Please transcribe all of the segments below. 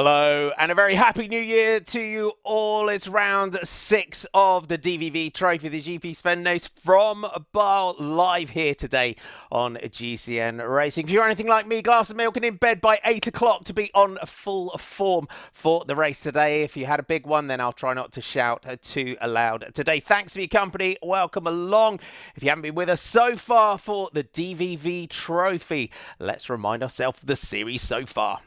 Hello and a very happy new year to you all. It's round 6 of the DVV Trophy, the GP Sven Nys from Baal, live here today on GCN Racing. If you're anything like me, glass of milk and in bed by 8 o'clock to be on full form for the race today. If you had a big one, then I'll try not to shout too loud today. Thanks for your company. Welcome along. If you haven't been with us so far for the DVV Trophy, let's remind ourselves of the series so far.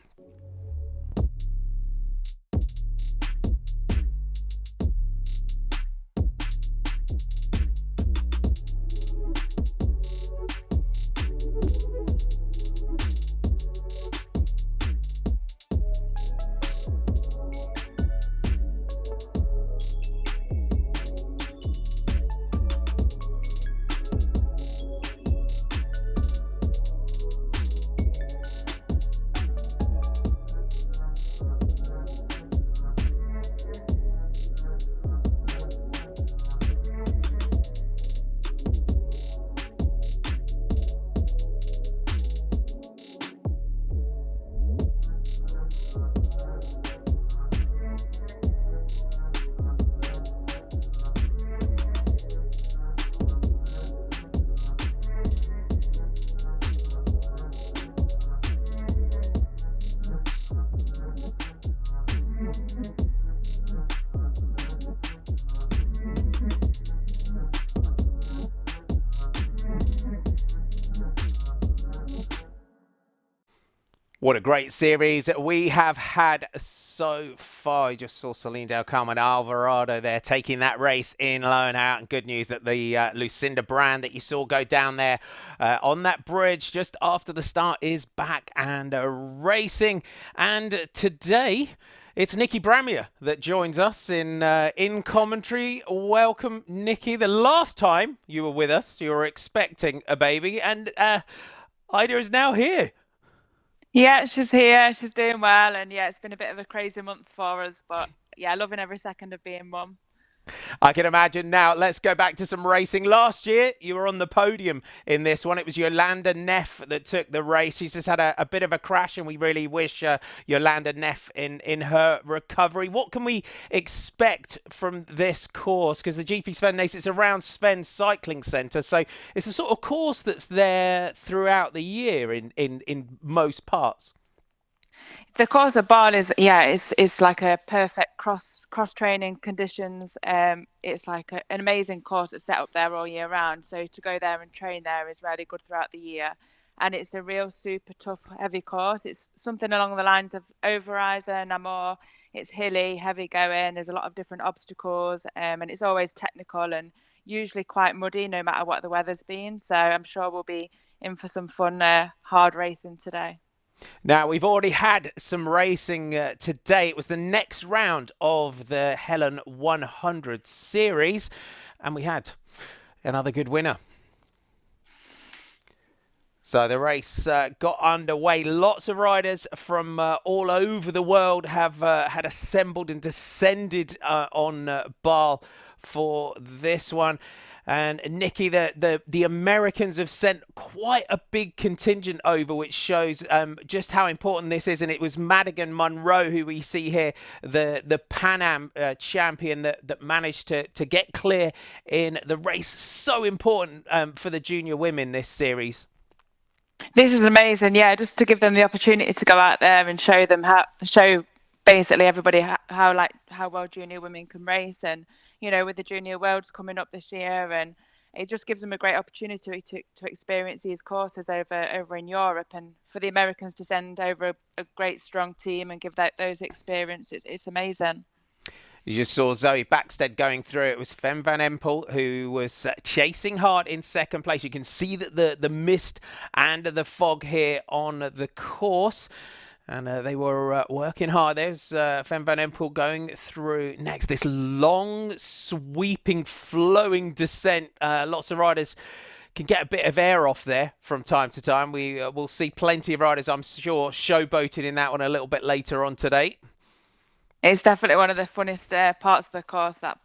What a great series we have had so far. You just saw Celine, Carmen, Alvarado there taking that race in low and out. And good news that the Lucinda brand that you saw go down there on that bridge just after the start is back and racing. And today it's Nikki Bramier that joins us in commentary. Welcome, Nikki. The last time you were with us, you were expecting a baby, and Ida is now here. Yeah, she's here. She's doing well. And yeah, it's been a bit of a crazy month for us. But yeah, loving every second of being mum. I can imagine. Now, let's go back to some racing. Last year, you were on the podium in this one. It was Yolanda Neff that took the race. She's just had a bit of a crash, and we really wish Yolanda Neff in her recovery. What can we expect from this course? Because the GP Sven Nys, it's around Sven Cycling Centre, so it's a sort of course that's there throughout the year in most parts. The course of Baal is, yeah, it's like a perfect cross training conditions. It's like an amazing course that's set up there all year round. So to go there and train there is really good throughout the year. And it's a real super tough, heavy course. It's something along the lines of Alvarado, Namur. It's hilly, heavy going. There's a lot of different obstacles, and it's always technical and usually quite muddy, no matter what the weather's been. So I'm sure we'll be in for some fun, hard racing today. Now, we've already had some racing today. It was the next round of the Helen 100 series, and we had another good winner. So the race got underway. Lots of riders from all over the world have had assembled and descended on Baal for this one. And Nikki, the Americans have sent quite a big contingent over, which shows just how important this is. And it was Madigan Monroe, who we see here, the Pan Am champion that managed to get clear in the race. So important for the junior women this series. This is amazing, yeah, just to give them the opportunity to go out there and show basically everybody how well junior women can race. And with the Junior Worlds coming up this year, and it just gives them a great opportunity to experience these courses over in Europe, and for the Americans to send over a great strong team and give those experiences. It's amazing. You just saw Zoe Backstead going through. It was Fem Van Empel who was chasing hard in second place. You can see that the mist and the fog here on the course. And they were working hard. There's Fem Van Empel going through next. This long, sweeping, flowing descent. Lots of riders can get a bit of air off there from time to time. We will see plenty of riders, I'm sure, showboating in that one a little bit later on today. It's definitely one of the funnest parts of the course, that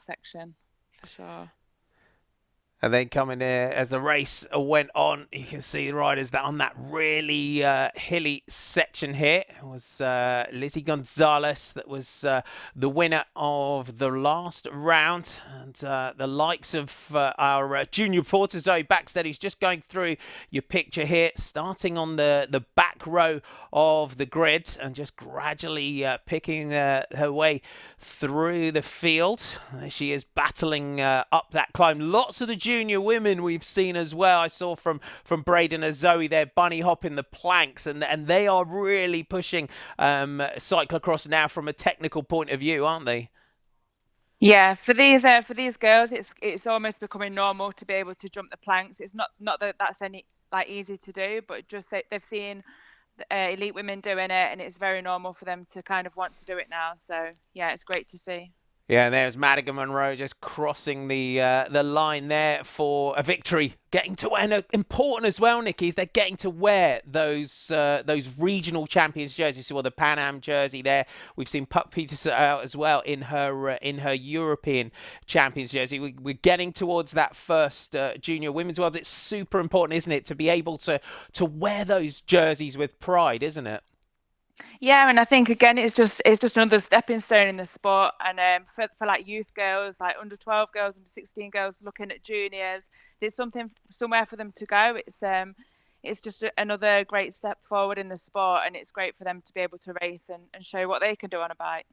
section, for sure. And then coming as the race went on, you can see the riders that on that really hilly section here. It was Lizzie Gonzalez that was the winner of the last round. And the likes of our junior reporter, Zoe Backstead, who's just going through your picture here, starting on the back row of the grid and just gradually picking her way through the field. She is battling up that climb. Lots of the junior women we've seen as well. I saw from Braden and Zoe there bunny hopping the planks, and they are really pushing cyclocross now from a technical point of view, aren't they? Yeah, for these girls, it's almost becoming normal to be able to jump the planks. It's not that that's any easy to do, but just they've seen elite women doing it, and it's very normal for them to kind of want to do it now. So yeah, it's great to see. Yeah, and there's Madigan Monroe just crossing the line there for a victory. Getting to, and important as well, Nikki, is they're getting to wear those regional champions jerseys. So the Pan Am jersey there. We've seen Puck Peters out as well in her European champions jersey. We're getting towards that first junior women's world. It's super important, isn't it, to be able to wear those jerseys with pride, isn't it? Yeah, and I think again it's just another stepping stone in the sport, and for like youth girls, like under 12 girls, under 16 girls looking at juniors, there's somewhere for them to go. It's just another great step forward in the sport, and it's great for them to be able to race and show what they can do on a bike.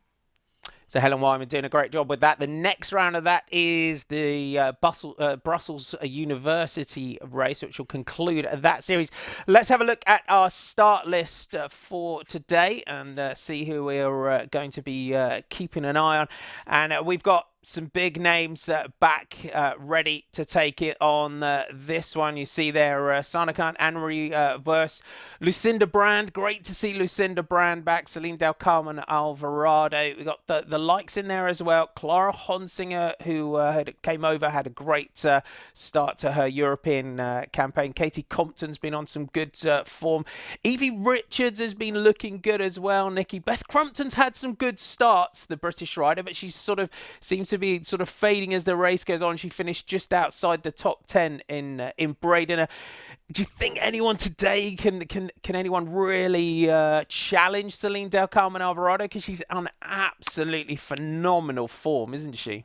So Helen Wyman doing a great job with that. The next round of that is the Brussels University race, which will conclude that series. Let's have a look at our start list for today and see who we're going to be keeping an eye on. And we've got some big names back ready to take it on this one. You see there Sana Khan, Anne-Marie Verse, Lucinda Brand. Great to see Lucinda Brand back. Celine Del Carmen, Alvarado. We got the likes in there as well. Clara Honsinger, who came over, had a great start to her European campaign. Katie Compton's been on some good form. Evie Richards has been looking good as well, Nikki. Beth Crumpton's had some good starts, the British rider, but she's seems to be fading as the race goes on. She finished just outside the top 10 in Braden. Do you think anyone today can anyone really challenge Celine Del Carmen Alvarado? Because she's on absolutely phenomenal form, isn't she?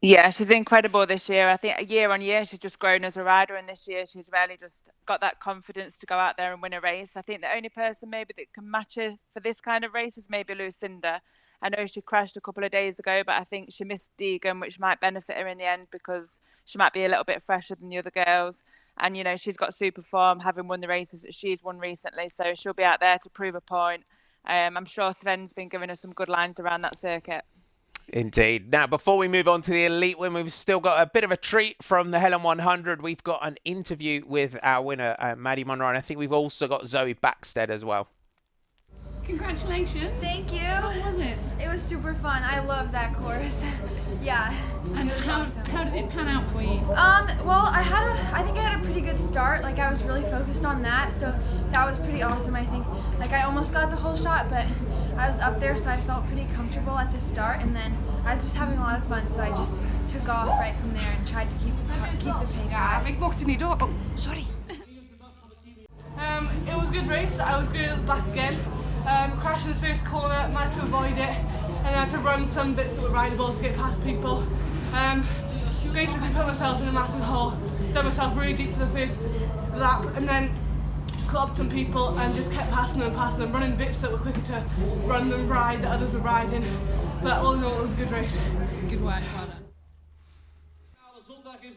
Yeah, she's incredible this year. I think year on year she's just grown as a rider, and this year she's really just got that confidence to go out there and win a race. I think the only person maybe that can match her for this kind of race is maybe Lucinda. I know she crashed a couple of days ago, but I think she missed Deegan, which might benefit her in the end because she might be a little bit fresher than the other girls. And, you know, she's got super form, having won the races that she's won recently. So she'll be out there to prove a point. I'm sure Sven's been giving her some good lines around that circuit. Indeed. Now, before we move on to the elite women, we've still got a bit of a treat from the Helen 100. We've got an interview with our winner, Maddie Monroe, and I think we've also got Zoe Backstead as well. Congratulations. Thank you. How was it? It was super fun. I love that course. Yeah. And how did it pan out for you? Well, I think I had a pretty good start. Like, I was really focused on that, so that was pretty awesome, I think. Like, I almost got the whole shot, but I was up there, so I felt pretty comfortable at the start, and then I was just having a lot of fun, so I just took off right from there and tried to keep the pace high. Ik mocht er niet door. Oh, sorry. It was a good race. I was good at the back again. Crashed in the first corner, managed to avoid it, and then had to run some bits that were rideable to get past people. Basically put myself in a massive hole, dug myself really deep for the first lap, and then caught up to some people and just kept passing them, running bits that were quicker to run than ride that others were riding. But all in all, it was a good race. Good work, well done.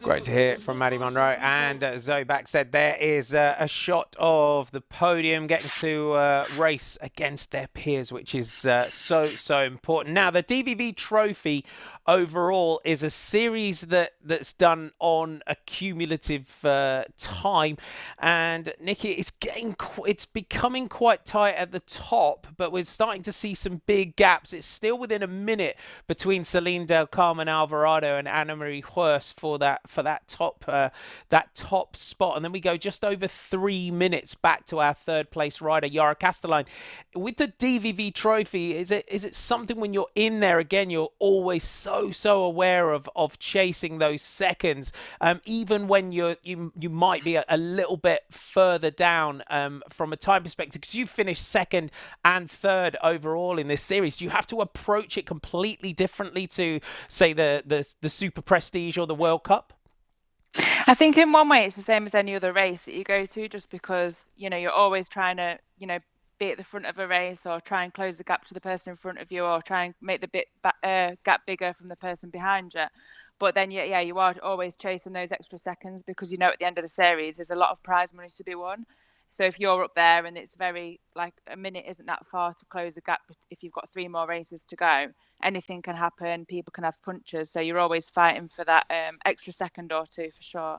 Great to hear from Maddie Monroe and Zoe Backstead. There is a shot of the podium getting to race against their peers, which is so important. Now, the DVV Trofee overall is a series that's done on a cumulative time, and Nikki, it's becoming quite tight at the top, but we're starting to see some big gaps. It's still within a minute between Celine Del Carmen Alvarado and Anne-Marie Huerst for that top spot. And then we go just over 3 minutes back to our third place rider, Yara Castelline. With the DVV Trophy, is it something when you're in there again, you're always so aware of chasing those seconds, even when you might be a little bit further down from a time perspective, because you finished second and third overall in this series. Do you have to approach it completely differently to, say, the Super Prestige or the World Cup? I think in one way it's the same as any other race that you go to, just because, you know, you're always trying to, you know, be at the front of a race, or try and close the gap to the person in front of you, or try and make the gap bigger from the person behind you. But then, yeah, you are always chasing those extra seconds, because you know at the end of the series there's a lot of prize money to be won. So if you're up there and it's very, like, a minute isn't that far to close the gap, if you've got 3 more races to go, anything can happen. People can have punches. So you're always fighting for that extra second or two, for sure.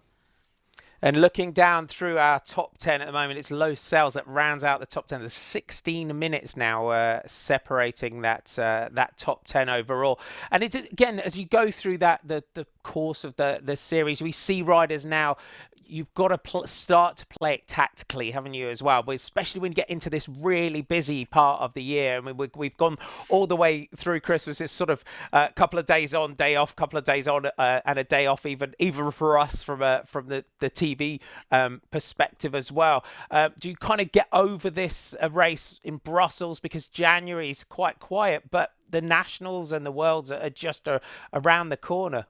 And looking down through our top 10 at the moment, it's Los Celes that rounds out the top 10. There's 16 minutes now separating that top 10 overall. And it's, again, as you go through the course of the series, we see riders now. You've got to start to play it tactically, haven't you, as well? But especially when you get into this really busy part of the year. I mean, we've gone all the way through Christmas. It's sort of a couple of days on, day off, couple of days on, and a day off, even for us from the TV perspective as well. Do you kind of get over this race in Brussels, because January is quite quiet, but the Nationals and the Worlds are just around the corner?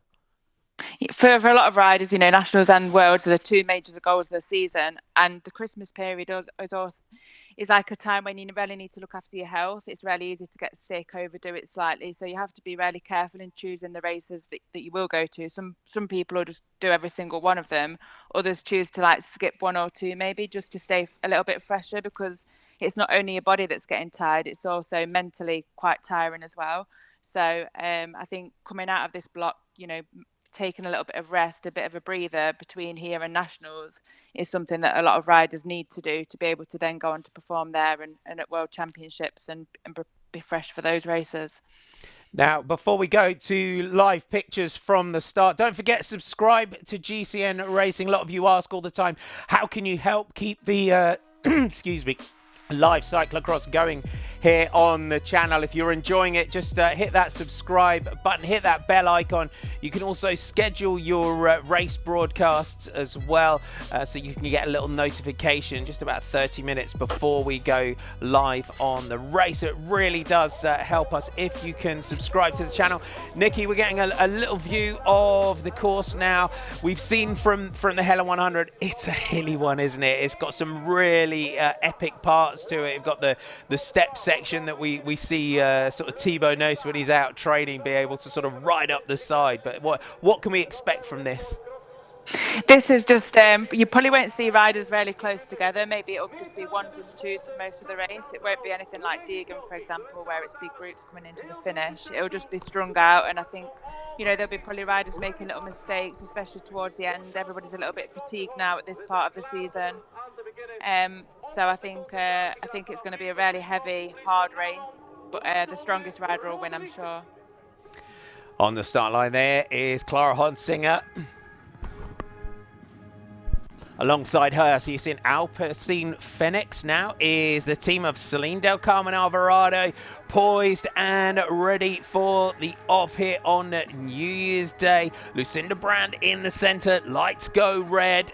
For a lot of riders, you know, Nationals and Worlds are the 2 major goals of the season, and the Christmas period is like a time when you really need to look after your health. It's really easy to get sick, overdo it slightly, so you have to be really careful in choosing the races that you will go to. Some people will just do every single one of them. Others choose to, like, skip 1 or 2 maybe, just to stay a little bit fresher, because it's not only your body that's getting tired, it's also mentally quite tiring as well. So I think coming out of this block, you know, taking a little bit of rest, a bit of a breather between here and Nationals is something that a lot of riders need to do to be able to then go on to perform there and at World Championships and be fresh for those races. Now, before we go to live pictures from the start, don't forget, subscribe to GCN Racing. A lot of you ask all the time, how can you help keep the excuse me, live cyclocross going here on the channel? If you're enjoying it, just hit that subscribe button, hit that bell icon. You can also schedule your race broadcasts as well, so you can get a little notification just about 30 minutes before we go live on the race. It really does help us if you can subscribe to the channel. Nikki, we're getting a little view of the course now. We've seen from the Hella 100, it's a hilly one, isn't it? It's got some really epic parts to it. We've got the step section that we see sort of Thibaut Nys when he's out training be able to sort of ride up the side. But what can we expect from this? This is just, you probably won't see riders really close together. Maybe it'll just be 1s and 2s for most of the race. It won't be anything like Deegan, for example, where it's big groups coming into the finish. It'll just be strung out, and I think, you know, there'll be probably riders making little mistakes, especially towards the end. Everybody's a little bit fatigued now at this part of the season. So I think it's going to be a really heavy, hard race, but the strongest rider will win, I'm sure. On the start line there is Clara Honsinger. Alongside her, so you see an Alpecin Phoenix now, is the team of Celine, Del Carmen, Alvarado, poised and ready for the off here on New Year's Day. Lucinda Brand in the center, lights go red,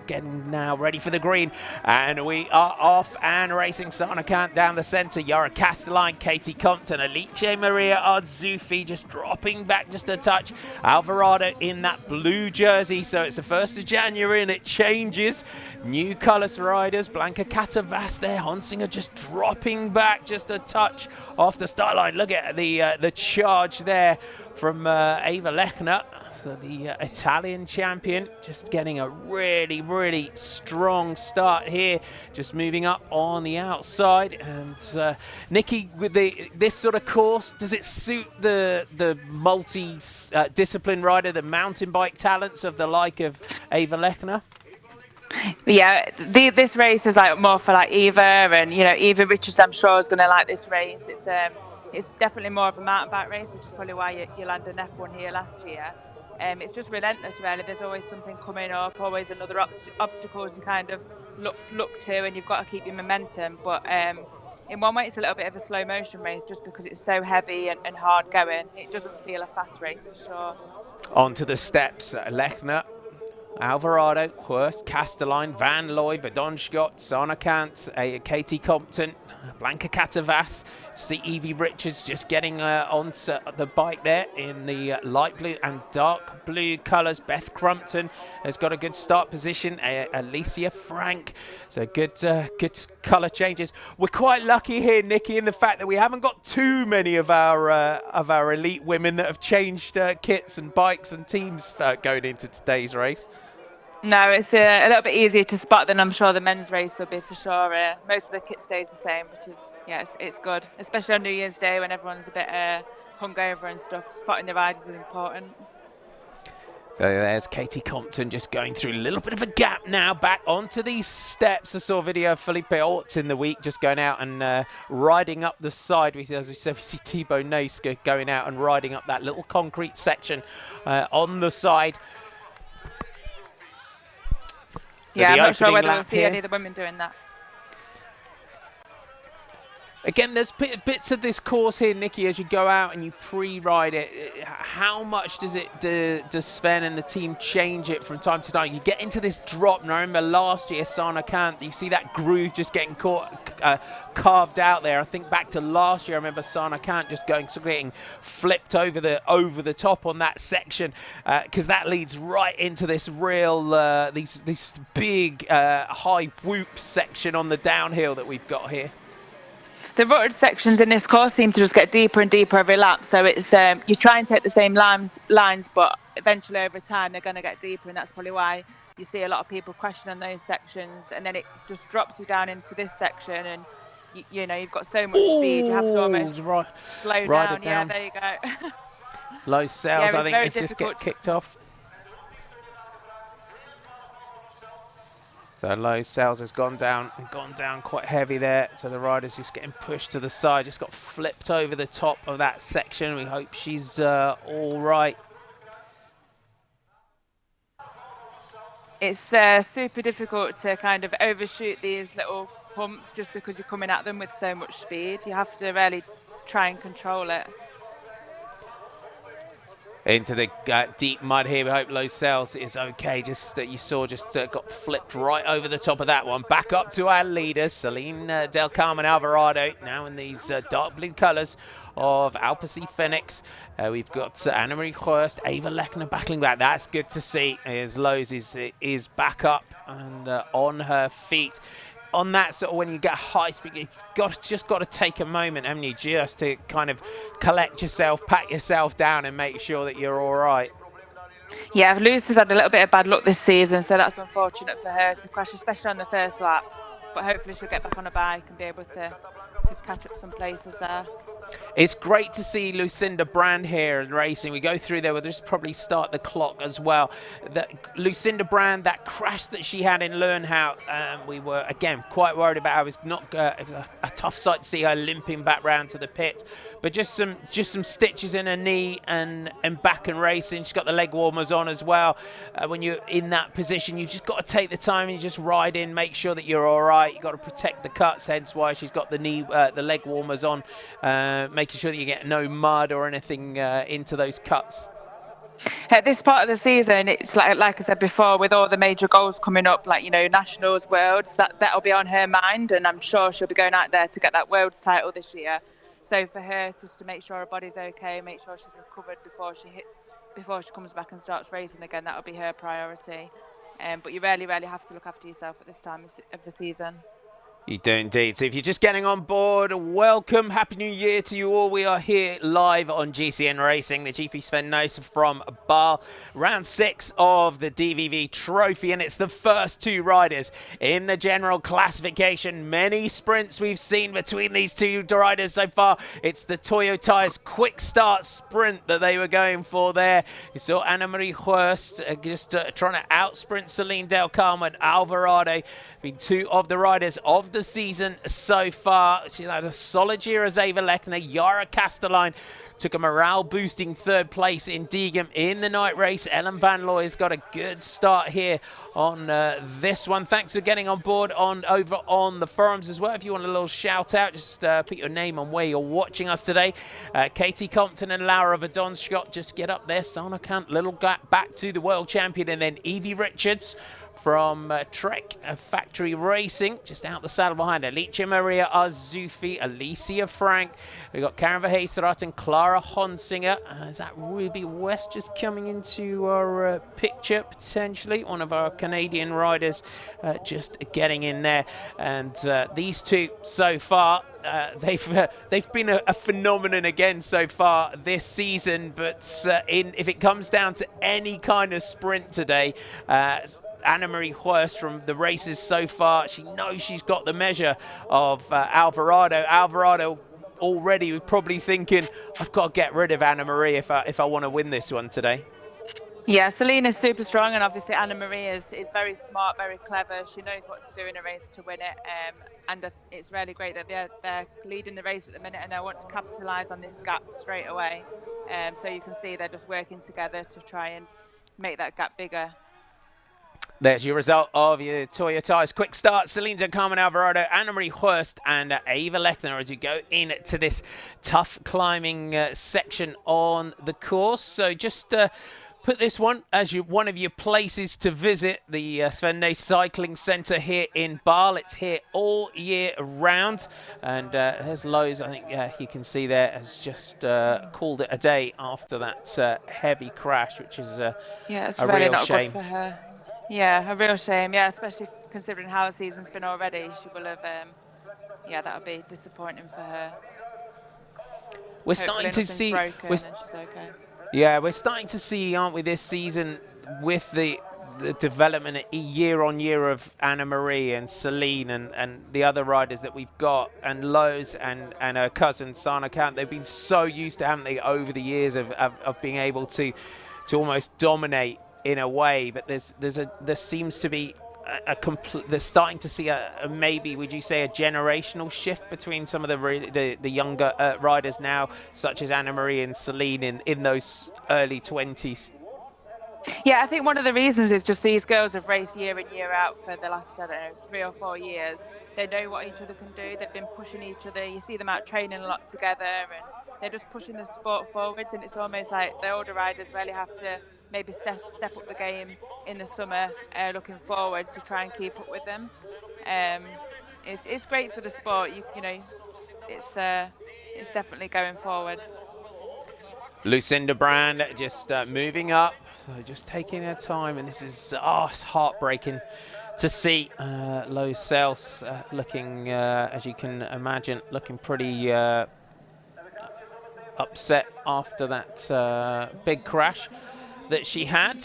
getting now ready for the green, and we are off and racing. Sana Kant down the center, Yara Castelline, Katie Compton, Alice Maria Arzufi just dropping back just a touch. Alvarado in that blue jersey, so it's the 1st of January and it changes. New colours riders, Blanca Catavas there, Honsinger just dropping back just a touch off the start line. Look at the charge there from Eva Lechner, so the Italian champion, just getting a really strong start here, just moving up on the outside. And Nikki, with this sort of course, does it suit the multi-discipline rider, the mountain bike talents of the like of Eva Lechner? Yeah, this race is like more for like Eva, and you know, Eva Richards, I'm sure, is going to like this race. It's definitely more of a mountain bike race, which is probably why you landed an F1 here last year. It's just relentless, really. There's always something coming up, always another obstacle to kind of look to, and you've got to keep your momentum. But in one way, it's a little bit of a slow motion race just because it's so heavy and hard going. It doesn't feel a fast race for sure. Onto the steps, Lechner, Alvarado, Hurst, Castelline, Van Looy, Verdonschot, Sonakant, Katie Compton, Blanca Catavas. See Evie Richards just getting onto the bike there in the light blue and dark blue colours. Beth Crumpton has got a good start position. Alicia Frank. So good colour changes. We're quite lucky here, Nikki, in the fact that we haven't got too many of our elite women that have changed kits and bikes and teams going into today's race. No, it's a little bit easier to spot than I'm sure the men's race will be for sure. Most of the kit stays the same, which is, yeah, it's good. Especially on New Year's Day when everyone's a bit hungover and stuff. Spotting the riders is important. So there's Katie Compton just going through a little bit of a gap now, back onto these steps. I saw a video of Felipe Orts in the week just going out and riding up the side. As we said, we see Thibaut Nace going out and riding up that little concrete section on the side. Yeah, I'm not sure whether we'll see any of the women doing that. Again, there's bits of this course here, Nikki, as you go out and you pre-ride it. How much does Sven and the team change it from time to time? You get into this drop, and I remember last year, Sana Kant, you see that groove just getting carved out there. I think back to last year, I remember Sana Kant just getting flipped over the top on that section, because that leads right into this real, these big high whoop section on the downhill that we've got here. The rutted sections in this course seem to just get deeper and deeper every lap. So it's you try and take the same lines, but eventually over time they're going to get deeper, and that's probably why you see a lot of people crashing on those sections. And then it just drops you down into this section, and you know you've got so much speed, you have to almost slow down. Yeah, there you go. Low sails, I think it's just get kicked off. So low sails has gone down quite heavy there. So the rider's just getting pushed to the side, just got flipped over the top of that section. We hope she's all right. It's super difficult to kind of overshoot these little humps just because you're coming at them with so much speed. You have to really try and control it. Into the deep mud here. We hope Low Sails is okay. Just you saw got flipped right over the top of that one. Back up to our leaders, Celine Del Carmen Alvarado, now in these dark blue colours of Alpecin Phoenix. We've got Anna-Marie Hurst, Ava Lechner battling back. That's good to see as Lowe's is back up and on her feet. On that sort of when you get high speed, you've just got to take a moment, haven't you, just to kind of collect yourself, pat yourself down and make sure that you're all right. Yeah, Luce has had a little bit of bad luck this season, so that's unfortunate for her to crash, especially on the first lap. But hopefully she'll get back on a bike and be able to catch up some places there. It's great to see Lucinda Brand here in racing. We go through there. We'll just probably start the clock as well. Lucinda Brand, that crash that she had in Lernhout, we were, again, quite worried about her. It was not a tough sight to see her limping back round to the pit. But just some stitches in her knee and back and racing. She's got the leg warmers on as well. When you're in that position, you've just got to take the time and you just ride in, make sure that you're all right. You've got to protect the cuts, hence why she's got the leg warmers on. Making sure that you get no mud or anything into those cuts. At this part of the season, it's like I said before, with all the major goals coming up, like, you know, Nationals, Worlds, that'll be on her mind, and I'm sure she'll be going out there to get that Worlds title this year. So for her, just to make sure her body's okay, make sure she's recovered before she comes back and starts racing again, that'll be her priority. But you really have to look after yourself at this time of the season. You do indeed. So if you're just getting on board, welcome. Happy New Year to you all. We are here live on GCN Racing, the GP Sven Nys from Baal. Round 6 of the DVV Trofee, and it's the first two riders in the general classification. Many sprints we've seen between these two riders so far. It's the Toyota's quick start sprint that they were going for there. You saw Anna-Marie Hurst just trying to outsprint Celine Del Carmen Alvarado, being two of the riders of the the season so far. She had a solid year as Ava Lechner. Yara Castelline took a morale-boosting third place in Diegem in the night race. Ellen Van Looy's got a good start here on this one. Thanks for getting on board over on the forums as well. If you want a little shout out, just put your name on where you're watching us today. Katie Compton and Laura Verdonschott just get up there. Sana Kant, little gap back to the world champion, and then Evie Richards from Trek Factory Racing, just out the saddle behind Alicia Maria Arzufi, Alicia Frank. We've got Karen Verheesterath and Clara Honsinger. Is that Ruby West just coming into our picture, potentially? One of our Canadian riders just getting in there. And these two so far, they've been a phenomenon again so far this season. But if it comes down to any kind of sprint today, Anna-Marie Hurst from the races so far, she knows she's got the measure of Alvarado. Alvarado already was probably thinking, I've got to get rid of Anna-Marie if I want to win this one today. Yeah, Celine is super strong, and obviously Anna-Marie is very smart, very clever. She knows what to do in a race to win it, and it's really great that they're leading the race at the minute, and they want to capitalise on this gap straight away. So you can see they're just working together to try and make that gap bigger. There's your result of your Toyo Tires quick start. Celine and Carmen Alvarado, Anna-Marie Hurst and Ava Lechner as you go into this tough climbing section on the course. So just put this one as one of your places to visit, the Sven Nys Cycling Centre here in Baal. It's here all year round. And there's Lowe's, I think you can see there, has just called it a day after that heavy crash, which is it's a really real not shame. good for her. Yeah, a real shame. Yeah, especially considering how the season's been already. She will have, that would be disappointing for her. We're starting to see. She's okay. Yeah, we're starting to see, aren't we, this season with the development year on year of Anna-Marie and Celine and the other riders that we've got, and Lowe's and her cousin Sana Kant. They've been so used to, haven't they, over the years of being able to almost dominate in a way, but there seems to be a complete. They're starting to see a maybe, would you say, a generational shift between some of the younger riders now, such as Anna-Marie and Celine in those early 20s. Yeah, I think one of the reasons is just these girls have raced year in, year out for the last, 3 or 4 years. They know what each other can do. They've been pushing each other. You see them out training a lot together, and they're just pushing the sport forwards. And it's almost like the older riders really have to maybe step up the game in the summer, looking forwards to try and keep up with them. It's great for the sport. You know, it's definitely going forwards. Lucinda Brand just moving up, so just taking her time, and this is it's heartbreaking to see. Low Sales looking, as you can imagine, looking pretty upset after that big crash that she had.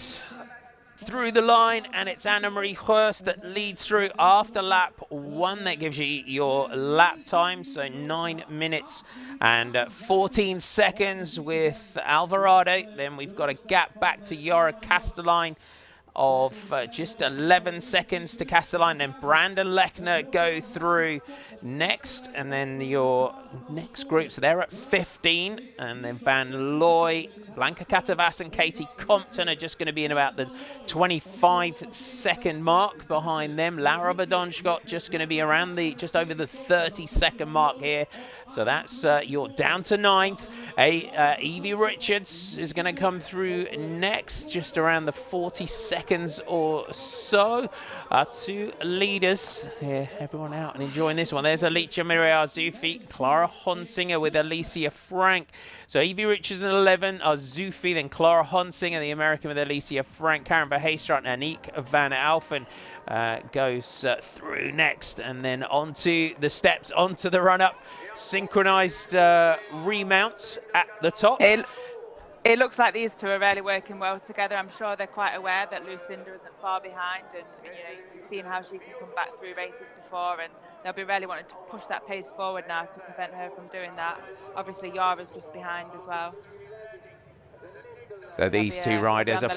Through the line, and it's Anna-Marie Hurst that leads through after lap 1. That gives you your lap time, so 9 minutes and 14 seconds with Alvarado. Then we've got a gap back to Yara Castelline of just 11 seconds to Castelline. Then Brandon Lechner go through next, and then your next group, so they're at 15, and then Van Looy, Blanca Catavas and Katie Compton are just going to be in about the 25-second mark behind them. Laura Verdonschott just going to be around just over the 30-second mark here. So that's you're down to 9th. Evie Richards is going to come through next, just around the 40 seconds or so. Our two leaders here, everyone out and enjoying this one. There's Alicia Maria Arzufi, Clara Honsinger with Alicia Frank. So Evie Richards in 11, Arzufi, then Clara Honsinger, the American with Alicia Frank, Karen Verheesterath, and Aniek van Alphen goes through next, and then onto the steps, onto the run-up. Synchronized remounts at the top. It looks like these two are really working well together. I'm sure they're quite aware that Lucinda isn't far behind, and you've seen how she can come back through races before, and they'll be really wanting to push that pace forward now to prevent her from doing that. Obviously, Yara's just behind as well. So these two riders are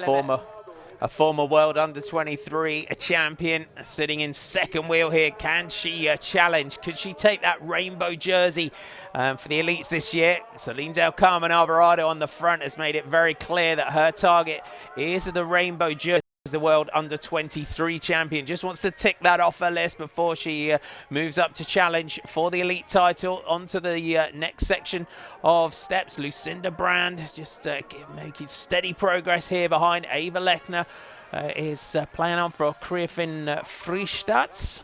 A former world under-23 champion sitting in second wheel here. Can she challenge? Could she take that rainbow jersey for the elites this year? Celine Carmen Alvarado on the front has made it very clear that her target is the rainbow jersey. The world under-23 champion just wants to tick that off her list before she moves up to challenge for the elite title. Onto the next section of steps. Lucinda Brand just making steady progress here behind. Eva Lechner is playing on for Kreefin Friestadt.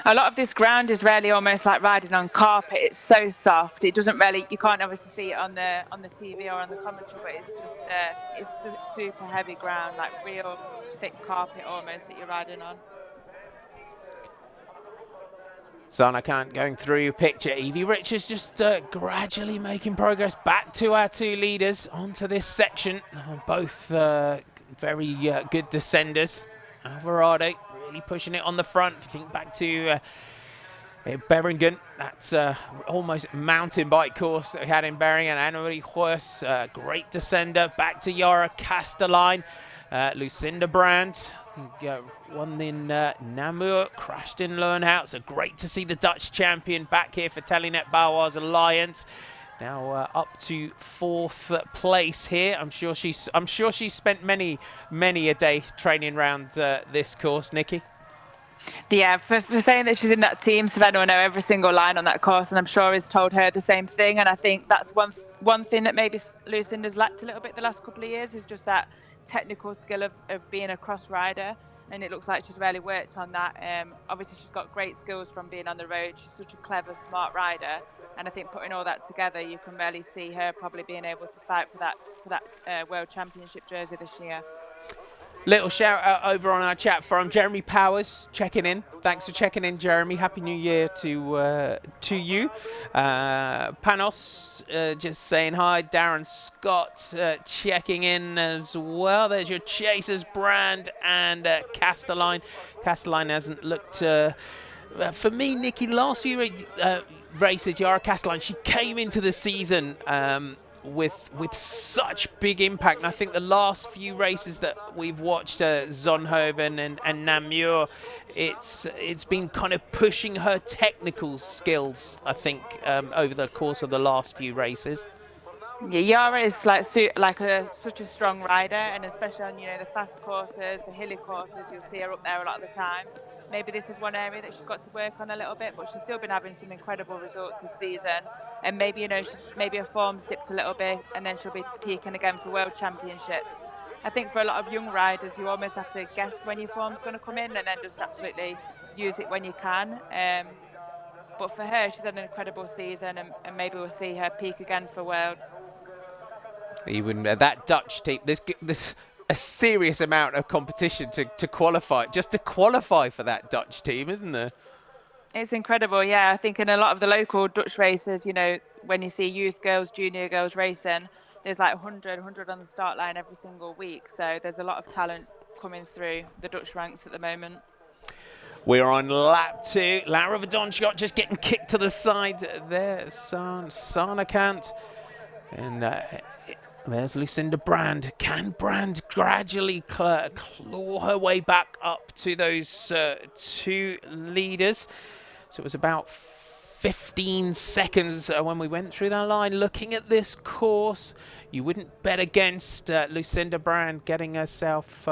A lot of this ground is really almost like riding on carpet. It's so soft. It doesn't really, you can't obviously see it on the TV or on the commentary, but it's just it's super heavy ground, like real thick carpet almost that you're riding on. Sana Kant going through picture. Evie Richards just gradually making progress back to our two leaders onto this section. Both very good descenders. Alvarado really pushing it on the front. Think back to Beringen. That's almost mountain bike course that we had in Beringen. Anne-Marie Hues, great descender. Back to Yara Castelline. Lucinda Brand won in Namur, crashed in Lernhout. So great to see the Dutch champion back here for Telenet Bauer's Alliance. Now up to 4th place here. I'm sure she's spent many a day training around this course, Nikki. Yeah, for saying that she's in that team, Sven will know every single line on that course, and I'm sure he's told her the same thing. And I think that's one thing that maybe Lucinda's lacked a little bit the last couple of years, is just that technical skill of being a cross rider. And it looks like she's really worked on that. Obviously, she's got great skills from being on the road. She's such a clever, smart rider. And I think putting all that together, you can really see her probably being able to fight for that World Championship jersey this year. Little shout out over on our chat from Jeremy Powers checking in. Thanks for checking in, Jeremy. Happy New Year to you. Panos just saying hi. Darren Scott checking in as well. There's your Chasers Brand and Castelline. Castelline hasn't looked for me, Nikki. Last few races, Yara Castelline, she came into the season with such big impact, and I think the last few races that we've watched, Zonhoven and Namur, it's been kind of pushing her technical skills, I think, over the course of the last few races. Yeah, Yara is such a strong rider, and especially on the fast courses, the hilly courses, you'll see her up there a lot of the time. Maybe this is one area that she's got to work on a little bit, but she's still been having some incredible results this season. And maybe maybe her form's dipped a little bit, and then she'll be peaking again for World Championships. I think for a lot of young riders, you almost have to guess when your form's going to come in, and then just absolutely use it when you can. But for her, she's had an incredible season, and maybe we'll see her peak again for Worlds. Even that Dutch team, this a serious amount of competition to qualify, just to qualify for that Dutch team, isn't there? It's incredible, yeah. I think in a lot of the local Dutch races, when you see youth girls, junior girls racing, there's like 100 on the start line every single week. So there's a lot of talent coming through the Dutch ranks at the moment. We're on lap 2. Laura Verdonschot just getting kicked to the side there. Sana Kant. And there's Lucinda Brand. Can Brand gradually claw her way back up to those two leaders? So it was about 15 seconds when we went through that line. Looking at this course, you wouldn't bet against Lucinda Brand getting herself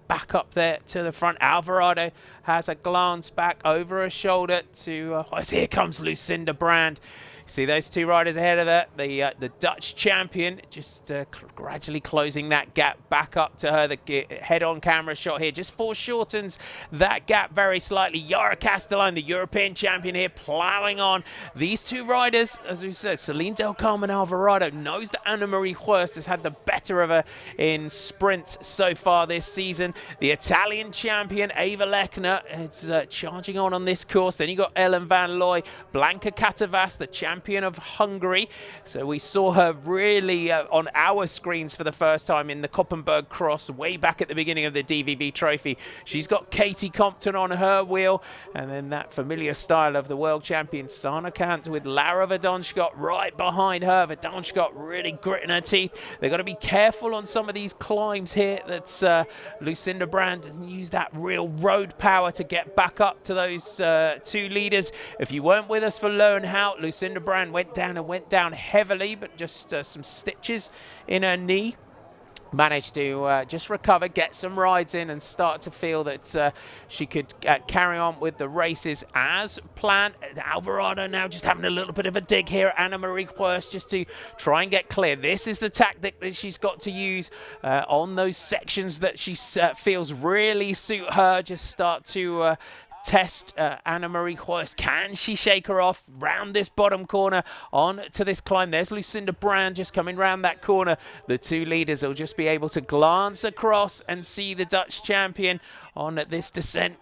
back up there to the front. Alvarado has a glance back over her shoulder to here comes Lucinda Brand. See those two riders ahead of her. The Dutch champion just gradually closing that gap back up to her. The head-on camera shot here just foreshortens that gap very slightly. Yara Castelline, the European champion here, ploughing on. These two riders, as we said, Celine Carmen Alvarado knows that Anne-Marie Hues has had the better of her in sprints so far this season. The Italian champion, Eva Lechner, is charging on this course. Then you got Ellen Van Looy, Blanca Catavas, the champion champion of Hungary. So we saw her really on our screens for the first time in the Koppenberg Cross way back at the beginning of the DVV Trophy. She's got Katie Compton on her wheel, and then that familiar style of the world champion Sana Kant with Lara Verdonschot right behind her. Verdonschot really gritting her teeth. They've got to be careful on some of these climbs here. That's Lucinda Brand and use that real road power to get back up to those two leaders. If you weren't with us for Löwenhout, Lucinda Brand went down heavily, but just some stitches in her knee. Managed to just recover, get some rides in, and start to feel that she could carry on with the races as planned. Alvarado now just having a little bit of a dig here. Anna-Marie Huerst just to try and get clear. This is the tactic that she's got to use on those sections that she feels really suit her. Just start to test Anna-Marie Huerst. Can she shake her off round this bottom corner on to this climb? There's Lucinda Brand just coming round that corner. The two leaders will just be able to glance across and see the Dutch champion on this descent.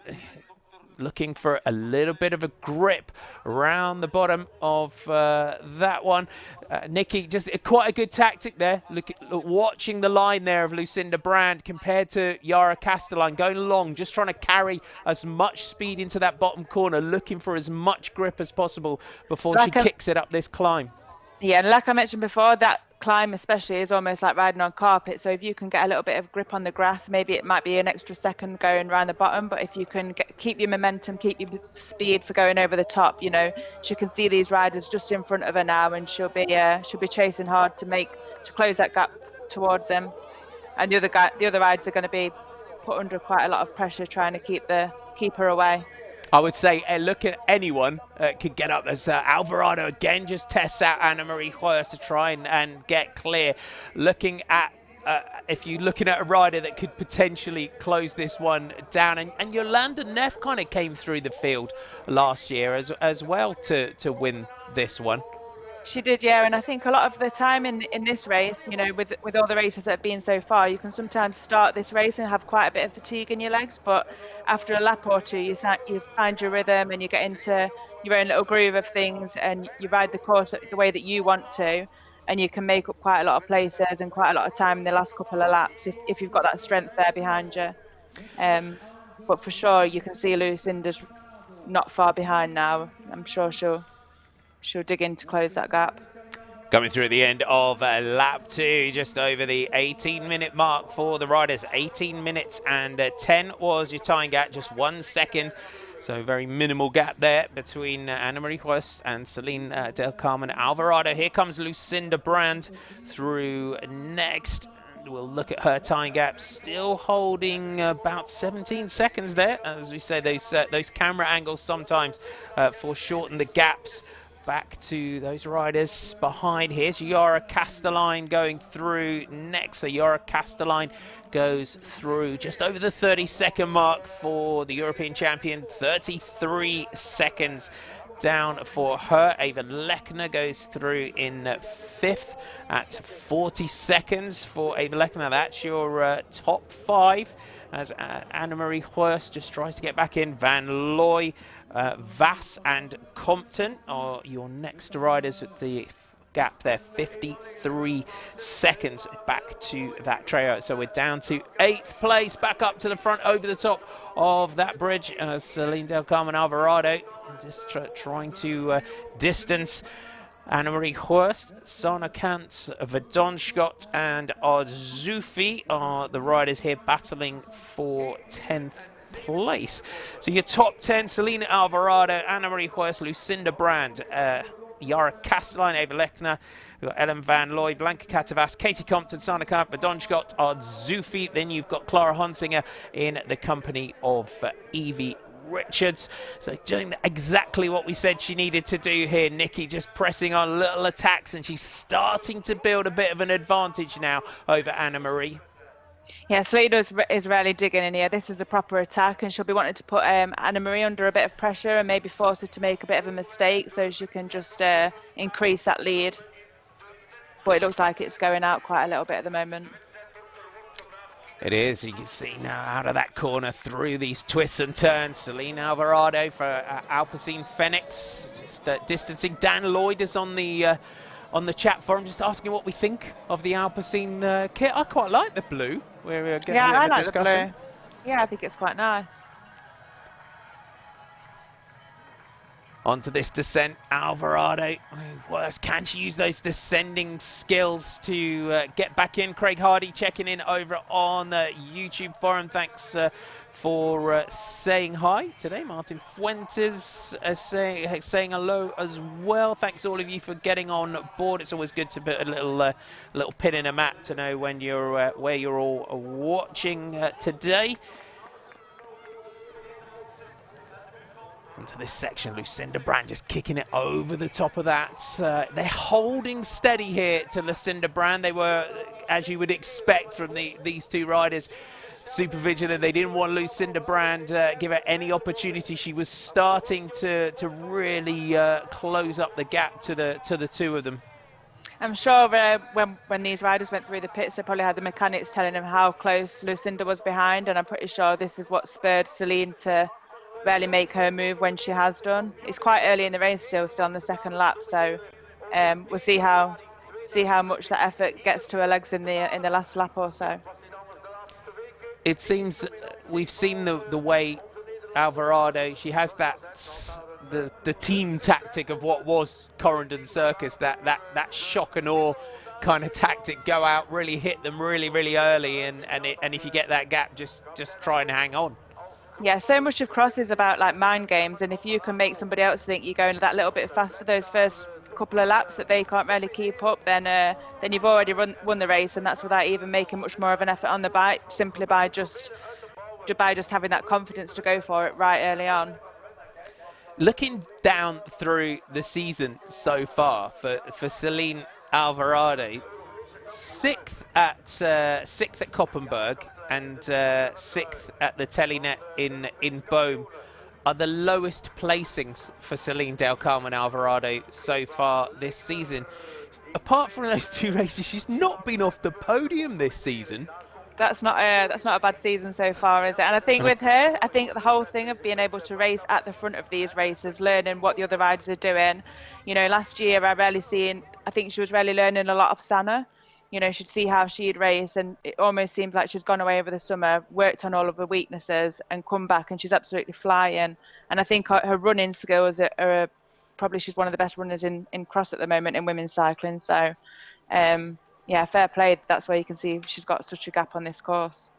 Looking for a little bit of a grip around the bottom of that one. Nikki, just quite a good tactic there. Look, watching the line there of Lucinda Brand compared to Yara Castelline, going along, just trying to carry as much speed into that bottom corner, looking for as much grip as possible before she kicks it up this climb. Yeah, and like I mentioned before, that climb especially is almost like riding on carpet. So if you can get a little bit of grip on the grass, maybe it might be an extra second going around the bottom. But if you can keep your momentum, keep your speed for going over the top, you know, she can see these riders just in front of her now, and she'll be chasing hard to close that gap towards them. And the other riders are going to be put under quite a lot of pressure trying to keep her away. I would say look at anyone could get up. As Alvarado again just tests out Anna-Marie Huerst to try and get clear. Looking at if you're looking at a rider that could potentially close this one down, and Yolanda Neff kind of came through the field last year as well to win this one. She did, yeah, and I think a lot of the time in this race, you know, with all the races that have been so far, you can sometimes start this race and have quite a bit of fatigue in your legs, but after a lap or two, you find your rhythm and you get into your own little groove of things, and you ride the course the way that you want to, and you can make up quite a lot of places and quite a lot of time in the last couple of laps if you've got that strength there behind you. But for sure, you can see Lucinda's not far behind now. I'm sure she'll dig in to close that gap. Coming through at the end of lap 2, just over the 18-minute mark for the riders. 18 minutes and 10 was your time gap, just 1 second. So very minimal gap there between Anna-Marie Huerst and Celine Del Carmen Alvarado. Here comes Lucinda Brand through next. We'll look at her time gap, still holding about 17 seconds there. As we say, those camera angles sometimes foreshorten the gaps. Back to those riders behind. Here's Yara Castelline going through next. So Yara Castelline goes through just over the 30-second mark for the European champion. 33 seconds down for her. Ava Lechner goes through in 5th at 40 seconds for Ava Lechner. That's your top 5. As Anna-Marie Huerst just tries to get back in. Van Looy, Vass and Compton are your next riders with the gap there. 53 seconds back to that trio. So we're down to 8th place, back up to the front over the top of that bridge. Celine Del Carmen Alvarado just trying to distance Anna-Marie Huerst. Sana Kant, Verdonschot and Arzufi are the riders here battling for 10th place. So your top 10, Celine Alvarado, Anna-Marie Huerst, Lucinda Brand, Yara Castelline, Ava Lechner, we've got Ellen Van Looy, Blanca Catavas, Katie Compton, Sana Kant, Verdonschot, Arzufi. Then you've got Clara Hunsinger in the company of Evie Richards. So doing exactly what we said she needed to do here. Nikki just pressing on little attacks, and she's starting to build a bit of an advantage now over Anna-Marie. Yeah, Celine is really digging in here. This is a proper attack, and she'll be wanting to put Anna-Marie under a bit of pressure and maybe force her to make a bit of a mistake so she can just increase that lead. But it looks like it's going out quite a little bit at the moment. It is. You can see now out of that corner through these twists and turns. Celine Alvarado for Alpecin Phoenix. Just distancing. Dan Lloyd is on the chat forum, just asking what we think of the Alpecin kit. I quite like the blue. We're getting a bit of a discussion. The blue. Yeah, I think it's quite nice. Onto this descent, Alvarado. Worse, can she use those descending skills to get back in? Craig Hardy checking in over on YouTube forum. Thanks for saying hi today. Martin Fuentes saying hello as well. Thanks all of you for getting on board. It's always good to put a little pin in a map to know when you're where you're all watching today. Into this section, Lucinda Brand just kicking it over the top of that. They're holding steady here to Lucinda Brand. They were, as you would expect from these two riders, super vigilant. They didn't want Lucinda Brand give her any opportunity. She was starting to really close up the gap to the two of them. I'm sure when these riders went through the pits, they probably had the mechanics telling them how close Lucinda was behind, and I'm pretty sure this is what spurred Celine to really make her move when she has done. It's quite early in the race still on the second lap, so we'll see how much that effort gets to her legs in the last lap or so. It seems we've seen the way Alvarado, she has that the team tactic of what was Corendon Circus, that shock and awe kind of tactic. Go out, really hit them really early, and if you get that gap, just try and hang on. Yeah, so much of cross is about like mind games, and if you can make somebody else think you're going that little bit faster those first couple of laps that they can't really keep up, then you've already won the race, and that's without even making much more of an effort on the bike, simply by just having that confidence to go for it right early on. Looking down through the season so far for Celine Alvarado, sixth at Koppenberg and sixth at the Telenet in Bohm are the lowest placings for Celine Del Carmen Alvarado so far this season. Apart from those two races, she's not been off the podium this season. That's not a bad season so far, is it? And I think with her, I think the whole thing of being able to race at the front of these races, learning what the other riders are doing. You know, last year I think she was really learning a lot of Sana. You know, she'd see how she'd race, and it almost seems like she's gone away over the summer, worked on all of her weaknesses, and come back, and she's absolutely flying. And I think her running skills are probably, she's one of the best runners in cross at the moment in women's cycling. So, yeah, fair play. That's where you can see she's got such a gap on this course.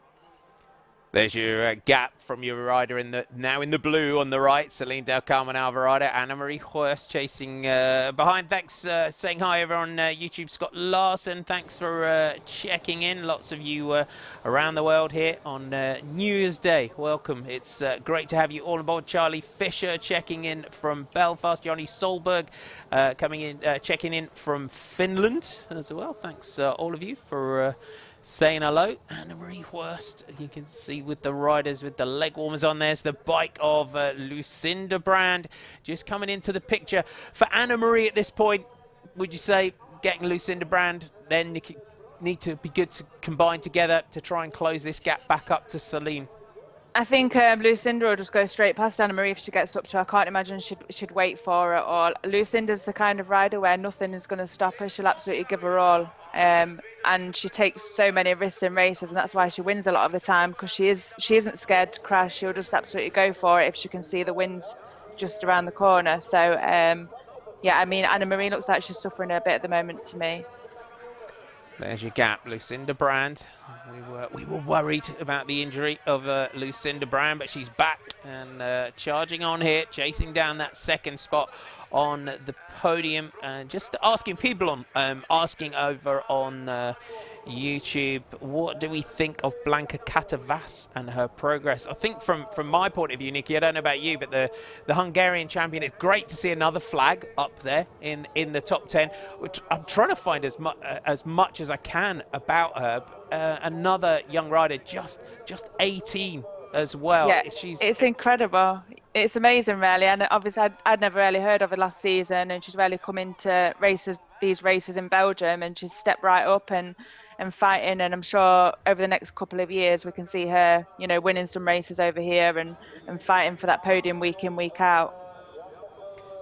There's your gap from your rider now in the blue on the right, Celine Del Carmen Alvarado. Anna-Marie Horst chasing behind. Thanks, saying hi over on YouTube. Scott Larson, thanks for checking in. Lots of you around the world here on New Year's Day. Welcome. It's great to have you all aboard. Charlie Fisher checking in from Belfast. Johnny Solberg coming in, checking in from Finland as well. Thanks, all of you, for saying hello. Anna-Marie Horst, you can see with the riders with the leg warmers on. There's the bike of Lucinda Brand just coming into the picture. For Anna-Marie at this point, would you say getting Lucinda Brand, then you need to be good to combine together to try and close this gap back up to Celine? I think Lucinda will just go straight past Anna-Marie if she gets up to her. I can't imagine she'd wait for her. Or Lucinda's the kind of rider where nothing is going to stop her. She'll absolutely give her all. And she takes so many risks in races, and that's why she wins a lot of the time, because she isn't scared to crash. She'll just absolutely go for it if she can see the wins just around the corner. So, yeah, I mean, Anna-Marie looks like she's suffering a bit at the moment to me. There's your gap, Lucinda Brand. We were worried about the injury of Lucinda Brand, but she's back and charging on here, chasing down that second spot on the podium. And just asking people asking over on YouTube, what do we think of Blanca Catavas and her progress? I think from my point of view, Nikki, I don't know about you, but the Hungarian champion, it's great to see another flag up there in the top 10, which I'm trying to find as much as I can about her. Another young rider, just 18 as well. Yeah, it's incredible. It's amazing, really. And obviously, I'd never really heard of her last season, and she's really come into these races in Belgium, and she's stepped right up. And and fighting. And I'm sure over the next couple of years we can see her, you know, winning some races over here and fighting for that podium week in, week out.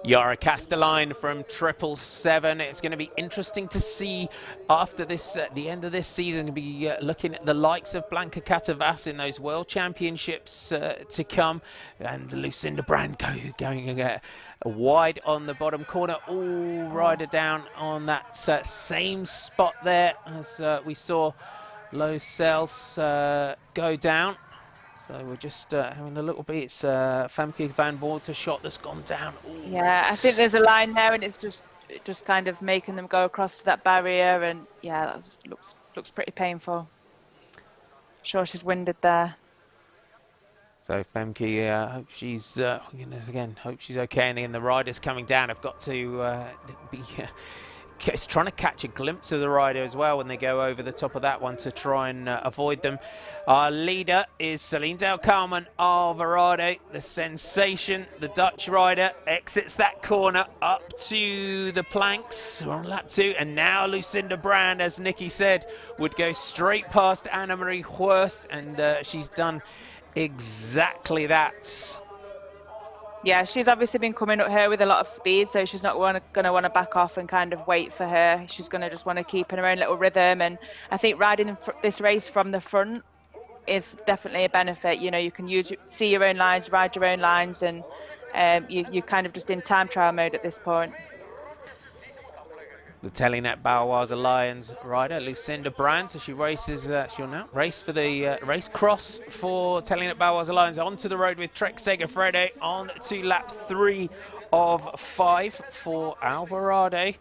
Yara Castelline from 777. It's going to be interesting to see after this, the end of this season, be looking at the likes of Blanca Catavas in those World Championships to come, and Lucinda Brand going wide on the bottom corner. All rider down on that same spot there as we saw Low Cells go down. So we're just having a little bit. It's Famke van Water shot that's gone down. Ooh. Yeah, I think there's a line there, and it's just kind of making them go across to that barrier, and yeah, that looks pretty painful. Sure, she's winded there. So Famke, hope she's again, hope she's okay. And the riders coming down have got to be. It's trying to catch a glimpse of the rider as well when they go over the top of that one to try and avoid them. Our leader is Celine Carmen Alvarado, the sensation. The Dutch rider exits that corner up to the planks. We're on lap 2, and now Lucinda Brand, as Nikki said, would go straight past Annemarie Hurst, and she's done exactly that. Yeah, she's obviously been coming at her with a lot of speed, so she's not going to want to back off and kind of wait for her. She's going to just want to keep in her own little rhythm, and I think riding this race from the front is definitely a benefit. You know, you can see your own lines, ride your own lines, and you're kind of just in time trial mode at this point. The Telenet Bauweiser Lions rider, Lucinda Brand, so she races, she'll now race for the race cross for Telenet Bauweiser Lions onto the road with Trek Segafredo on to lap 3 of 5 for Alvarado.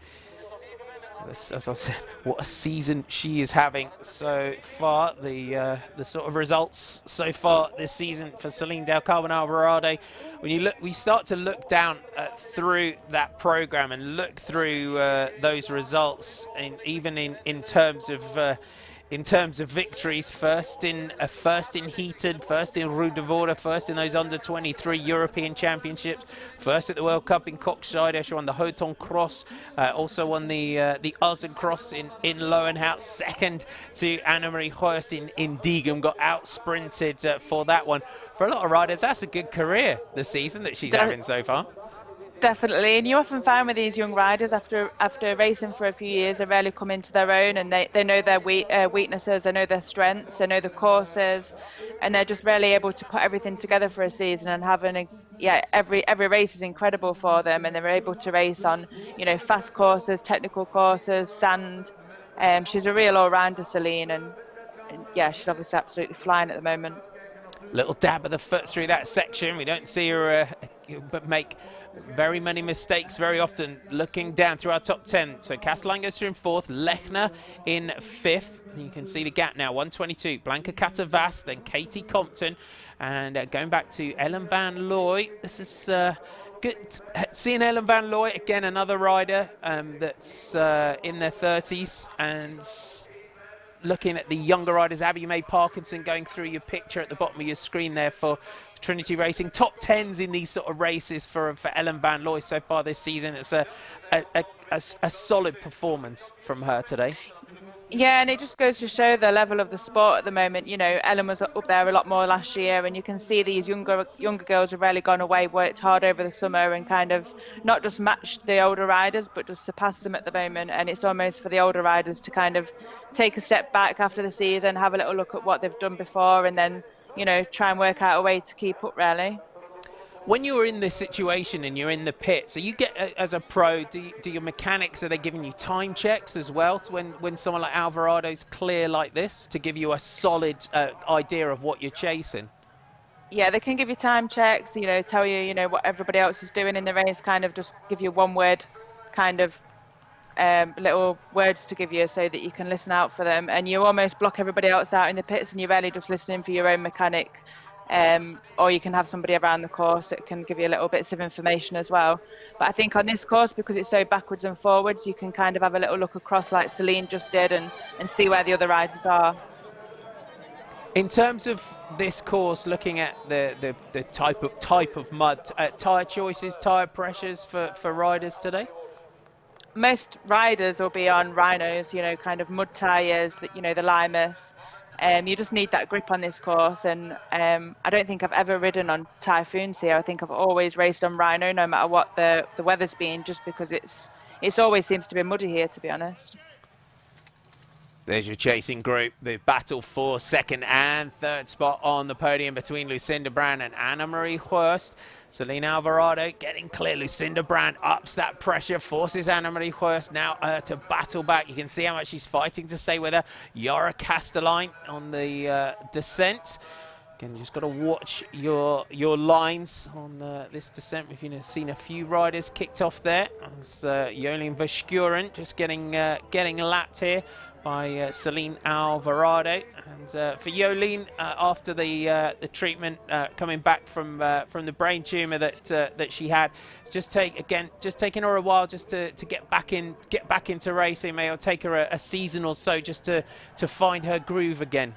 As I said, what a season she is having so far. The sort of results so far this season for Celine Carmen Alvarado. When you look, we start to look down through that program and look through those results, and even in terms of victories, first in heated, first in Rue de Vore, first in those under 23 European Championships, first at the World Cup in Koksijde. She won the Houghton Cross, also won the Ozen Cross in Lowenhout, second to Annemarie Hurst in Diegem, got out sprinted for that one. For a lot of riders, that's a good career this season that she's having so far. Definitely, and you often find with these young riders after racing for a few years, they really come into their own, and they know their weaknesses, they know their strengths, they know the courses, and they're just really able to put everything together for a season. And having every race is incredible for them, and they're able to race on, you know, fast courses, technical courses, sand. She's a real all-rounder, Celine, and yeah, she's obviously absolutely flying at the moment. Little dab of the foot through that section. We don't see her but make very many mistakes very often looking down through our top 10. So Castelline goes through in 4th, Lechner in 5th. You can see the gap now, 122. Blanca Catavas, then Katie Compton, and going back to Ellen Van Looy. This is good. Seeing Ellen Van Looy, again, another rider that's in their 30s, and looking at the younger riders, Abby May Parkinson going through your picture at the bottom of your screen there for Trinity Racing. Top 10s in these sort of races for Ellen Van Looy so far this season. It's a solid performance from her today. Yeah, and it just goes to show the level of the sport at the moment. You know, Ellen was up there a lot more last year, and you can see these younger girls have really gone away, worked hard over the summer, and kind of not just matched the older riders, but just surpassed them at the moment. And it's almost for the older riders to kind of take a step back after the season, have a little look at what they've done before, and then, you know, try and work out a way to keep up, really. When you're in this situation and you're in the pit, so you get, as a pro, do your mechanics, are they giving you time checks as well when someone like Alvarado's clear like this, to give you a solid idea of what you're chasing? Yeah, they can give you time checks, you know, tell you, you know, what everybody else is doing in the race, kind of just give you one word, kind of little words to give you so that you can listen out for them. And you almost block everybody else out in the pits, and you're really just listening for your own mechanic. Or you can have somebody around the course that can give you a little bits of information as well. But I think on this course, because it's so backwards and forwards, you can kind of have a little look across like Celine just did and see where the other riders are. In terms of this course, looking at the type of mud, tyre choices, tyre pressures for riders today? most riders will be on Rhinos, you know, kind of mud tyres, that, you know, the Limus. You just need that grip on this course, and I don't think I've ever ridden on Typhoons here. I think I've always raced on Rhino, no matter what the weather's been, just because it's always seems to be muddy here, to be honest. There's your chasing group. The battle for second and third spot on the podium between Lucinda Brand and Anna-Marie Hurst. Celine Alvarado getting clear. Lucinda Brand ups that pressure, forces Anna-Marie Hurst now to battle back. You can see how much she's fighting to stay with her. Yara Castelline on the descent. Again, you just got to watch your lines on this descent. We've seen a few riders kicked off there. As Jolien Verschuren just getting lapped here by Celine Alvarado. And for Jolien, after the treatment, coming back from the brain tumor that she had, just taking her a while just to get back into racing. It'll take her a season or so just to find her groove again.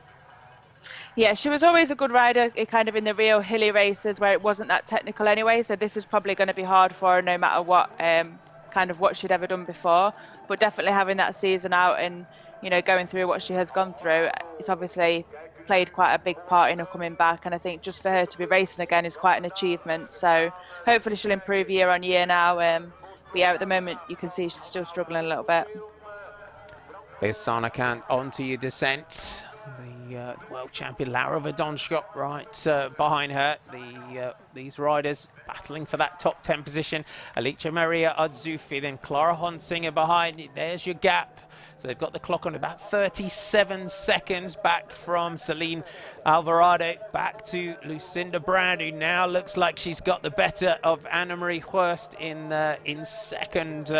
Yeah, she was always a good rider, kind of in the real hilly races where it wasn't that technical anyway. So this is probably going to be hard for her, no matter what kind of what she'd ever done before. But definitely having that season out and, you know, going through what she has gone through, it's obviously played quite a big part in her coming back. And I think just for her to be racing again is quite an achievement. So hopefully she'll improve year on year now. But yeah, at the moment you can see she's still struggling a little bit. Here's Sarnakan onto your descent. The world champion Laura Verdonschot right behind her. These riders battling for that top 10 position. Alicia Maria Adzufi, then Clara Honsinger behind. There's your gap. So they've got the clock on about 37 seconds back from Celine Alvarado, back to Lucinda Brand, who now looks like she's got the better of Anna-Marie Hurst in second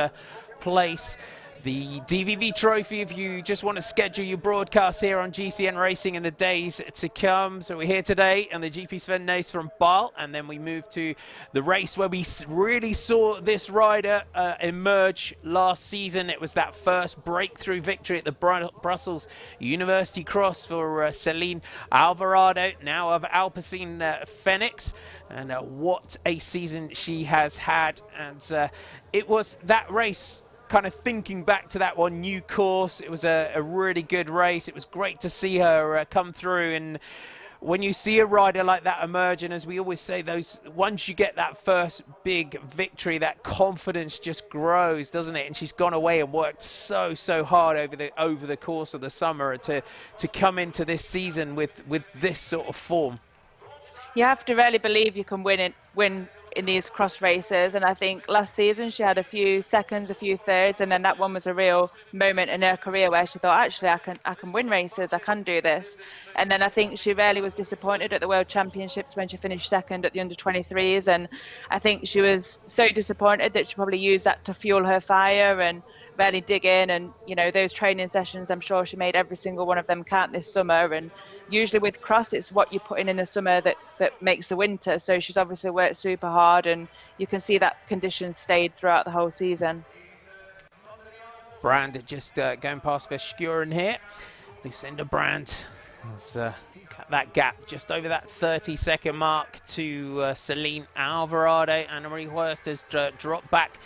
place. The DVV Trophy, if you just want to schedule your broadcast here on GCN Racing in the days to come. So we're here today on the GP Sven Nys from Baal, and then we move to the race where we really saw this rider emerge last season. It was that first breakthrough victory at the Brussels University Cross for Celine Alvarado, now of Alpecin Phoenix. And what a season she has had. And it was that race, kind of thinking back to that one, new course. It was a really good race. It was great to see her come through. And when you see a rider like that emerge, and as we always say, once you get that first big victory, that confidence just grows, doesn't it? And she's gone away and worked so hard over the course of the summer to come into this season with this sort of form. You have to really believe you can win in these cross races, and I think last season she had a few seconds, a few thirds, and then that one was a real moment in her career where she thought, actually I can win races, I can do this. And then I think she really was disappointed at the World Championships when she finished second at the under-23s, and I think she was so disappointed that she probably used that to fuel her fire and really dig in. And you know, those training sessions, I'm sure she made every single one of them count this summer. And usually with cross, it's what you put in the summer that makes the winter. So she's obviously worked super hard, and you can see that condition stayed throughout the whole season. Brand just going past Verschuren here. Lucinda Brand has got that gap just over that 30-second mark to Celine Alvarado. Anna-Marie Hurst has dropped back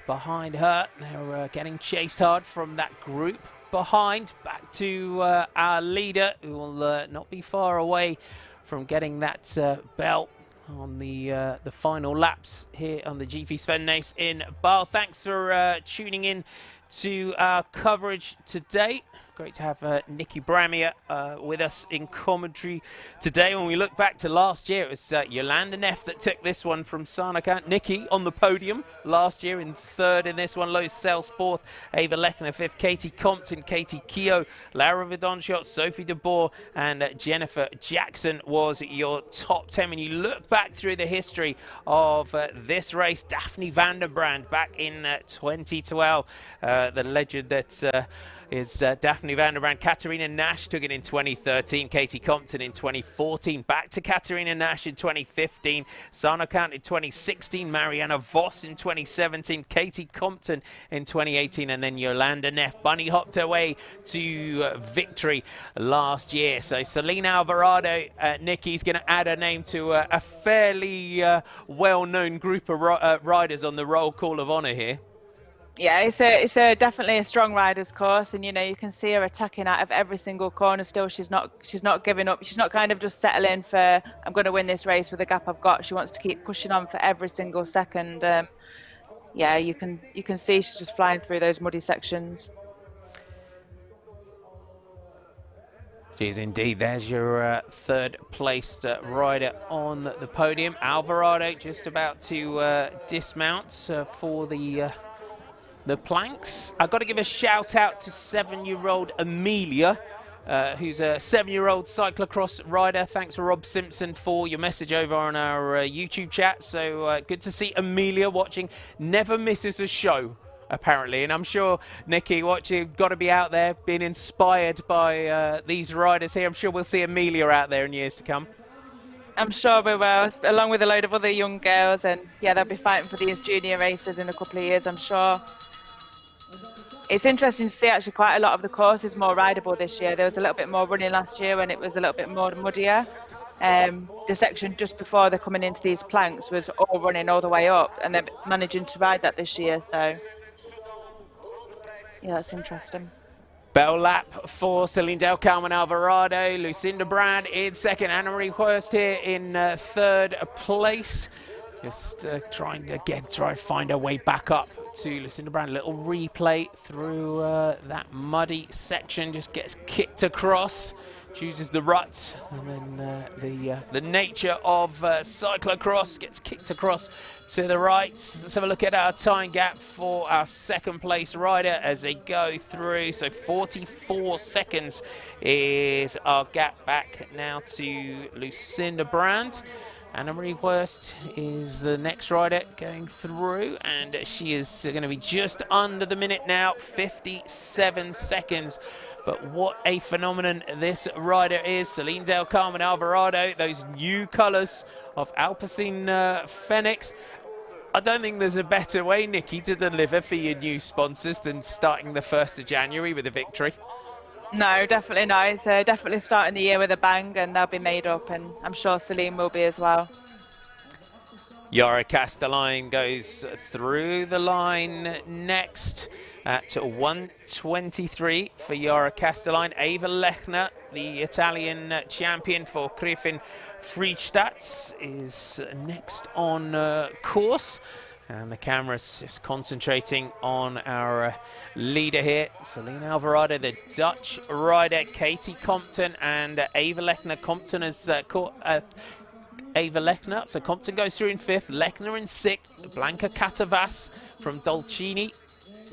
behind her. They're getting chased hard from that group behind, back to our leader, who will not be far away from getting that belt on the final laps here on the GP Sven Nys in Baal. Thanks for tuning in to our coverage today. Great to have Nikki Bramier with us in commentary today. When we look back to last year, it was Jolanda Neff that took this one from Sarnakan. Nikki on the podium last year in third in this one. Lois Sells fourth, Ava Lechner fifth, Katie Compton, Katie Keogh, Laura Verdonschot, Sophie de Boer, and Jennifer Jackson was your top 10. When you look back through the history of this race, Daphne van der Brand back in 2012, the legend that is Daphne van der Brand. Katarina Nash took it in 2013. Katie Compton in 2014. Back to Katarina Nash in 2015. Sarnakan in 2016. Mariana Voss in 2017. Katie Compton in 2018. And then Jolanda Neff bunny hopped her way to victory last year. So Celine Alvarado, Nikki's going to add her name to a fairly well-known group of riders on the roll call of honour here. Yeah, it's a definitely a strong rider's course, and you know you can see her attacking out of every single corner. Still, she's not giving up. She's not kind of just settling for I'm going to win this race with the gap I've got. She wants to keep pushing on for every single second. Yeah, you can see she's just flying through those muddy sections. She is indeed. There's your third placed rider on the podium. Alvarado just about to dismount for the planks. I've got to give a shout out to 7-year-old Amelia, who's a 7-year-old cyclocross rider. Thanks, Rob Simpson, for your message over on our YouTube chat. So good to see Amelia watching. Never misses a show, apparently. And I'm sure, Nikki, watching, got to be out there being inspired by these riders here. I'm sure we'll see Amelia out there in years to come. I'm sure we will, along with a load of other young girls. And yeah, they'll be fighting for these junior races in a couple of years, I'm sure. It's interesting to see actually quite a lot of the course is more rideable this year. There was a little bit more running last year when it was a little bit more muddier. The section just before they're coming into these planks was all running all the way up, and they're managing to ride that this year. So yeah, that's interesting. Bell lap for Celine, Carmen, Alvarado, Lucinda Brand in second, Anna-Marie Hurst here in third place. Just trying to find her way back up to Lucinda Brand. A little replay through that muddy section. Just gets kicked across, chooses the rut, and then the nature of cyclocross gets kicked across to the right. Let's have a look at our time gap for our second place rider as they go through. So 44 seconds is our gap back now to Lucinda Brand. Anna-Marie Hurst is the next rider going through, and she is going to be just under the minute now, 57 seconds. But what a phenomenon this rider is. Celine, Carmen, Alvarado, those new colours of Alpecin Fenix. I don't think there's a better way, Nikki, to deliver for your new sponsors than starting the 1st of January with a victory. No, definitely not. It's definitely starting the year with a bang, and they'll be made up, and I'm sure Celine will be as well. Yara Castelline goes through the line next at 1:23 for Yara Castelline. Eva Lechner, the Italian champion for Griffin Friedstadt, is next on course. And the camera's just concentrating on our leader here, Celine Alvarado, the Dutch rider, Katie Compton, and Eva Lechner. Compton has caught Eva Lechner, so Compton goes through in 5th, Lechner in 6th, Blanca Catavas from Dolcini,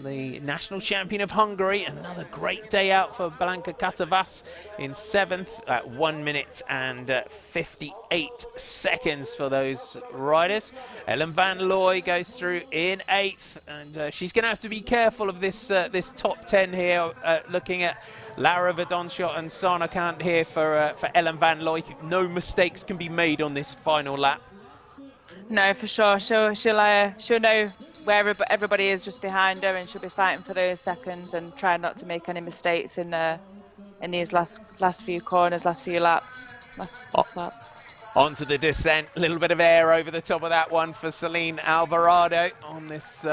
the national champion of Hungary. Another great day out for Blanca Catavas in 7th at 1 minute and 58 seconds for those riders. Ellen Van Looy goes through in 8th, and she's going to have to be careful of this this top 10 here. Looking at Laura Verdonschot and Sana Kant here for Ellen Van Looy. No mistakes can be made on this final lap. No, for sure. She'll know where everybody is just behind her, and she'll be fighting for those seconds and trying not to make any mistakes in these last few corners, last few laps, last lap. Onto the descent, a little bit of air over the top of that one for Celine Alvarado on this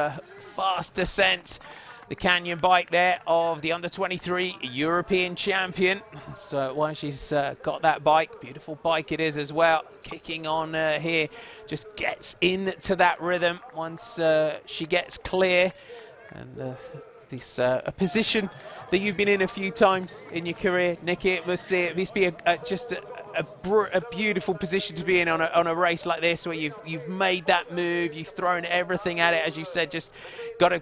fast descent. The canyon bike there of the under-23 European champion. So why she's got that bike, beautiful bike it is as well. Kicking on here, just gets into that rhythm once she gets clear. And this a position that you've been in a few times in your career, Nikki. It must be just a beautiful position to be in on a race like this, where you've made that move, you've thrown everything at it, as you said, just got to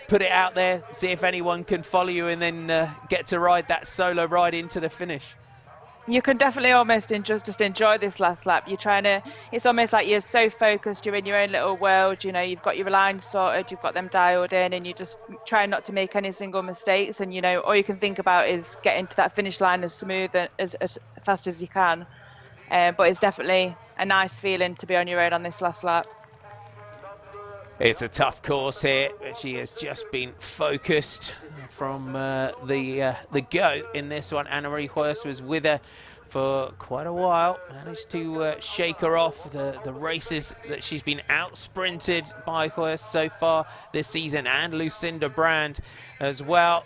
put it out there, see if anyone can follow you, and then get to ride that solo ride into the finish. You can definitely almost just enjoy this last lap. It's almost like you're so focused, you're in your own little world, you know, you've got your lines sorted, you've got them dialed in, and you just try not to make any single mistakes. And, you know, all you can think about is getting to that finish line as smooth and as fast as you can. But it's definitely a nice feeling to be on your own on this last lap. It's a tough course here, but she has just been focused from the go in this one. Anna-Marie Hurst was with her for quite a while. Managed to shake her off the races that she's been out-sprinted by her so far this season, and Lucinda Brand as well.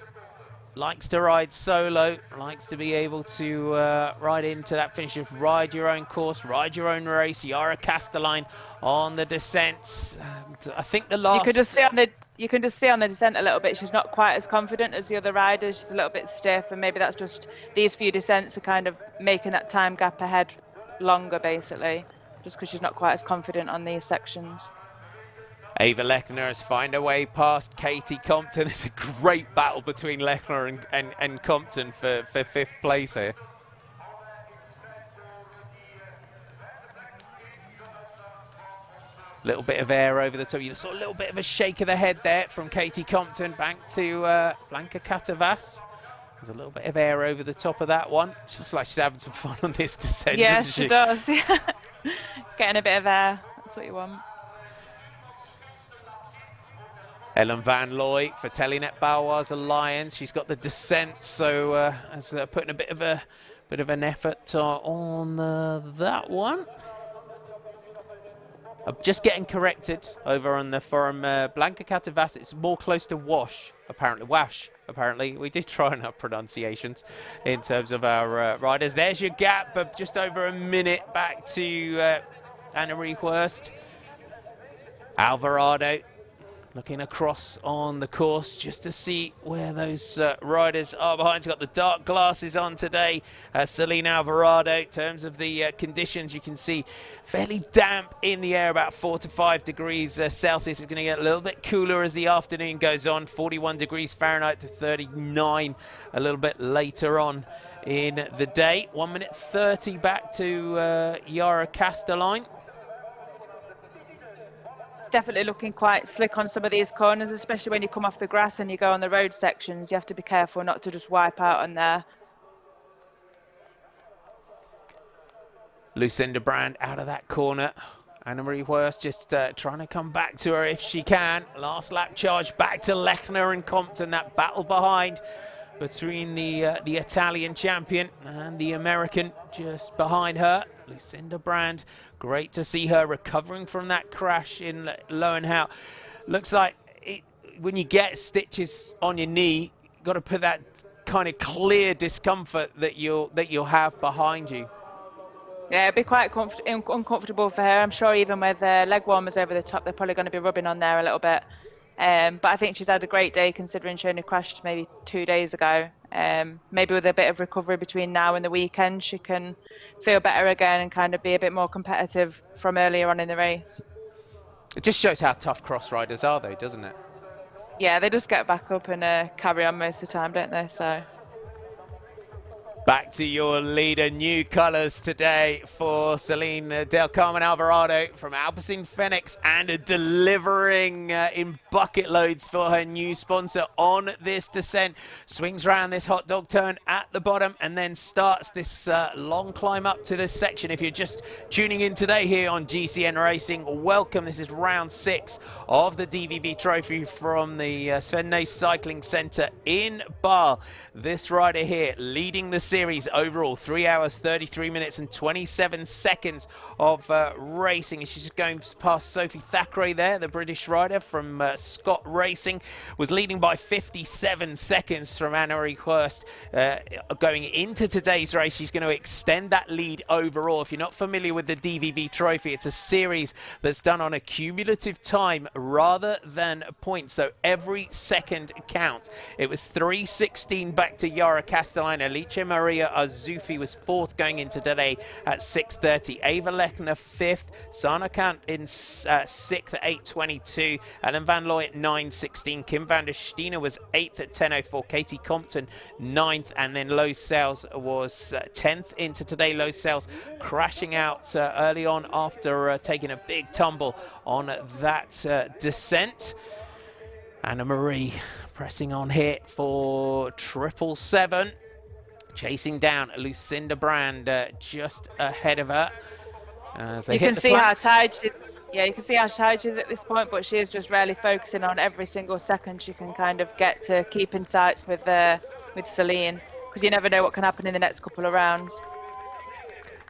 Likes to ride solo, likes to be able to ride into that finish, just ride your own course, ride your own race. Yara Castelline on the descents. I think the last... You can just see on the descent a little bit, she's not quite as confident as the other riders. She's a little bit stiff, and maybe that's just these few descents are kind of making that time gap ahead longer, basically, just because she's not quite as confident on these sections. Ava Lechner has found her way past Katie Compton. It's a great battle between Lechner and Compton for 5th place here. Little bit of air over the top. You saw a little bit of a shake of the head there from Katie Compton back to Blanca Catavas. There's a little bit of air over the top of that one. She looks like she's having some fun on this descent. Yeah, she does. Getting a bit of air. That's what you want. Ellen Van Looy for Telenet Bauer's Alliance. She's got the descent, so has putting a bit of an effort on that one. Just getting corrected over on the forum. Blanca Catavas, it's more close to Wash, apparently. Wash, apparently. We did try on our pronunciations in terms of our riders. There's your gap of just over a minute back to Anna-Marie Hurst. Alvarado looking across on the course just to see where those riders are behind. He's got the dark glasses on today. Celine Alvarado, in terms of the conditions, you can see fairly damp in the air, about 4 to 5 degrees Celsius. It's going to get a little bit cooler as the afternoon goes on, 41 degrees Fahrenheit to 39 a little bit later on in the day. 1 minute 30 back to Yara Castelline. It's definitely looking quite slick on some of these corners, especially when you come off the grass and you go on the road sections. You have to be careful not to just wipe out on there. Lucinda Brand out of that corner. Anna-Marie Hurst just trying to come back to her if she can. Last lap charge back to Lechner and Compton. That battle behind between the Italian champion and the American just behind her. Lucinda Brand, great to see her recovering from that crash in Lowenhout. Looks like when you get stitches on your knee, you've got to put that kind of clear discomfort that you'll have behind you. Yeah, it'd be quite uncomfortable for her. I'm sure even with leg warmers over the top, they're probably going to be rubbing on there a little bit. But I think she's had a great day considering she only crashed maybe 2 days ago. Maybe with a bit of recovery between now and the weekend, she can feel better again and kind of be a bit more competitive from earlier on in the race. It just shows how tough cross riders are, though, doesn't it? Yeah, they just get back up and carry on most of the time, don't they? So. Back to your leader, new colours today for Celine Del Carmen Alvarado from Alpecin Fenix, and delivering in bucket loads for her new sponsor on this descent. Swings around this hot dog turn at the bottom and then starts this long climb up to this section. If you're just tuning in today here on GCN Racing, welcome. This is round 6 of the DVV Trofee from the Sven Nys Cycling Centre in Baal. This rider here leading the series overall, 3 hours 33 minutes and 27 seconds of racing. And she's just going past Sophie Thackeray there, the British rider from Scott Racing. Was leading by 57 seconds from Anna-Marie Hurst. Going into today's race, she's going to extend that lead overall. If you're not familiar with the DVV Trofee, it's a series that's done on a cumulative time rather than points, so every second counts. It was 3:16 back to Yara Castelline. Alicia Maria Azufi was 4th going into today at 6:30. Ava Lechner 5th. Sana Kant in 6th at 8:22. Ellen Van Looy at 9:16. Kim van der Stine was 8th at 10:04. Katie Compton 9th. And then Low Sales was 10th into today. Low Sales crashing out early on after taking a big tumble on that descent. Anna-Marie pressing on here for 777. Chasing down Lucinda Brand just ahead of her. As they you hit can the see flanks. how tired she is. Yeah, you can see how tired she is at this point, but she is just really focusing on every single second she can kind of get to keep in sights with Celine, because you never know what can happen in the next couple of rounds.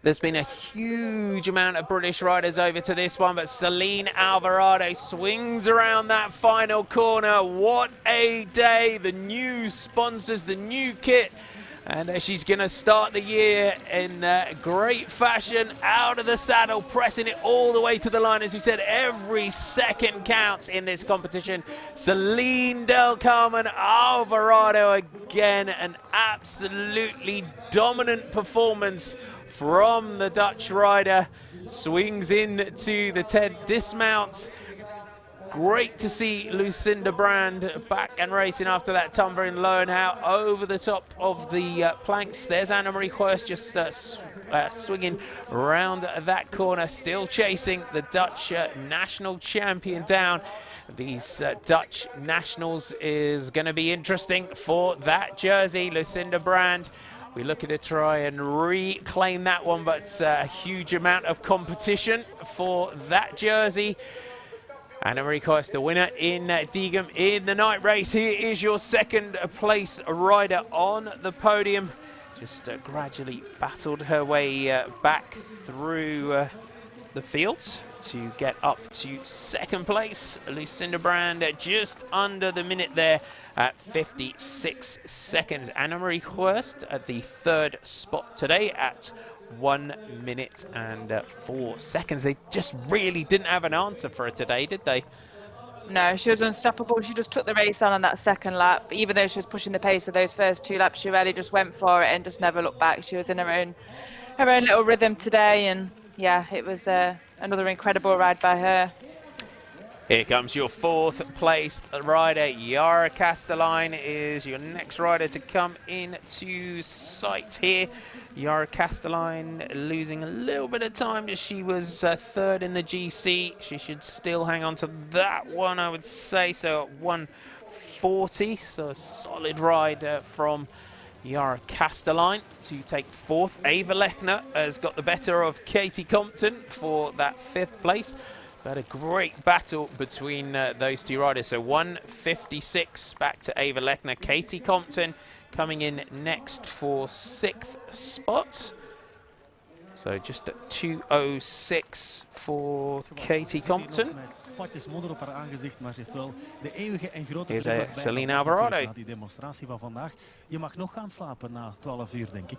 There's been a huge amount of British riders over to this one, but Celine Alvarado swings around that final corner. What a day. The new sponsors, the new kit. And she's going to start the year in great fashion, out of the saddle, pressing it all the way to the line. As we said, every second counts in this competition. Celine del Carmen Alvarado again, an absolutely dominant performance from the Dutch rider. Swings into the 10, dismounts. Great to see Lucinda Brand back and racing after that tumble in low and out over the top of the planks. There's Annemarie Huest just swinging around that corner, still chasing the Dutch national champion down. These Dutch nationals is going to be interesting for that jersey. Lucinda Brand, we're looking to try and reclaim that one, but it's a huge amount of competition for that jersey. Annemarie Huest, the winner in Diegem in the night race. Here is your second place rider on the podium. Just gradually battled her way back through the fields to get up to second place. Lucinda Brand just under the minute there at 56 seconds. Annemarie Huest at the third spot today at 1 minute and 4 seconds. They just really didn't have an answer for her today, did they? No, she was unstoppable. She just took the race on that second lap. Even though she was pushing the pace of those first 2 laps, she really just went for it and just never looked back. She was in her own little rhythm today, and yeah, it was another incredible ride by her. Here comes your fourth placed rider. Yara Castelline is your next rider to come into sight here. Yara Castelline losing a little bit of time. She was third in the GC. She should still hang on to that one, I would say. So at 1:40, so a solid ride from Yara Castelline to take fourth. Eva Lechner has got the better of Katie Compton for that fifth place. But a great battle between those two riders. So 1:56 back to Eva Lechner. Katie Compton coming in next for sixth spot. So just at 2:06 for Katie Compton. Spatjes modder op haar aangezicht, maar ze heeft wel de eeuwige en grote Here's Celine Alvarado. na die demonstratie van vandaag. Je mag nog gaan slapen na 12 uur, denk ik.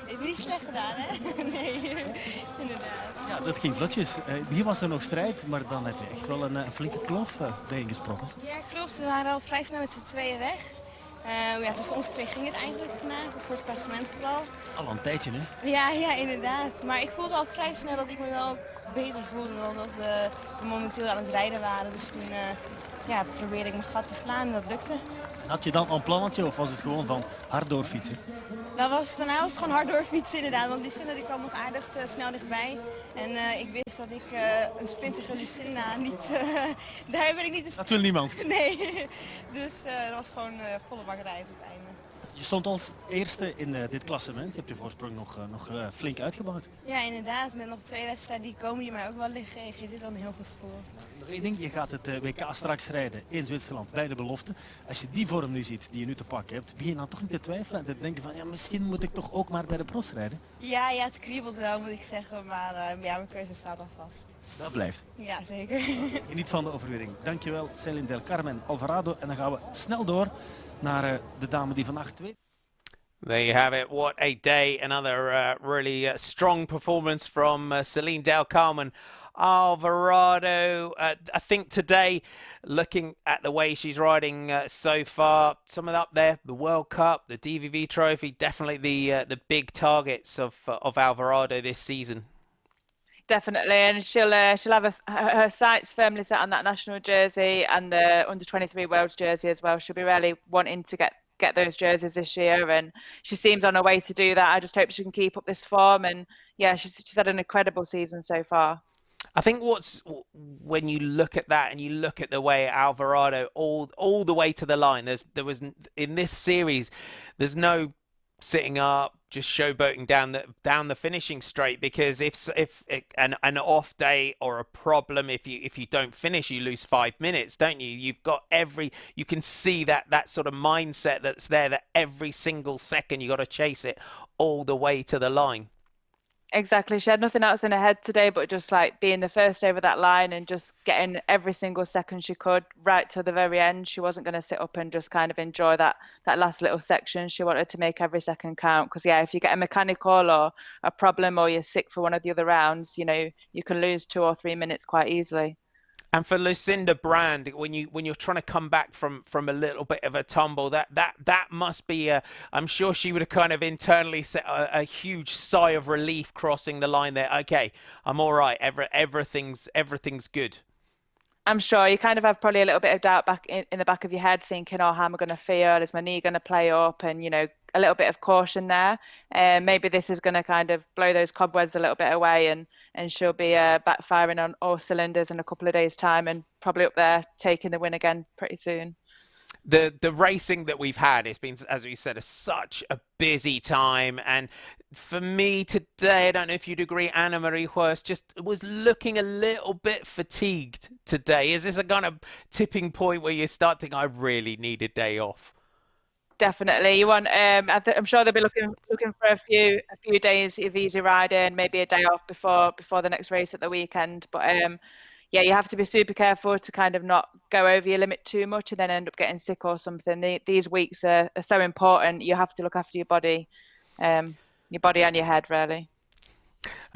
Heeft niet slecht gedaan, hè? Nee, inderdaad. Ja, dat ging vlotjes. Hier was er nog strijd, maar dan heb je echt wel een flinke kloof bijeen gesprokkeld. Ja, klopt. We waren al vrij snel met z'n tweeën weg. Ja, tussen ons twee ging het eigenlijk vandaag, voor het klassement vooral. Al een tijdje, hè? Ja, inderdaad. Maar ik voelde al vrij snel dat ik me wel beter voelde dan dat we momenteel aan het rijden waren. Dus toen probeerde ik mijn gat te slaan en dat lukte. Had je dan een plannetje of was het gewoon van hard doorfietsen? Daarna was het gewoon hard doorfietsen inderdaad, want Lucinda die kwam nog aardig snel dichtbij. En ik wist dat ik een sprintige Lucinda niet, daar ben ik niet... Dat wil niemand. Nee, dus dat was gewoon volle bakkerij tot het einde. Je stond als eerste in dit klassement. Je hebt je voorsprong nog flink uitgebouwd. Ja, inderdaad. Met nog 2 wedstrijden die komen die mij ook wel liggen, geeft dit wel een heel goed gevoel. Nog één ding, je gaat het WK straks rijden in Zwitserland bij de belofte. Als je die vorm nu ziet die je nu te pakken hebt, begin je dan toch niet te twijfelen en te denken van ja, misschien moet ik toch ook maar bij de pros rijden? Ja, het kriebelt wel moet ik zeggen, maar mijn keuze staat al vast. Dat blijft. Ja, zeker. Geniet van de overwinning. Dankjewel Celine del Carmen Alvarado en dan gaan we snel door naar de dame die vandaag tweede. There you have it. What a day. Another really strong performance from Celine del Carmen Alvarado. I think today, looking at the way she's riding so far, some of up there, the World Cup, the DVV Trofee, definitely the big targets of Alvarado this season. Definitely, and she'll have her sights firmly set on that national jersey and the under-23 World jersey as well. She'll be really wanting to get those jerseys this year, and she seems on her way to do that. I just hope she can keep up this form, and yeah, she's had an incredible season so far. I think when you look at that and you look at the way Alvarado all the way to the line, there was in this series, there's no sitting up, just showboating down the finishing straight, because if an off day or a problem, if you don't finish, you lose 5 minutes, don't you? You've got you can see that sort of mindset that's there, that every single second you got to chase it all the way to the line. Exactly. She had nothing else in her head today but just like being the first over that line and just getting every single second she could right to the very end. She wasn't going to sit up and just kind of enjoy that last little section. She wanted to make every second count because, yeah, if you get a mechanical or a problem or you're sick for one of the other rounds, you know, you can lose 2 or 3 minutes quite easily. And for Lucinda Brand, when you're trying to come back from a little bit of a tumble, that must be I'm sure she would have kind of internally set a huge sigh of relief crossing the line there. Okay, I'm all right. Everything's good. I'm sure you kind of have probably a little bit of doubt back in the back of your head, thinking, oh, how am I going to feel? Is my knee going to play up? And, you know, a little bit of caution there. Maybe this is going to kind of blow those cobwebs a little bit away and she'll be backfiring on all cylinders in a couple of days' time and probably up there taking the win again pretty soon. The racing that we've had, it's been, as we said, such a busy time. And for me today, I don't know if you'd agree, Anna-Marie Hurst just was looking a little bit fatigued today. Is this a kind of tipping point where you start thinking, I really need a day off? Definitely. You want. I'm sure they'll be looking for a few days of easy riding, maybe a day off before the next race at the weekend. But yeah, you have to be super careful to kind of not go over your limit too much and then end up getting sick or something. These weeks are so important. You have to look after your body and your head, really.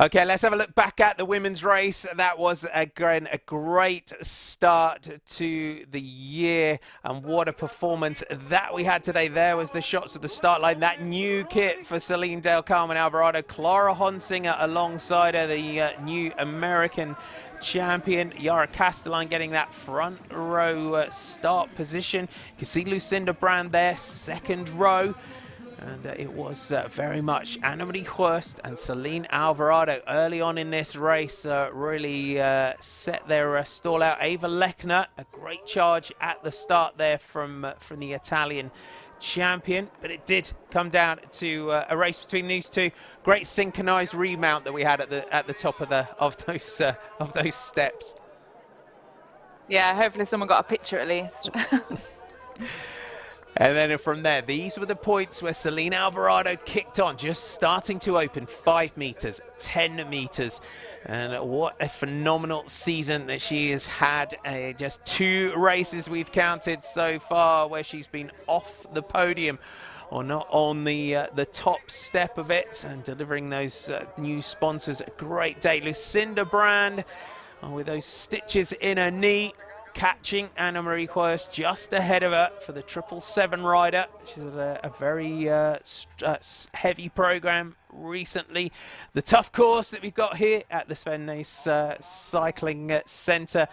Okay, let's have a look back at the women's race. That was, again, a great start to the year. And what a performance that we had today. There was the shots of the start line. That new kit for Celine, Carmen, Alvarado. Clara Honsinger alongside her, the new American champion. Yara Castelline getting that front row start position. You can see Lucinda Brand there, second row. And it was very much Anna-Marie Hurst and Celine Alvarado early on in this race really set their stall out. Ava Lechner, a great charge at the start there from the Italian champion, but it did come down to a race between these two. Great synchronized remount that we had at the top of those steps. Yeah, hopefully someone got a picture at least. And then from there, these were the points where Celine Alvarado kicked on, just starting to open 5 meters, 10 meters. And what a phenomenal season that she has had. Just 2 races we've counted so far where she's been off the podium or not on the top step of it, and delivering those new sponsors a great day. Lucinda Brand with those stitches in her knee, catching Anna-Marie Hurst just ahead of her for the 777 rider. She's had a very heavy program recently. The tough course that we've got here at the Sven Nys Cycling Centre,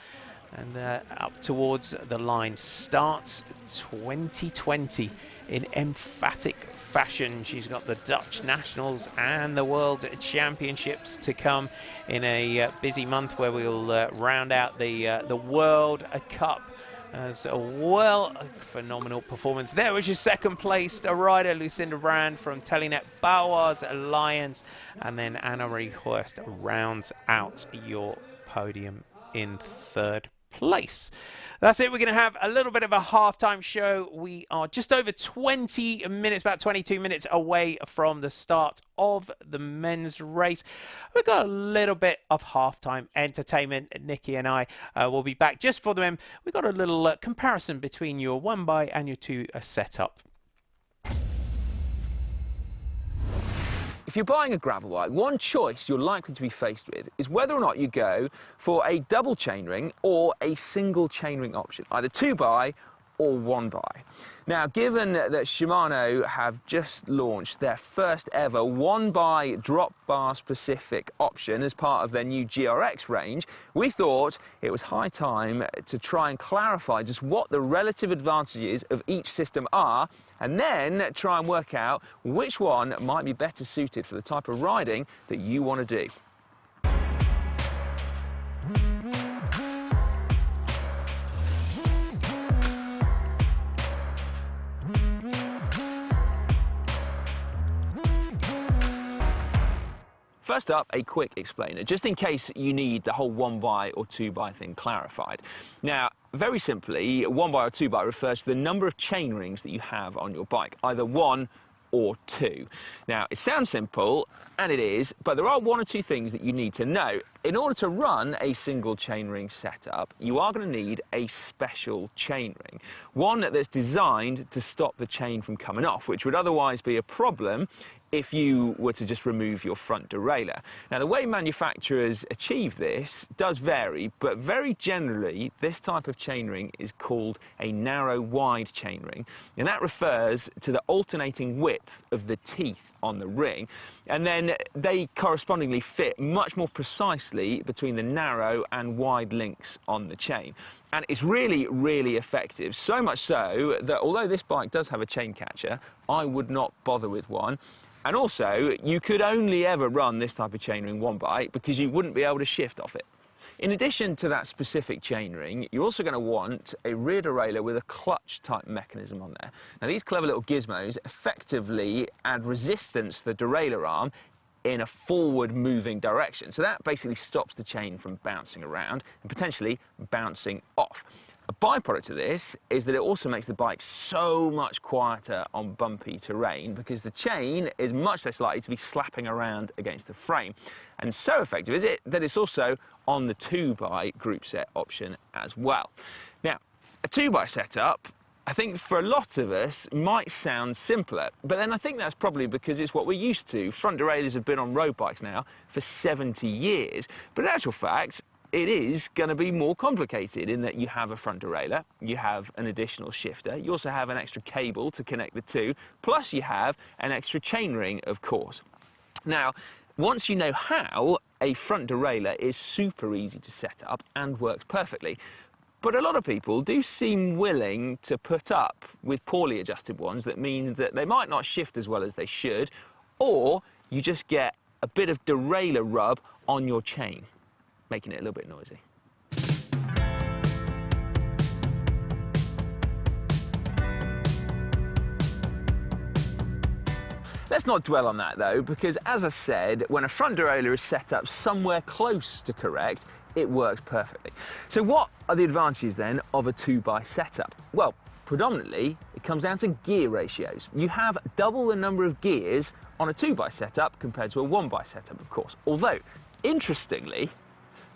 and up towards the line starts 2020 in emphatic fashion. She's got the Dutch Nationals and the World Championships to come in a busy month where we'll round out the World Cup as well. A phenomenal performance. There was your second place rider, Lucinda Brand from Telenet Bauer's Alliance, and then Anna-Marie Hurst rounds out your podium in third place. That's it. We're going to have a little bit of a halftime show. We are just over 20 minutes, about 22 minutes away from the start of the men's race. We've got a little bit of halftime entertainment. Nikki and I will be back just for the men. We've got a little comparison between your 1 and your 2 setup. If you're buying a gravel bike, one choice you're likely to be faced with is whether or not you go for a double chainring or a single chainring option, either 2x or 1x. Now, given that Shimano have just launched their first ever 1x drop bar specific option as part of their new GRX range, we thought it was high time to try and clarify just what the relative advantages of each system are, and then try and work out which one might be better suited for the type of riding that you want to do. First up, a quick explainer, just in case you need the whole 1x or 2x thing clarified. Now, very simply, 1x or 2x refers to the number of chain rings that you have on your bike, either 1 or 2. Now, it sounds simple, and it is, but there are 1 or 2 things that you need to know. In order to run a single chainring setup, you are going to need a special chainring, one that's designed to stop the chain from coming off, which would otherwise be a problem if you were to just remove your front derailleur. Now, the way manufacturers achieve this does vary, but very generally, this type of chainring is called a narrow-wide chainring, and that refers to the alternating width of the teeth on the ring, and then they correspondingly fit much more precisely between the narrow and wide links on the chain. And it's really, really effective, so much so that although this bike does have a chain catcher, I would not bother with one. And also, you could only ever run this type of chainring one bike because you wouldn't be able to shift off it. In addition to that specific chainring, you're also going to want a rear derailleur with a clutch type mechanism on there. Now, these clever little gizmos effectively add resistance to the derailleur arm in a forward moving direction. So that basically stops the chain from bouncing around and potentially bouncing off. A byproduct of this is that it also makes the bike so much quieter on bumpy terrain because the chain is much less likely to be slapping around against the frame. And so effective is it that it's also on the 2x group set option as well. Now, a 2x setup, I think for a lot of us, might sound simpler, but then I think that's probably because it's what we're used to. Front derailleurs have been on road bikes now for 70 years, but in actual fact, it is going to be more complicated in that you have a front derailleur, you have an additional shifter, you also have an extra cable to connect the two, plus you have an extra chainring, of course. Now, once you know how, a front derailleur is super easy to set up and works perfectly. But a lot of people do seem willing to put up with poorly adjusted ones that mean that they might not shift as well as they should, or you just get a bit of derailleur rub on your chain, making it a little bit noisy. Let's not dwell on that though, because as I said, when a front derailleur is set up somewhere close to correct, it works perfectly. So what are the advantages then of a 2x setup? Well, predominantly it comes down to gear ratios. You have double the number of gears on a 2x setup compared to a 1x setup, of course. Although, interestingly,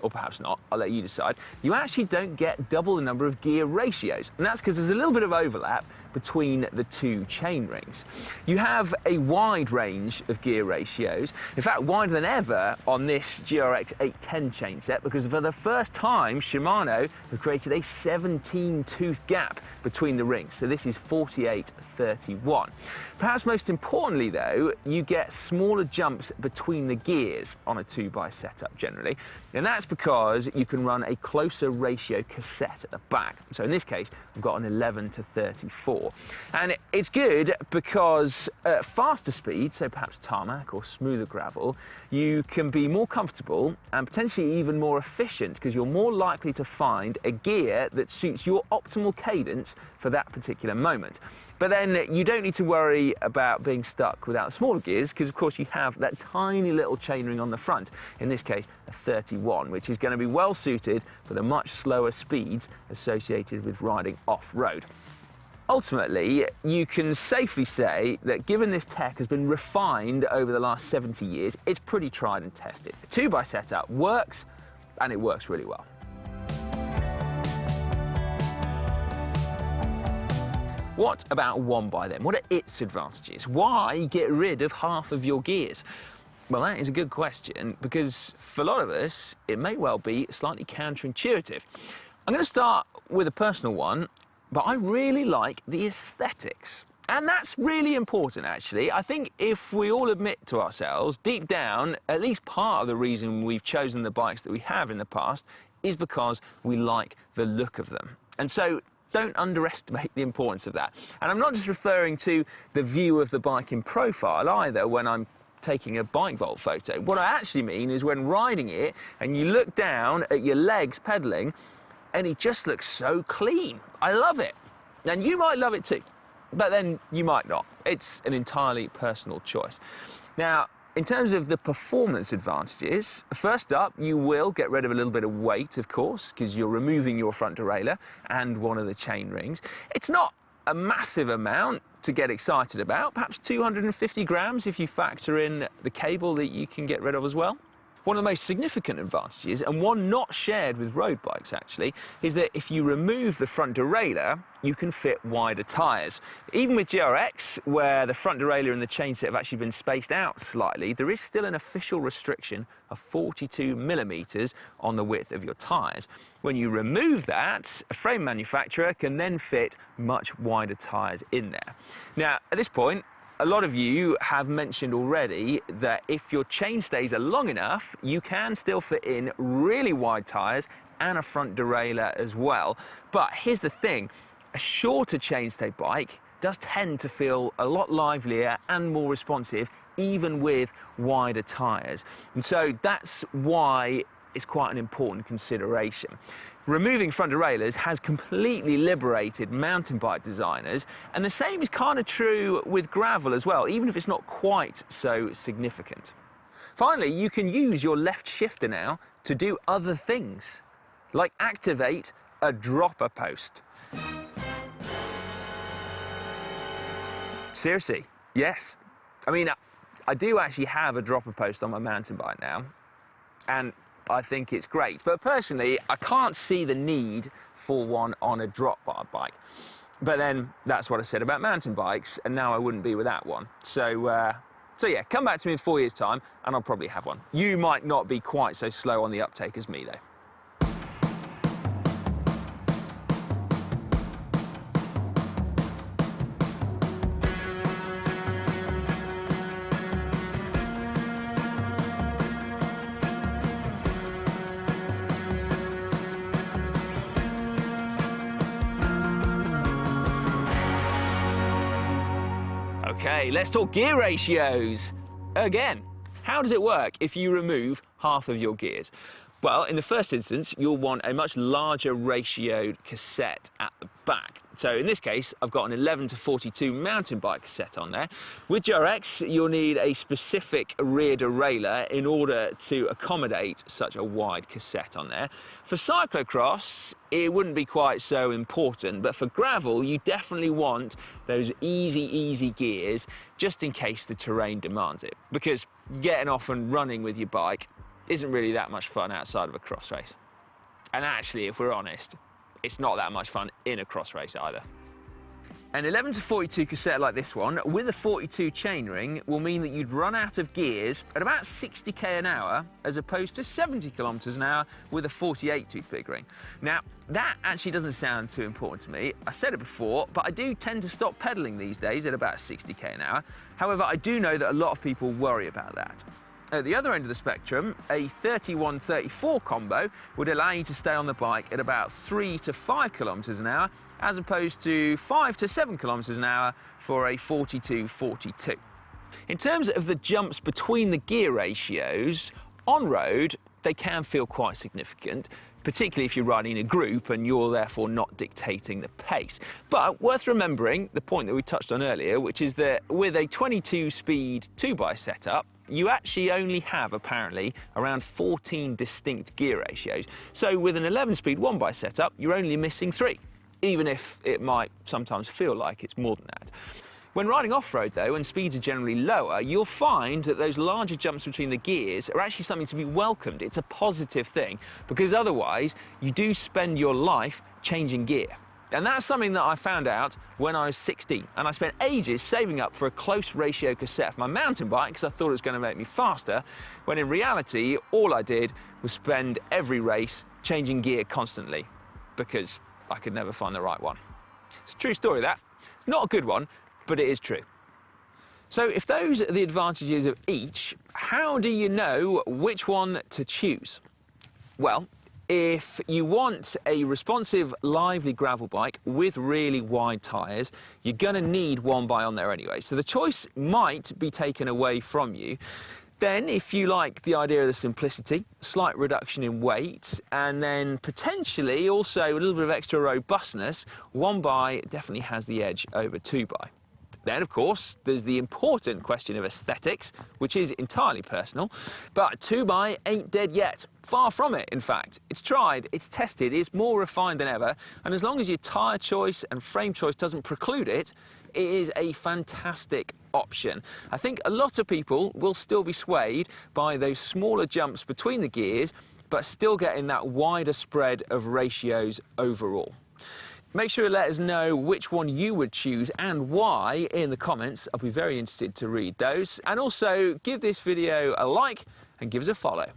or perhaps not, I'll let you decide, you actually don't get double the number of gear ratios. And that's because there's a little bit of overlap between the 2 chain rings. You have a wide range of gear ratios, in fact wider than ever on this GRX 810 chain set, because for the first time Shimano have created a 17-tooth gap between the rings, so this is 48-31. Perhaps most importantly though, you get smaller jumps between the gears on a 2x setup generally, and that's because you can run a closer ratio cassette at the back. So in this case, I've got an 11-34. And it's good because at faster speed, so perhaps tarmac or smoother gravel, you can be more comfortable and potentially even more efficient because you're more likely to find a gear that suits your optimal cadence for that particular moment. But then you don't need to worry about being stuck without smaller gears because of course you have that tiny little chainring on the front, in this case a 31, which is going to be well suited for the much slower speeds associated with riding off-road. Ultimately, you can safely say that given this tech has been refined over the last 70 years, it's pretty tried and tested. A 2x setup works, and it works really well. What about 1x then? What are its advantages? Why get rid of half of your gears? Well, that is a good question, because for a lot of us, it may well be slightly counterintuitive. I'm going to start with a personal one, but I really like the aesthetics. And that's really important, actually. I think if we all admit to ourselves, deep down, at least part of the reason we've chosen the bikes that we have in the past is because we like the look of them. And so don't underestimate the importance of that. And I'm not just referring to the view of the bike in profile either when I'm taking a bike vault photo. What I actually mean is when riding it and you look down at your legs pedaling, and it just looks so clean. I love it. And you might love it too, but then you might not. It's an entirely personal choice. Now, in terms of the performance advantages, first up, you will get rid of a little bit of weight, of course, because you're removing your front derailleur and one of the chain rings. It's not a massive amount, to get excited about, perhaps 250 grams if you factor in the cable that you can get rid of as well. One of the most significant advantages, and one not shared with road bikes actually, is that if you remove the front derailleur, you can fit wider tyres. Even with GRX, where the front derailleur and the chainset have actually been spaced out slightly, there is still an official restriction of 42 millimetres on the width of your tyres. When you remove that, a frame manufacturer can then fit much wider tyres in there. Now, at this point, a lot of you have mentioned already that if your chainstays are long enough, you can still fit in really wide tyres and a front derailleur as well. But here's the thing, a shorter chainstay bike does tend to feel a lot livelier and more responsive, even with wider tyres. And so that's why it's quite an important consideration. Removing front derailleurs has completely liberated mountain bike designers, and the same is kind of true with gravel as well, even if it's not quite so significant. Finally, you can use your left shifter now to do other things, like activate a dropper post. Seriously, yes. I mean, I do actually have a dropper post on my mountain bike now, and I think it's great, but personally I can't see the need for one on a drop bar bike. But then that's what I said about mountain bikes, and now I wouldn't be without one. So yeah, come back to me in 4 years' time and I'll probably have one. You might not be quite so slow on the uptake as me though. Okay, let's talk gear ratios. Again, how does it work if you remove half of your gears? Well, in the first instance, you'll want a much larger ratioed cassette at the back. So in this case, I've got an 11:42 mountain bike cassette on there. With GRX, you'll need a specific rear derailleur in order to accommodate such a wide cassette on there. For cyclocross, it wouldn't be quite so important, but for gravel, you definitely want those easy gears just in case the terrain demands it. Because getting off and running with your bike isn't really that much fun outside of a cross race. And actually, if we're honest, it's not that much fun in a cross race either. An 11:42 cassette like this one with a 42 chainring will mean that you'd run out of gears at about 60k an hour as opposed to 70 kilometers an hour with a 48 toothpick ring. Now, that actually doesn't sound too important to me. I said it before, but I do tend to stop pedaling these days at about 60k an hour. However, I do know that a lot of people worry about that. At the other end of the spectrum, a 31-34 combo would allow you to stay on the bike at about 3 to 5 kilometers an hour, as opposed to 5 to 7 kilometers an hour for a 42-42. In terms of the jumps between the gear ratios, on road, they can feel quite significant, particularly if you're riding in a group and you're therefore not dictating the pace. But worth remembering the point that we touched on earlier, which is that with a 22-speed 2x setup, you actually only have, apparently, around 14 distinct gear ratios. So with an 11-speed 1x setup, you're only missing 3, even if it might sometimes feel like it's more than that. When riding off-road, though, and speeds are generally lower, you'll find that those larger jumps between the gears are actually something to be welcomed. It's a positive thing, because otherwise you do spend your life changing gear. And that's something that I found out when I was 16, and I spent ages saving up for a close ratio cassette for my mountain bike because I thought it was going to make me faster, when in reality all I did was spend every race changing gear constantly because I could never find the right one. It's a true story, that. Not a good one, but it is true. So if those are the advantages of each, how do you know which one to choose? Well, if you want a responsive, lively gravel bike with really wide tyres, you're going to need 1x on there anyway. So the choice might be taken away from you. Then, if you like the idea of the simplicity, slight reduction in weight, and then potentially also a little bit of extra robustness, 1x definitely has the edge over 2x. Then, of course, there's the important question of aesthetics, which is entirely personal. But 2x ain't dead yet. Far from it, in fact. It's tried, it's tested, it's more refined than ever, and as long as your tyre choice and frame choice doesn't preclude it, it is a fantastic option. I think a lot of people will still be swayed by those smaller jumps between the gears, but still getting that wider spread of ratios overall. Make sure to let us know which one you would choose and why in the comments. I'll be very interested to read those. And also, give this video a like and give us a follow.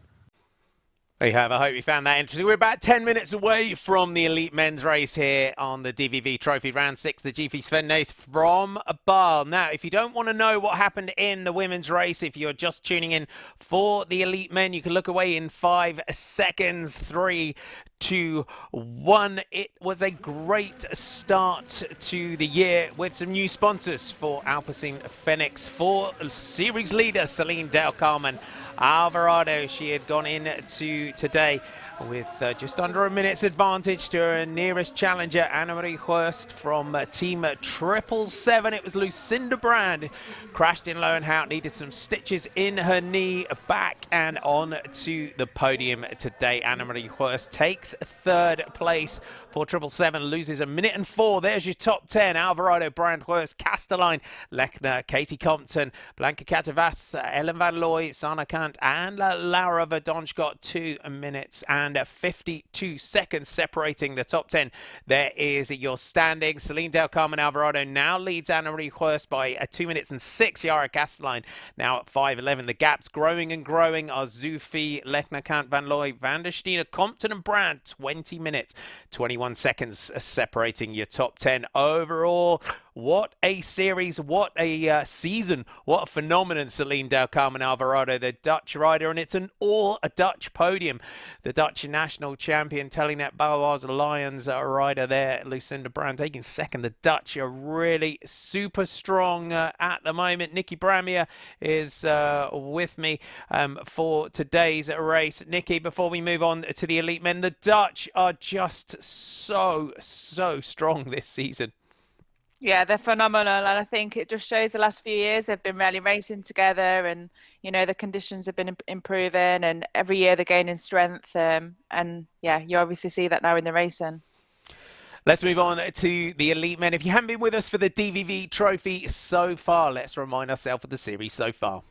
There you have. I hope you found that interesting. We're about 10 minutes away from the elite men's race here on the DVV Trophy Round 6, the GP Sven Nys from Baal. Now, if you don't want to know what happened in the women's race, if you're just tuning in for the elite men, you can look away in 5 seconds. 3, 2, 1. It was a great start to the year with some new sponsors for Alpecin Fenix, for series leader Celine Carmen Alvarado. She had gone into today with just under a minute's advantage to her nearest challenger, Anna-Marie Hurst from Team 777. It was Lucinda Brand, crashed in low and out, needed some stitches in her knee, back and on to the podium today. Anna-Marie Hurst takes 3rd place for 777, loses 1:04. There's your top 10. Alvarado, Brand, Hurst, Castelline, Lechner, Katie Compton, Blanca Catavas, Ellen Van Looy, Sana Kant and Laura Verdonge got 2 minutes and 52 seconds separating the top 10. There is your standing. Celine Carmen Alvarado now leads Anna-Marie Hurst by 2 minutes and 6. Yara Castelline now at 5:11. The gap's growing and growing. Arzufi, Lechner, Kant, Van Looy, Van der Steener, Compton and Brand. 20 minutes, 21 seconds separating your top 10. Overall, what a series, what a season, what a phenomenon, Celine Carmen Alvarado, the Dutch rider, and it's an all-Dutch podium. The Dutch national champion, Telenet Bauer's Lions rider there, Lucinda Brand, taking 2nd. The Dutch are really super strong at the moment. Nikki Bramier is with me for today's race. Nikki, before we move on to the elite men, the Dutch are just so strong this season. Yeah, they're phenomenal, and I think it just shows the last few years they've been really racing together, and you know the conditions have been improving, and every year they're gaining strength. And yeah, you obviously see that now in the racing. Let's move on to the elite men. If you haven't been with us for the DVV Trophy so far, let's remind ourselves of the series so far.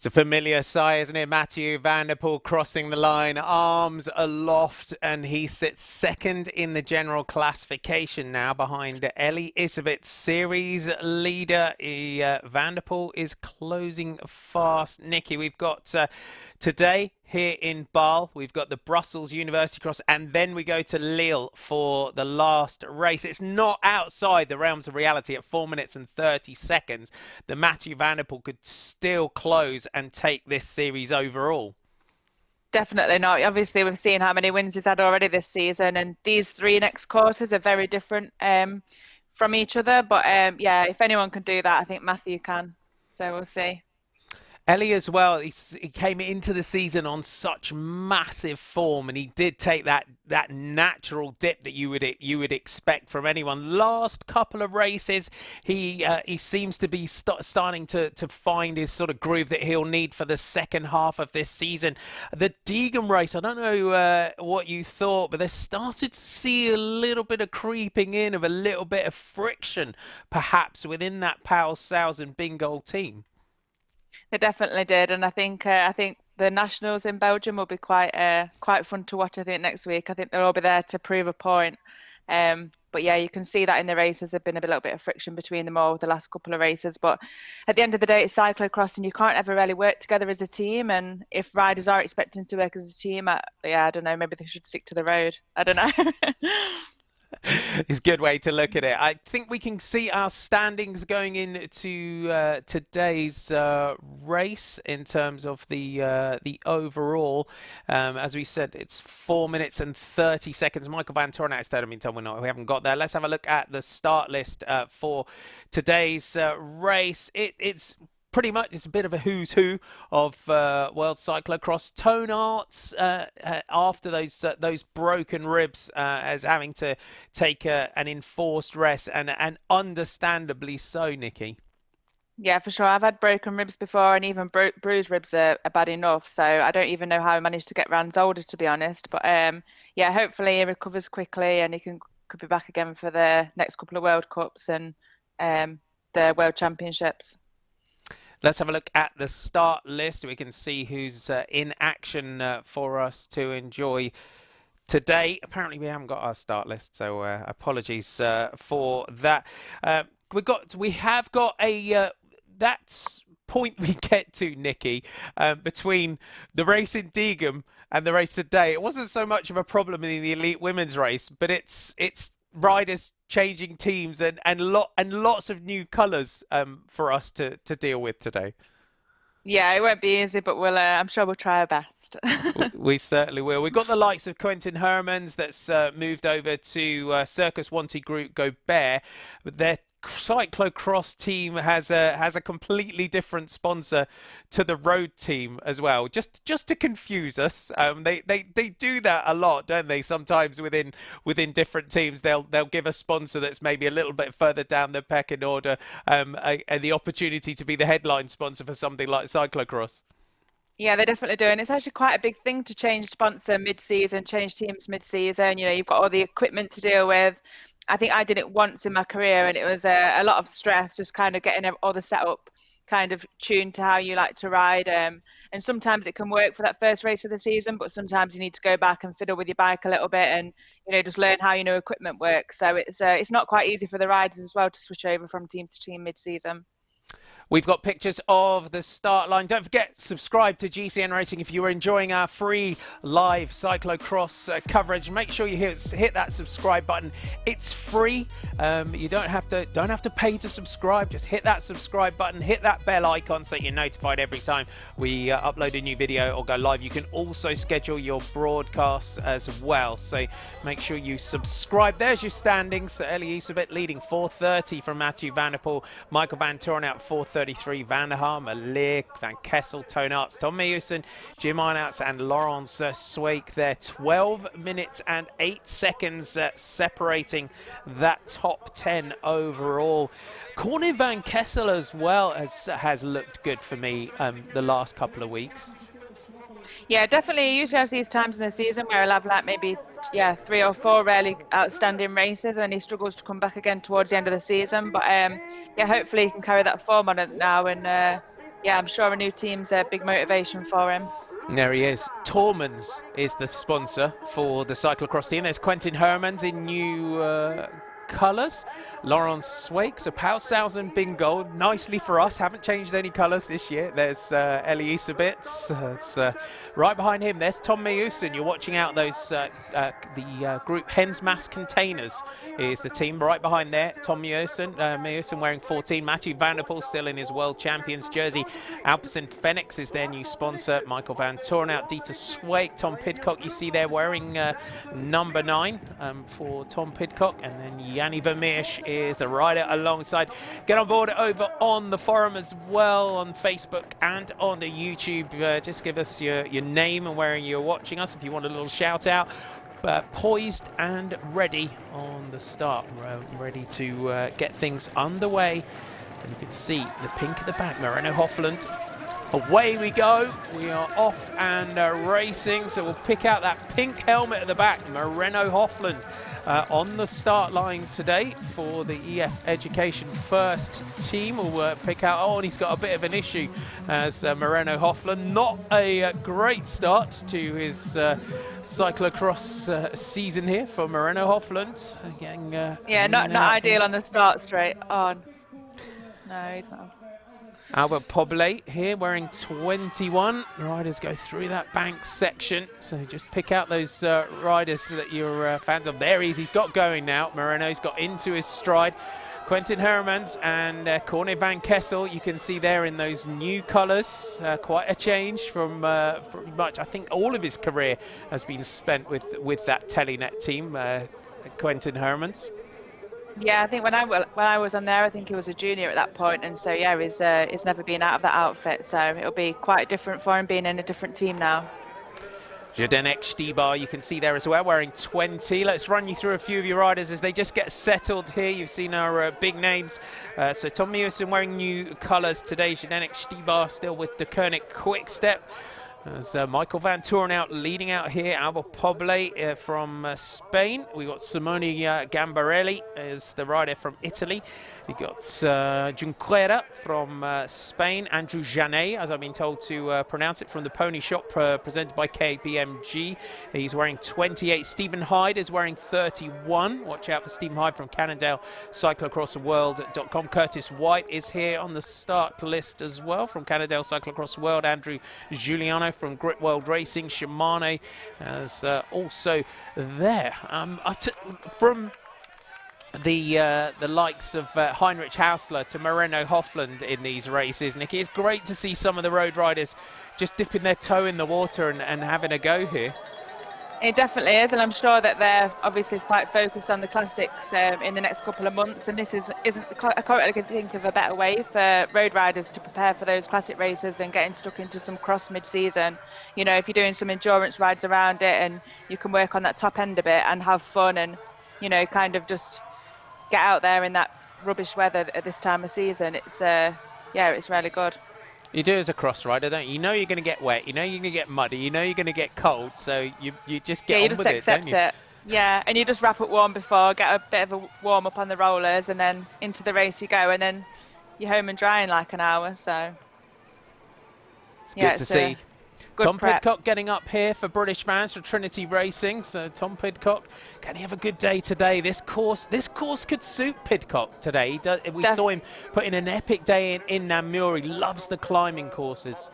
It's a familiar sight, isn't it? Mathieu van der Poel crossing the line, arms aloft, and he sits 2nd in the general classification now behind Ellie Isovitz, series leader. Van der Poel is closing fast. Nikki, we've got today here in Baal, we've got the Brussels University Cross, and then we go to Lille for the last race. It's not outside the realms of reality at 4 minutes and 30 seconds. The Mathieu van der Poel could still close and take this series overall. Definitely not. Obviously, we've seen how many wins he's had already this season, and these 3 next courses are very different from each other. But yeah, if anyone can do that, I think Matthew can. So we'll see. Ellie as well, he came into the season on such massive form, and he did take that natural dip that you would expect from anyone. Last couple of races, he seems to be starting to find his sort of groove that he'll need for the second half of this season. The Diegem race, I don't know what you thought, but they started to see a little bit of creeping in of a little bit of friction, perhaps within that Paul Sales and Bingo team. They definitely did, and I think the nationals in Belgium will be quite fun to watch. I think next week, I think they'll all be there to prove a point. But yeah, you can see that in the races. There's been a little bit of friction between them all the last couple of races. But at the end of the day, it's cyclocross, and you can't ever really work together as a team. And if riders are expecting to work as a team, I don't know. Maybe they should stick to the road. I don't know. It's a good way to look at it. I think we can see our standings going into today's race in terms of the overall. As we said, it's 4 minutes and 30 seconds. Michael Van Torenhout is third. We haven't got there. Let's have a look at the start list for today's race. It's pretty much, it's a bit of a who's who of world cyclocross. Tone Arts, after those broken ribs, as having to take an enforced rest, and understandably so, Nikki. Yeah, for sure. I've had broken ribs before, and even bruised ribs are bad enough. So I don't even know how I managed to get round Zolder, to be honest. But yeah, hopefully he recovers quickly and he could be back again for the next couple of World Cups and the World Championships. Let's have a look at the start list. We can see who's in action for us to enjoy today. Apparently we haven't got our start list, so apologies for that. We have got a that's point we get to, Nikki, between the race in Diegem and the race today. It wasn't so much of a problem in the elite women's race, but it's riders changing teams and lots of new colours for us to deal with today. Yeah, it won't be easy, but I'm sure we'll try our best. We certainly will. We've got the likes of Quentin Herman's that's moved over to Circus Wanty Group Gobert. Their cyclo-cross team has a completely different sponsor to the road team as well, just to confuse us. They do that a lot, don't they? Sometimes within different teams, they'll give a sponsor that's maybe a little bit further down the pecking order the opportunity to be the headline sponsor for something like cyclocross. Yeah, they definitely do, and it's actually quite a big thing to change sponsor mid-season, change teams mid-season. You know, you've got all the equipment to deal with. I think I did it once in my career, and it was a lot of stress, just kind of getting all the setup kind of tuned to how you like to ride. And sometimes it can work for that first race of the season, but sometimes you need to go back and fiddle with your bike a little bit and, you know, just learn how equipment works. So it's not quite easy for the riders as well to switch over from team to team mid-season. We've got pictures of the start line. Don't forget, subscribe to GCN Racing if you're enjoying our free live cyclocross coverage. Make sure you hit that subscribe button. It's free. You don't have to pay to subscribe. Just hit that subscribe button. Hit that bell icon so you're notified every time we upload a new video or go live. You can also schedule your broadcasts as well. So make sure you subscribe. There's your standings. Ellie Easterbit leading 4:30 from Matthew Van der Poel. Michael Van Torenhout 4:33, Van der Haar, Leer, Van Kessel, Tone Arts, Tom Meusen, Jim Einouts and Laurence Swake there. 12 minutes and 8 seconds separating that top 10 overall. Cornyn Van Kessel as well has looked good for me the last couple of weeks. Yeah, definitely. He usually has these times in the season where he'll have like maybe 3 or 4 really outstanding races, and he struggles to come back again towards the end of the season. But yeah, hopefully he can carry that form on it now, and yeah, I'm sure a new team's a big motivation for him. There he is. Tormans is the sponsor for the cyclocross team. There's Quentin Herman's in new colours. Laurent Swake, so Paushausen bingo, nicely for us, haven't changed any colours this year. There's Elise Bits, right behind him, there's Tom Meusen. You're watching out those, the group Hensmas Containers is the team right behind there. Tom Meusen wearing 14, Matthew Van der Poel still in his World Champions jersey. Alpecin Phoenix is their new sponsor, Michael Van Toornout, Dieter Swake, Tom Pidcock you see there wearing number 9 for Tom Pidcock, and then Yanni Vermeersch is the rider alongside. Get on board over on the forum as well, on Facebook and on the YouTube. Just give us your name and where you're watching us if you want a little shout out. Poised and ready on the start, ready to get things underway. And you can see the pink at the back, Moreno Hofland. Away we go, we are off and racing, so we'll pick out that pink helmet at the back, Moreno Hofland on the start line today for the EF Education First team. We'll pick out, oh, and he's got a bit of an issue as Moreno Hofland. Not a great start to his cyclocross season here for Moreno Hofland. Again, yeah, not ideal on the start straight on. No, he's not. Albert Poblete here wearing 21. Riders go through that bank section, so just pick out those riders that you're fans of. There he's got going now. Moreno's got into his stride. Quentin Hermans and Corne van Kessel, you can see there in those new colours. Quite a change from pretty much, I think all of his career has been spent with that Telenet team, Quentin Hermans. Yeah, I think when I was on there, I think he was a junior at that point, and so yeah, he's never been out of that outfit, so it'll be quite different for him being in a different team now. Zdeněk Štýbar, you can see there as well, wearing 20. Let's run you through a few of your riders as they just get settled here. You've seen our big names. So Tom Meusen wearing new colours today. Zdeněk Štýbar still with the Koenig Quick Step. As Michael Van Toornout leading out here, Albert Poblete from Spain. We got Simone Gambarelli as the rider from Italy. We got Junquera from Spain. Andrew Janet, as I've been told to pronounce it, from the Pony Shop, presented by KPMG. He's wearing 28. Stephen Hyde is wearing 31. Watch out for Stephen Hyde from Cannondale cyclocrossworld.com. Curtis White is here on the start list as well from Cannondale Cyclocross World. Andrew Giuliano from Grit World Racing. Shimano is also there. From the likes of Heinrich Hausler to Moreno Hofland in these races, Nikki, it's great to see some of the road riders just dipping their toe in the water and having a go here. It definitely is, and I'm sure that they're obviously quite focused on the classics in the next couple of months, and this isn't I can't really think of a better way for road riders to prepare for those classic races than getting stuck into some cross mid-season. You know, if you're doing some endurance rides around it, and you can work on that top end a bit and have fun, and you know, kind of just get out there in that rubbish weather at this time of season. It's yeah, it's really good. You do as a cross rider, don't you? You know you're going to get wet, you know you're going to get muddy, you know you're going to get cold, so you just get on with it, don't you? Yeah, you just accept it. Yeah, and you just wrap up warm before, get a bit of a warm up on the rollers, and then into the race you go, and then you're home and dry in like an hour, so. It's good to see. Tom Pidcock getting up here for British fans for Trinity Racing. So Tom Pidcock, can he have a good day today? This course could suit Pidcock today. We saw him put in an epic day in Namur. He loves the climbing courses.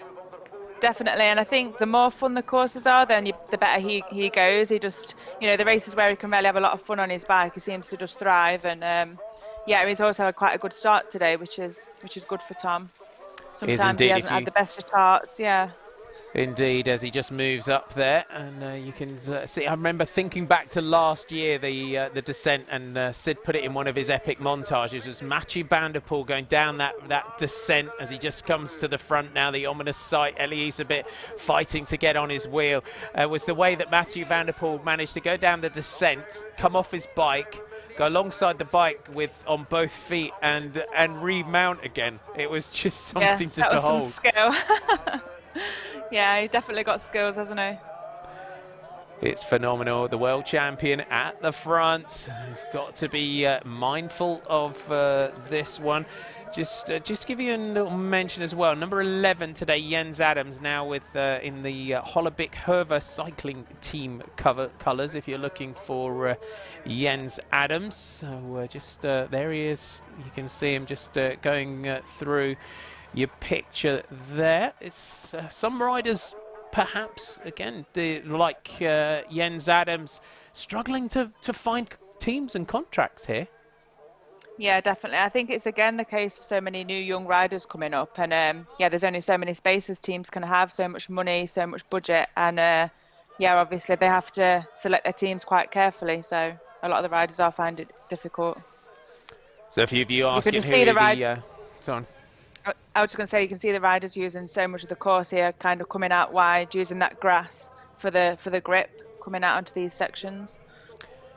Definitely, and I think the more fun the courses are, then the better he goes. He just, you know, the races where he can really have a lot of fun on his bike, he seems to just thrive. And yeah, he's also had quite a good start today, which is good for Tom. Sometimes he hasn't had the best of starts, yeah. Indeed, as he just moves up there, and you can see. I remember thinking back to last year, the descent, and Sid put it in one of his epic montages. Was Mathieu van der Poel going down that descent as he just comes to the front now, the ominous sight. Elise a bit fighting to get on his wheel. Was the way that Mathieu van der Poel managed to go down the descent, come off his bike, go alongside the bike on both feet, and remount again. It was just something to behold. That was some skill. Yeah, he's definitely got skills, hasn't he? It's phenomenal. The world champion at the front. We've got to be mindful of this one. Just to give you a little mention as well, number 11 today, Jens Adams, now with in the Hollebik Herva cycling team colours, if you're looking for Jens Adams. So just there he is. You can see him just going through your picture there. It's some riders, perhaps, again, like Jens Adams, struggling to find teams and contracts here. Yeah, definitely. I think it's again the case for so many new young riders coming up, and yeah, there's only so many spaces teams can have, so much money, so much budget, and yeah, obviously they have to select their teams quite carefully. So a lot of the riders are finding it difficult. So if you asking who see sorry. I was just going to say, you can see the riders using so much of the course here, kind of coming out wide, using that grass for the grip, coming out onto these sections.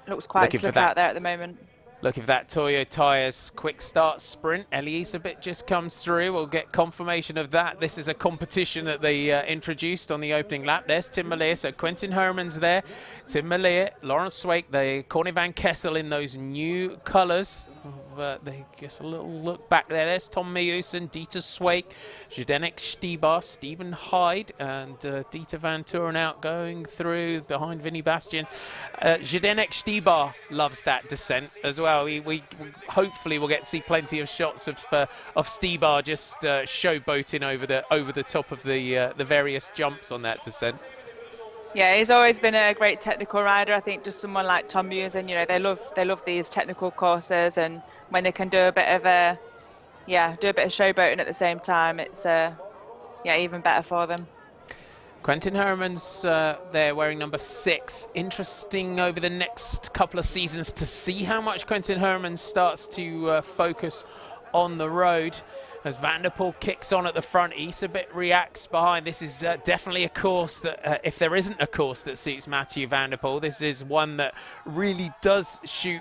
It looks quite slick out there at the moment. Looking for that Toyo Tyres quick start sprint. Elisabeth just comes through. We'll get confirmation of that. This is a competition that they introduced on the opening lap. There's Tim Melier. So Quentin Herman's there. Tim Melier, Lawrence Swake, the Corny van Kessel in those new colours. They just a little look back there. There's Tom Meusen, Dieter Swake, Zdenek Stibar, Stephen Hyde, and Dieter Van Turenhout going through behind Vinny Bastian. Zdenek Stibar loves that descent as well. We hopefully will get to see plenty of shots of Stibar just showboating over the top of the various jumps on that descent. Yeah, he's always been a great technical rider. I think just someone like Tom Meusen, you know, they love these technical courses, and when they can do a bit of showboating at the same time, it's even better for them. Quentin Herman's there wearing number 6. Interesting over the next couple of seasons to see how much Quentin Herman starts to focus on the road. As Van der Poel kicks on at the front, Isabet reacts behind. This is definitely a course that, if there isn't a course that suits Mathieu Van der Poel, this is one that really does suit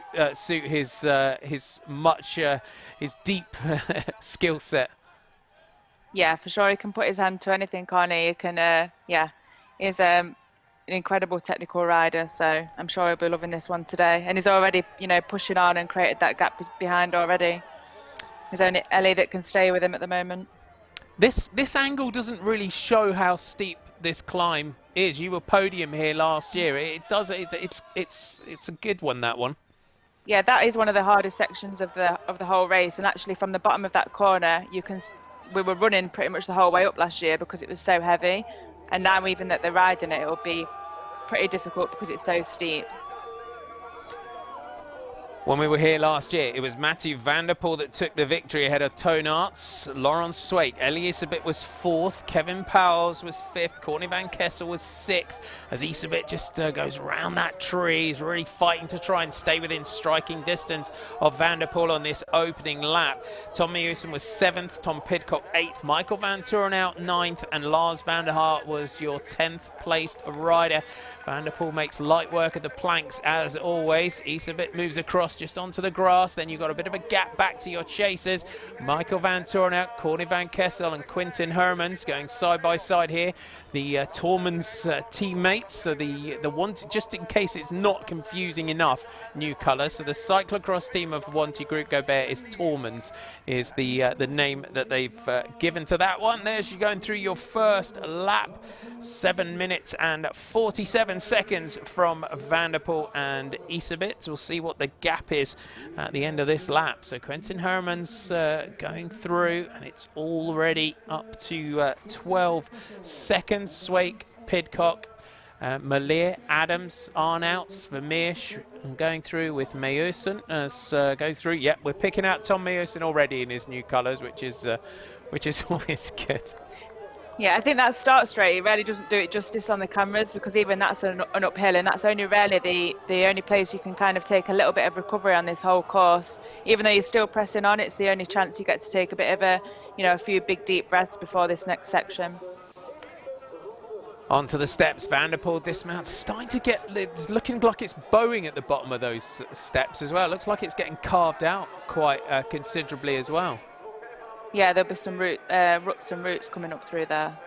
his deep skill set. Yeah, for sure. He can put his hand to anything, can't he? He can, he's an incredible technical rider. So I'm sure he'll be loving this one today. And he's already, pushing on and created that gap behind already. There's only Ellie that can stay with him at the moment. This angle doesn't really show how steep this climb is. You were podium here last year. It does. It's a good one, that one. Yeah, that is one of the hardest sections of the whole race. And actually, from the bottom of that corner, we were running pretty much the whole way up last year because it was so heavy. And now, even that they're riding it, it'll be pretty difficult because it's so steep. When we were here last year, it was Mathieu Van der Poel that took the victory ahead of Toon Aerts, Laurens Swake. Elisabeth was 4th, Kevin Powers was 5th, Corny van Kessel was 6th. As Isabeth just goes round that tree, he's really fighting to try and stay within striking distance of Van der Poel on this opening lap. Tom Meusen was 7th, Tom Pidcock 8th, Michael Van Turenhout 9th, and Lars van der Hart was your 10th placed rider. Van der Poel makes light work of the planks as always. Isabeth moves across just onto the grass. Then you've got a bit of a gap back to your chasers. Michael Van Turenhout, Corny van Kessel and Quentin Hermans going side by side here. The Tormans teammates, so the one, just in case it's not confusing enough, new colours. So the cyclocross team of Wanty Group Gobert is Tormans, is the name that they've given to that one. There's you going through your first lap. 7 minutes and 47 seconds from Van der Poel and Isabeth. We'll see what the gap is at the end of this lap. So Quentin Herman's going through, and it's already up to 12 seconds. Swake, Pidcock, Melier, Adams, Arnouts, Vermeersch going through with Meusen as go through. Yep, we're picking out Tom Meusen already in his new colours, which is always good. Yeah, I think that start straight, it really doesn't do it justice on the cameras, because even that's an uphill, and that's only really the only place you can kind of take a little bit of recovery on this whole course. Even though you're still pressing on, it's the only chance you get to take a bit of a few big deep breaths before this next section. Onto the steps, Van der Poel dismounts. It's starting to get, it's looking like it's bowing at the bottom of those steps as well. It looks like it's getting carved out quite considerably as well. Yeah, there'll be some ruts and roots coming up through there.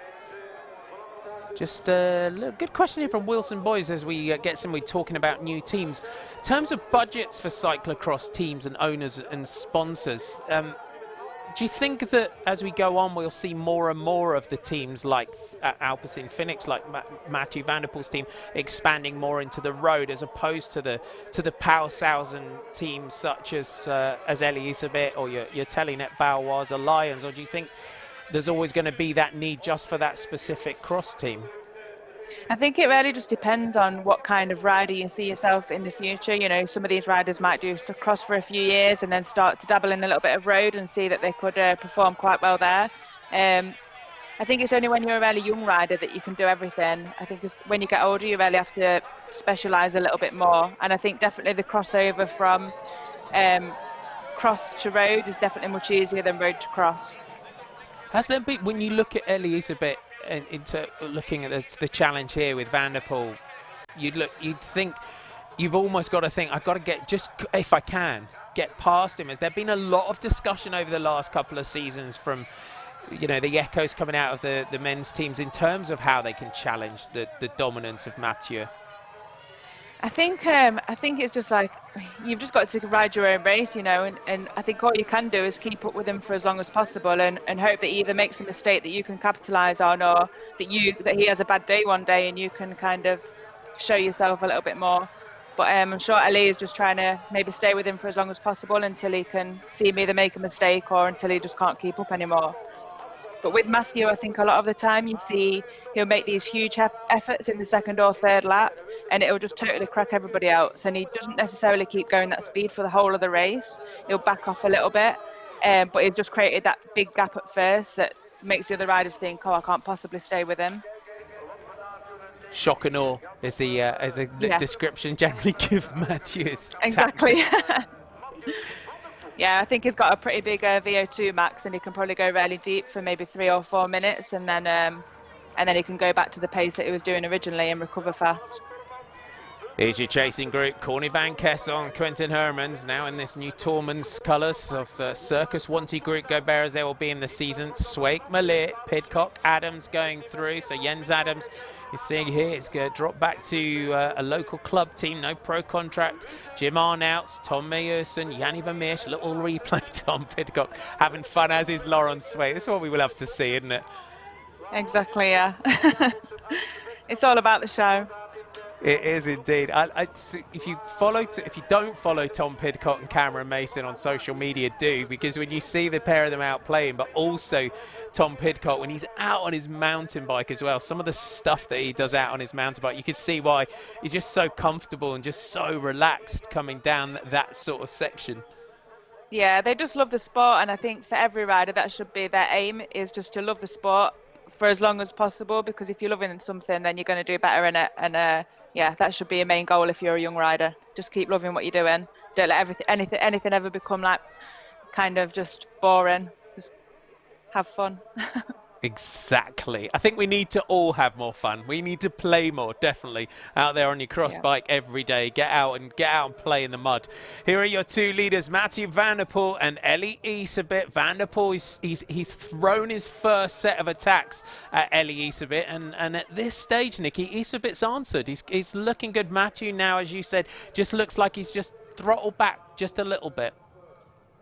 Just a good question here from Wilson Boys as we get somebody talking about new teams. In terms of budgets for cyclocross teams and owners and sponsors, Do you think that as we go on, we'll see more and more of the teams like Alpecin Phoenix, like Mathieu van der Poel's team, expanding more into the road as opposed to the Paushausen teams such as Elisabeth or your Telenet Baloise Alliance? Or do you think there's always going to be that need just for that specific cross team? I think it really just depends on what kind of rider you see yourself in the future. You know, some of these riders might do cross for a few years and then start to dabble in a little bit of road and see that they could perform quite well there. I think it's only when you're a really young rider that you can do everything. I think when you get older, you really have to specialise a little bit more. And I think definitely the crossover from cross to road is definitely much easier than road to cross. Has there been, when you look at Elisabeth, into looking at the challenge here with Van der Poel, you'd think, you've almost got to think, I've got to get, just if I can, get past him. Has there been a lot of discussion over the last couple of seasons from, you know, the echoes coming out of the men's teams in terms of how they can challenge the dominance of Mathieu? I think it's just like, you've just got to ride your own race, you know, and I think all you can do is keep up with him for as long as possible and hope that he either makes a mistake that you can capitalise on, or that he has a bad day one day and you can kind of show yourself a little bit more. But I'm sure Ali is just trying to maybe stay with him for as long as possible until he can see him either make a mistake or until he just can't keep up anymore. But with Mathieu, I think a lot of the time you see he'll make these huge efforts in the second or third lap and it'll just totally crack everybody else. And he doesn't necessarily keep going that speed for the whole of the race. He'll back off a little bit, but he's just created that big gap at first that makes the other riders think, oh, I can't possibly stay with him. Shock and awe is the description generally give Mathieu's exactly. Yeah, I think he's got a pretty big VO2 max and he can probably go really deep for maybe 3 or 4 minutes and then he can go back to the pace that he was doing originally and recover fast. Here's your chasing group. Corny van Kessel and Quentin Hermans now in this new Tormans colours of the Circus Wanty group. Go Bears, they will be in the season. Swake, Mallet, Pidcock, Adams going through. So Jens Adams, you're seeing here, it's going to drop back to a local club team, no pro contract. Jim Arnouts, Tom Meyerson, Yanni Vermeersch, little replay. Tom Pidcock having fun, as is Laurent Swake. This is what we will have to see, isn't it? Exactly, yeah. It's all about the show. It is indeed. If you don't follow Tom Pidcock and Cameron Mason on social media, do, because when you see the pair of them out playing, but also Tom Pidcock when he's out on his mountain bike as well, some of the stuff that he does out on his mountain bike, you can see why he's just so comfortable and just so relaxed coming down that sort of section. Yeah, they just love the sport, and I think for every rider that should be their aim, is just to love the sport for as long as possible, because if you're loving something then you're going to do better in it, and yeah, that should be a main goal if you're a young rider. Just keep loving what you're doing. Don't let anything ever become like kind of just boring. Just have fun. Exactly. I think we need to all have more fun. We need to play more, definitely, out there on your cross bike every day. Get out and play in the mud. Here are your two leaders, Mathieu van der Poel and Elisabeth. Van der Poel, he's thrown his first set of attacks at Elisabeth, and at this stage, Nikki, Elisabeth's answered. He's looking good. Mathieu now, as you said, just looks like he's just throttled back just a little bit.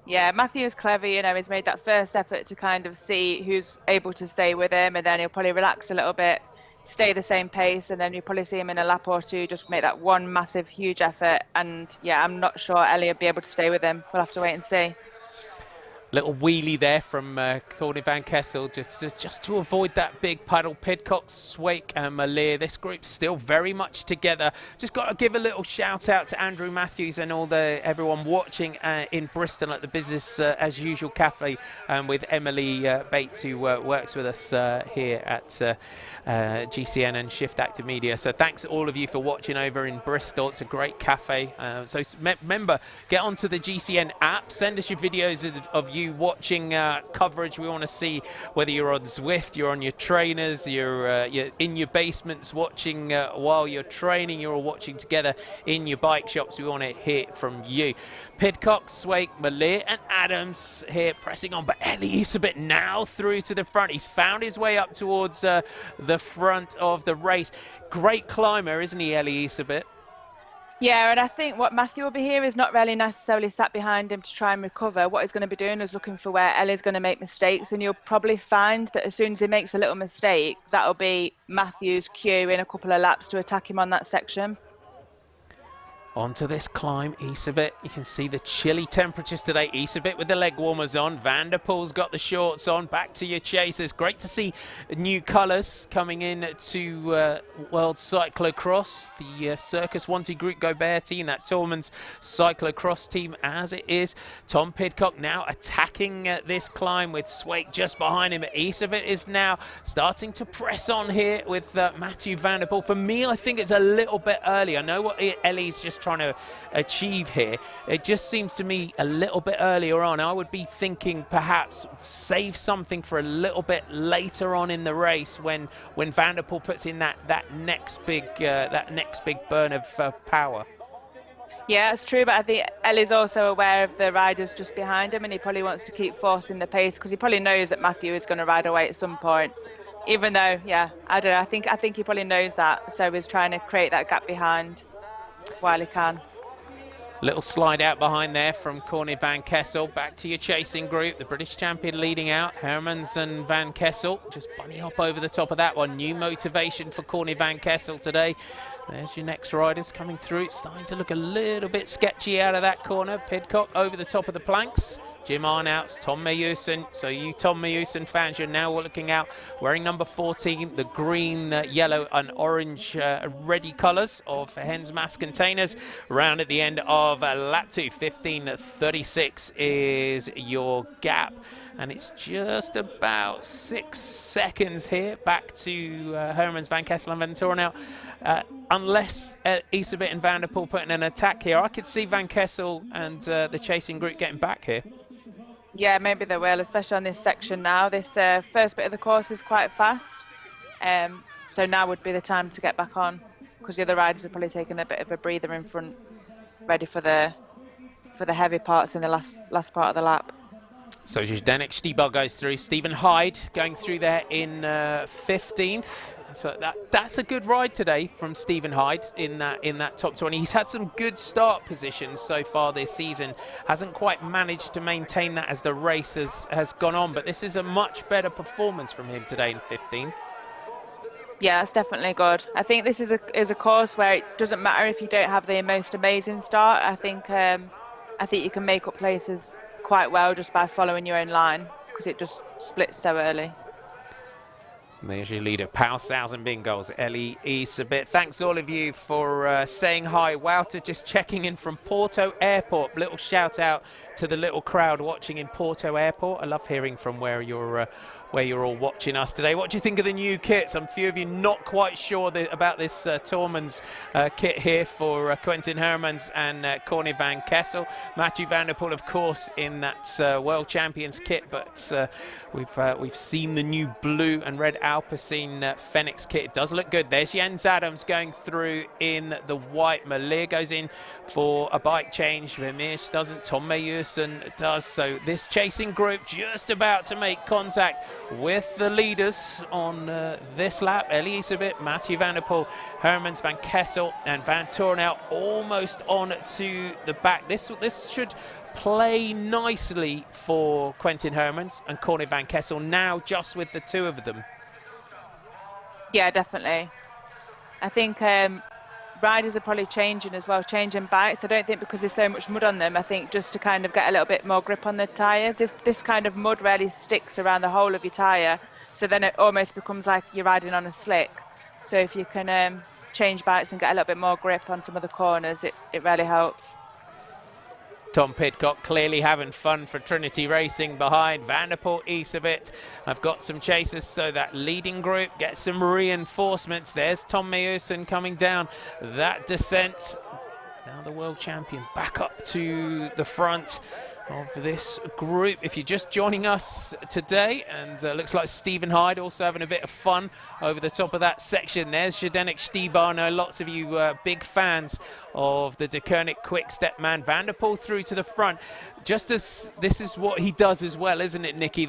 Yeah, Matthew's clever, you know, he's made that first effort to kind of see who's able to stay with him, and then he'll probably relax a little bit, stay the same pace, and then you'll probably see him in a lap or two just make that one massive, huge effort. And yeah, I'm not sure Ellie will be able to stay with him. We'll have to wait and see. Little wheelie there from Corny van Kessel just to avoid that big puddle. Pidcock, Swake and Mallet. This group's still very much together. Just got to give a little shout out to Andrew Matthews and everyone watching in Bristol at the Business As Usual Cafe with Emily Bates, who works with us here at GCN and Shift Active Media. So thanks all of you for watching over in Bristol. It's a great cafe. So remember, get onto the GCN app. Send us your videos of you watching coverage. We want to see whether you're on Zwift, you're on your trainers, you're in your basements watching while you're training, you're all watching together in your bike shops. We want to hear from you. Pidcock, Swake, Mallet and Adams here pressing on, but Elisabeth now through to the front. He's found his way up towards the front of the race. Great climber, isn't he, Elisabeth? Yeah, and I think what Matthew will be here is not really necessarily sat behind him to try and recover. What he's going to be doing is looking for where Ellie's going to make mistakes, and you'll probably find that as soon as he makes a little mistake, that'll be Matthew's cue in a couple of laps to attack him on that section. Onto this climb, Isabet. You can see the chilly temperatures today. Isabet with the leg warmers on. Van der Poel's got the shorts on. Back to your chasers. Great to see new colours coming in to World Cyclocross. The Circus Wanty Group Gobert team, that Tormans Cyclocross team as it is. Tom Pidcock now attacking this climb with Swake just behind him. Isabet is now starting to press on here with Matthew Van der Poel. For me, I think it's a little bit early. I know what Ellie's just trying to achieve here. It just seems to me a little bit earlier on. I would be thinking perhaps save something for a little bit later on in the race when Van der Poel puts in that next big burn of power. Yeah, it's true, but I think Ellie's also aware of the riders just behind him, and he probably wants to keep forcing the pace because he probably knows that Matthew is going to ride away at some point. Even though, yeah, I don't know. I think he probably knows that, so he's trying to create that gap behind while he can. Little slide out behind there from Corny Van Kessel. Back to your chasing group. The British champion leading out. Hermans and Van Kessel. Just bunny hop over the top of that one. New motivation for Corny Van Kessel today. There's your next riders coming through. It's starting to look a little bit sketchy out of that corner. Pidcock over the top of the planks. Jim Arnouts, Tom Meyusen. So you Tom Meyusen fans, you're now looking out wearing number 14, the green, yellow and orange ready colours of Hens Mass Containers. Round at the end of lap 2, 15:36 is your gap. And it's just about 6 seconds here back to Hermans, Van Kessel and Ventura now. Unless Isabet and Van der Poel put in an attack here, I could see Van Kessel and the chasing group getting back here. Yeah, maybe they will, especially on this section now. This first bit of the course is quite fast. So now would be the time to get back on because the other riders are probably taking a bit of a breather in front, ready for the heavy parts in the last part of the lap. So Zdenek Štýbal goes through. Stephen Hyde going through there in 15th. So that's a good ride today from Stephen Hyde in that top 20. He's had some good start positions so far this season. Hasn't quite managed to maintain that as the race has gone on. But this is a much better performance from him today in 15th. Yeah, it's definitely good. I think this is a course where it doesn't matter if you don't have the most amazing start. I think you can make up places quite well just by following your own line because it just splits so early. And there's your leader, Pau Thousand Bingals, Ellie Isabet. Thanks all of you for saying hi. Wouter just checking in from Porto Airport. Little shout out to the little crowd watching in Porto Airport. I love hearing from where you're all watching us today. What do you think of the new kits? A few of you not quite sure about this Tormans kit here for Quentin Hermans and Corny Van Kessel. Matthew Van der Poel, of course, in that World Champions kit, but we've seen the new blue and red Alpecin Phoenix kit. It does look good. There's Jens Adams going through in the white. Malir goes in for a bike change. Vermeersch doesn't. Tom Meyerson does. So this chasing group just about to make contact with the leaders on this lap. Elisabeth, Matthew Van der Poel, Hermans, Van Kessel and Van Torenau almost on to the back. This should play nicely for Quentin Hermans and Corny Van Kessel now just with the two of them. Yeah, definitely. I think riders are probably changing as well, changing bikes. I don't think because there's so much mud on them. I think just to kind of get a little bit more grip on the tyres. This kind of mud really sticks around the whole of your tyre, so then it almost becomes like you're riding on a slick. So if you can change bikes and get a little bit more grip on some of the corners, it really helps. Tom Pidcock clearly having fun for Trinity Racing behind Van der Poel, Isabet. I've got some chasers, so that leading group gets some reinforcements. There's Tom Meyerson coming down that descent. Now the world champion back up to the front of this group. If you're just joining us today, and looks like Stephen Hyde also having a bit of fun over the top of that section. There's Zdenek Štýbal. I know lots of you big fans of the De Koenig quick step man. Van der Poel through to the front. Just as this is what he does as well, isn't it, Nikki?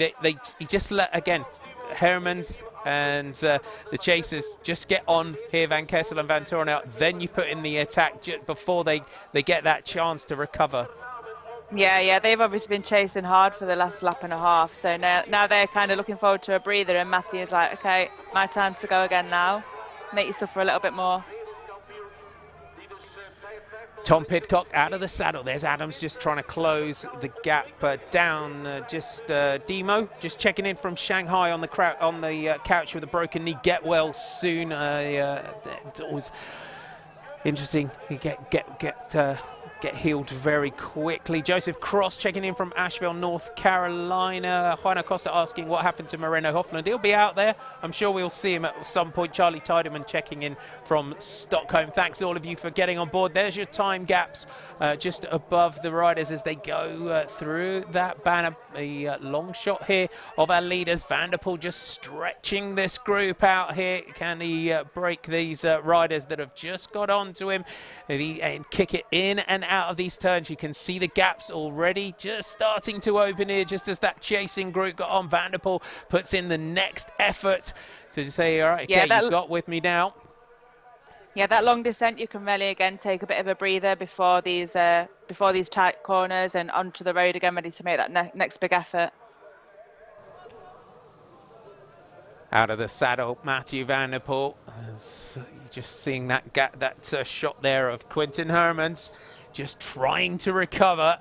He just let, again, Hermans and the chasers just get on here, Van Kessel and Van Toren out. Then you put in the attack before they get that chance to recover. Yeah, they've obviously been chasing hard for the last lap and a half. So now they're kind of looking forward to a breather, and Matthew's like, okay, my time to go again now. Make you suffer a little bit more. Tom Pidcock out of the saddle. There's Adams just trying to close the gap down. Demo just checking in from Shanghai on the couch with a broken knee. Get well soon. It's always interesting. You get healed very quickly. Joseph Cross checking in from Asheville, North Carolina. Juan Acosta asking what happened to Moreno Hoffland. He'll be out there. I'm sure we'll see him at some point. Charlie Tiedemann checking in from Stockholm. Thanks all of you for getting on board. There's your time gaps just above the riders as they go through that banner. A long shot here of our leaders. Van der Poel just stretching this group out here. Can he break these riders that have just got onto him and kick it in and out of these turns? You can see the gaps already just starting to open here just as that chasing group got on. Van der Poel puts in the next effort to say, all right, okay, you've got with me now. Yeah, that long descent, you can really again take a bit of a breather before these tight corners and onto the road again, ready to make that next big effort. Out of the saddle, Matthew Van der Poel. Just seeing that shot there of Quentin Herman's just trying to recover,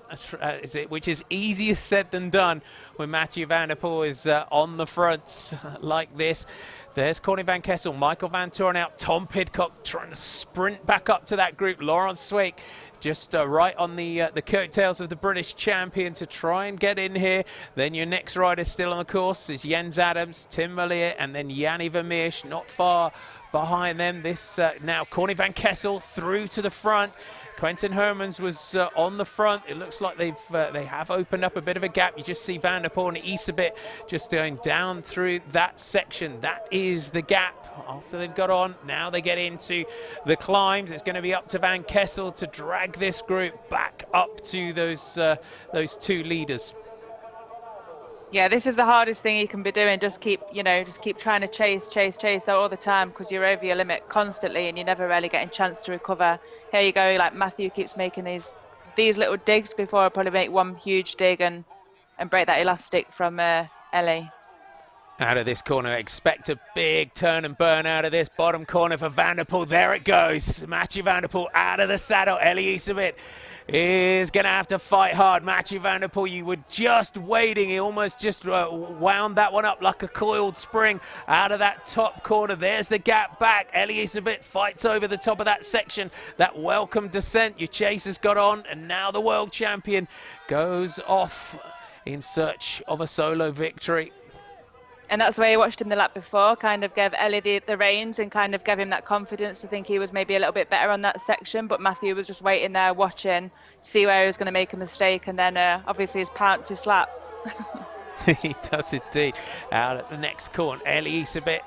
which is easier said than done when Matthew Van der Poel is on the front like this. There's Corny Van Kessel, Michael Van Toren out, Tom Pidcock trying to sprint back up to that group. Laurent Sweeck just right on the coattails of the British champion to try and get in here. Then your next rider still on the course is Jens Adams, Tim Merlier, and then Yanni Vermeersch not far behind them. This now Corny Van Kessel through to the front. Quentin Hermans was on the front. It looks like they have opened up a bit of a gap. You just see Van der Poel and Isabit just going down through that section. That is the gap. After they've got on, now they get into the climbs. It's going to be up to Van Kessel to drag this group back up to those two leaders. Yeah, this is the hardest thing you can be doing. Just keep trying to chase all the time because you're over your limit constantly and you're never really getting a chance to recover. Here you go, like Matthew keeps making these little digs before I probably make one huge dig and break that elastic from Ellie. Out of this corner, expect a big turn and burn out of this bottom corner for Van der Poel. There it goes. Matthew Van der Poel out of the saddle. Ellie Isabit is going to have to fight hard. Matthew Van der Poel, you were just waiting. He almost just wound that one up like a coiled spring out of that top corner. There's the gap back. Ellie Isabit fights over the top of that section. That welcome descent. Your chasers got on, and now the world champion goes off in search of a solo victory. And that's the way I watched him the lap before, kind of gave Ellie the reins and kind of gave him that confidence to think he was maybe a little bit better on that section. But Matthew was just waiting there, watching, see where he was going to make a mistake. And then obviously his pants, his slap. He does indeed. Out at the next corner, Ellie Isabit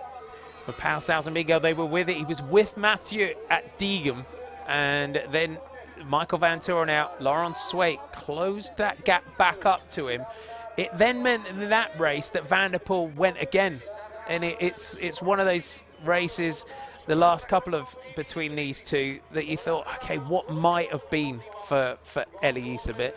for Pau Salzamigo. They were with it. He was with Mathieu at Diegem. And then Michael Van Toren out. Laurent Sweeck closed that gap back up to him. It then meant in that race that Van der Poel went again. And it's one of those races, the last couple of between these two, that you thought, okay, what might have been for Ellie Isabit?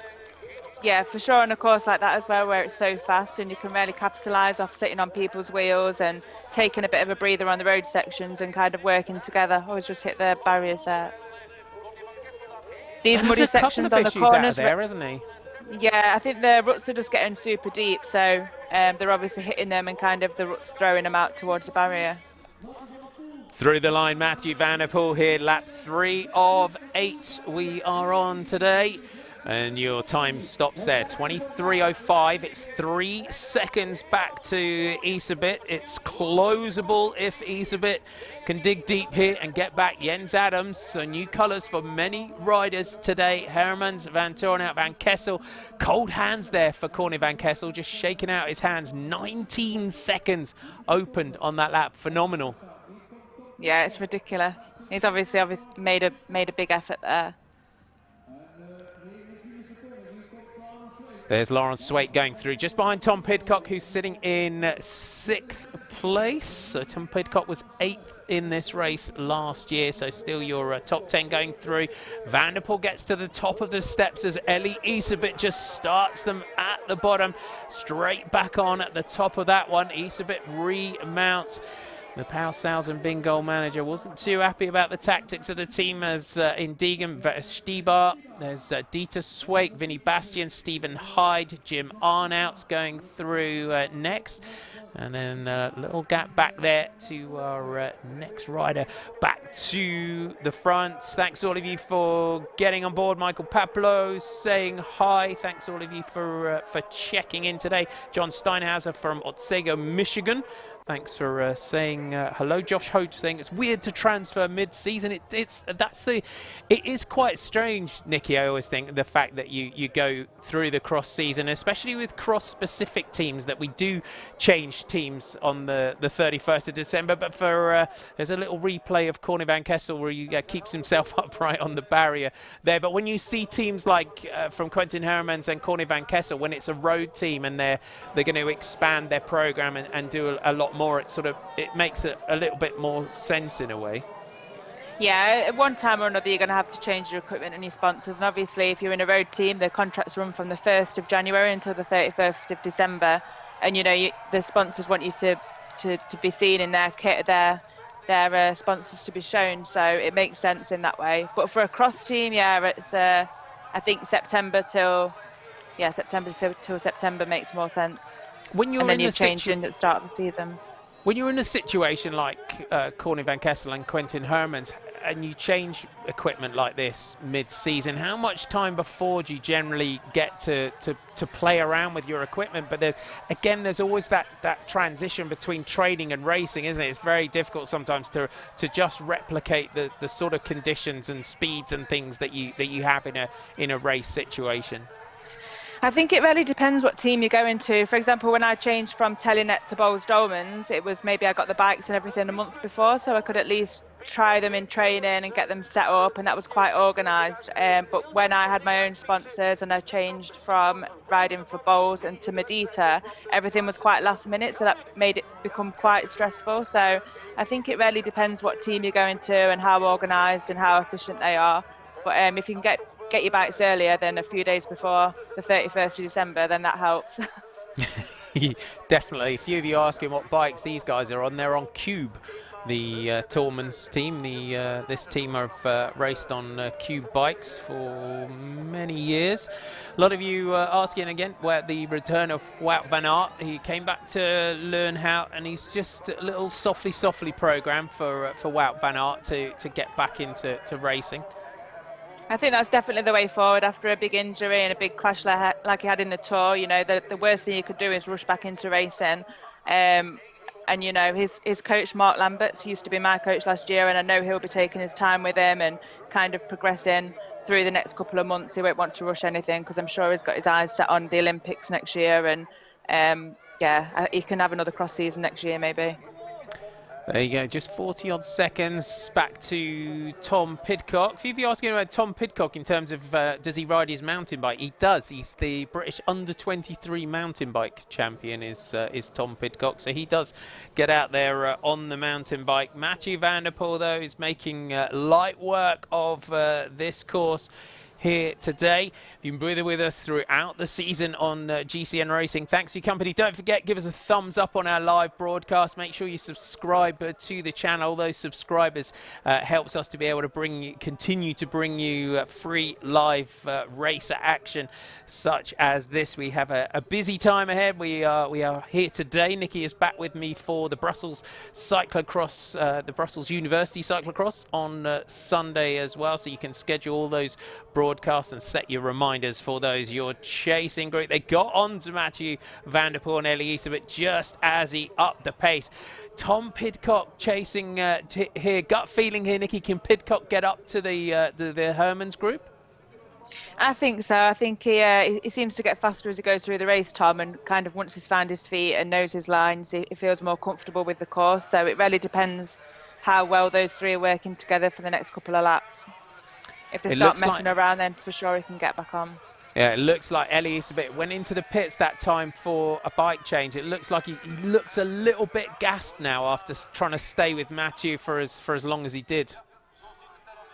Yeah, for sure. And of course, like that as well, where it's so fast and you can really capitalise off sitting on people's wheels and taking a bit of a breather on the road sections and kind of working together. Always just hit the barriers there. These muddy sections on the corners. There, isn't he? Yeah, I think the ruts are just getting super deep, so they're obviously hitting them and kind of the ruts throwing them out towards the barrier. Through the line, Matthew Van der Poel here, lap 3 of 8 we are on today. And your time stops there, 23:05. It's 3 seconds back to Isabit. It's closable if Isabit can dig deep here and get back. Jens Adams, so new colours for many riders today. Hermans, Van Toren out, Van Kessel. Cold hands there for Corny Van Kessel, just shaking out his hands. 19 seconds opened on that lap. Phenomenal. Yeah, it's ridiculous. He's obviously made a big effort there. There's Lawrence Swaite going through just behind Tom Pidcock, who's sitting in 6th place. So Tom Pidcock was 8th in this race last year, so still your top 10 going through. Van der Poel gets to the top of the steps as Ellie Isabit just starts them at the bottom, straight back on at the top of that one. Isabit remounts. The Pau Sausen Bingo manager wasn't too happy about the tactics of the team, as in Degen Stibar, there's Dieter Swaik, Vinny Bastian, Stephen Hyde, Jim Arnouts going through next. And then a little gap back there to our next rider back to the front. Thanks all of you for getting on board. Michael Paplo saying hi. Thanks all of you for checking in today. John Steinhauser from Otsego, Michigan. Thanks for saying hello. Josh Hodge saying it's weird to transfer mid-season. It is quite strange, Nikki. I always think the fact that you go through the cross season, especially with cross-specific teams, that we do change teams on the 31st of December. But for there's a little replay of Corny van Kessel where he keeps himself upright on the barrier there. But when you see teams like from Quentin Hermans and Corny van Kessel, when it's a road team and they're going to expand their program and do a lot more, it makes a little bit more sense in a way. Yeah, at one time or another you're going to have to change your equipment and your sponsors, and obviously if you're in a road team, the contracts run from the 1st of January until the 31st of December, and the sponsors want you to be seen in their kit, their sponsors to be shown, so it makes sense in that way. But for a cross team, it's I think September till September makes more sense. When you're and then you're changing at the start of the season. When you're in a situation like Corny van Kessel and Quentin Hermans, and you change equipment like this mid-season, how much time before do you generally get to play around with your equipment? But there's always that transition between training and racing, isn't it? It's very difficult sometimes to just replicate the sort of conditions and speeds and things that you have in a race situation. I think it really depends what team you're going to. For example, when I changed from Telenet to Bowles Dolmans, it was maybe I got the bikes and everything a month before, so I could at least try them in training and get them set up, and that was quite organised. But when I had my own sponsors and I changed from riding for Bowles and to Medita, everything was quite last minute, so that made it become quite stressful. So I think it really depends what team you're going to and how organised and how efficient they are. But if you can get your bikes earlier than a few days before the 31st of December, then that helps. Definitely. A few of you asking what bikes these guys are on. They're on Cube, the Tormans team. This team have raced on Cube bikes for many years. A lot of you asking again where the return of Wout van Aert. He came back to learn how, and he's just a little softly program for Wout van Aert to get back into racing. I think that's definitely the way forward after a big injury and a big crash like he had in the Tour. The worst thing you could do is rush back into racing. And his coach Mark Lamberts used to be my coach last year, and I know he'll be taking his time with him and kind of progressing through the next couple of months. He won't want to rush anything because I'm sure he's got his eyes set on the Olympics next year, and he can have another cross season next year maybe. There you go, just 40 odd seconds back to Tom Pidcock. A few of you asking about Tom Pidcock in terms of does he ride his mountain bike? He does. He's the British under-23 mountain bike champion is Tom Pidcock. So he does get out there on the mountain bike. Mathieu van der Poel, though, is making light work of this course here today. You've been with us throughout the season on GCN Racing. Thanks for your company. Don't forget, give us a thumbs up on our live broadcast. Make sure you subscribe to the channel. Those subscribers helps us to be able to continue to bring you free live racer action such as this. We have a busy time ahead. We are here today. Nikki is back with me for the Brussels cyclocross, the Brussels University cyclocross on Sunday as well. So you can schedule all those broadcasts and set your reminders for those you're chasing. Great. They got on to Mathieu van der Poel and Ellie Isabit just as he upped the pace. Tom Pidcock chasing here. Gut feeling here, Nikki. Can Pidcock get up to the Hermans group? I think so. I think he seems to get faster as he goes through the race, Tom, and kind of once he's found his feet and knows his lines, he feels more comfortable with the course. So it really depends how well those three are working together for the next couple of laps. If they start messing around, then for sure he can get back on. Yeah, it looks like Ellie Isabet went into the pits that time for a bike change. It looks like he looks a little bit gassed now after trying to stay with Mathieu for as long as he did.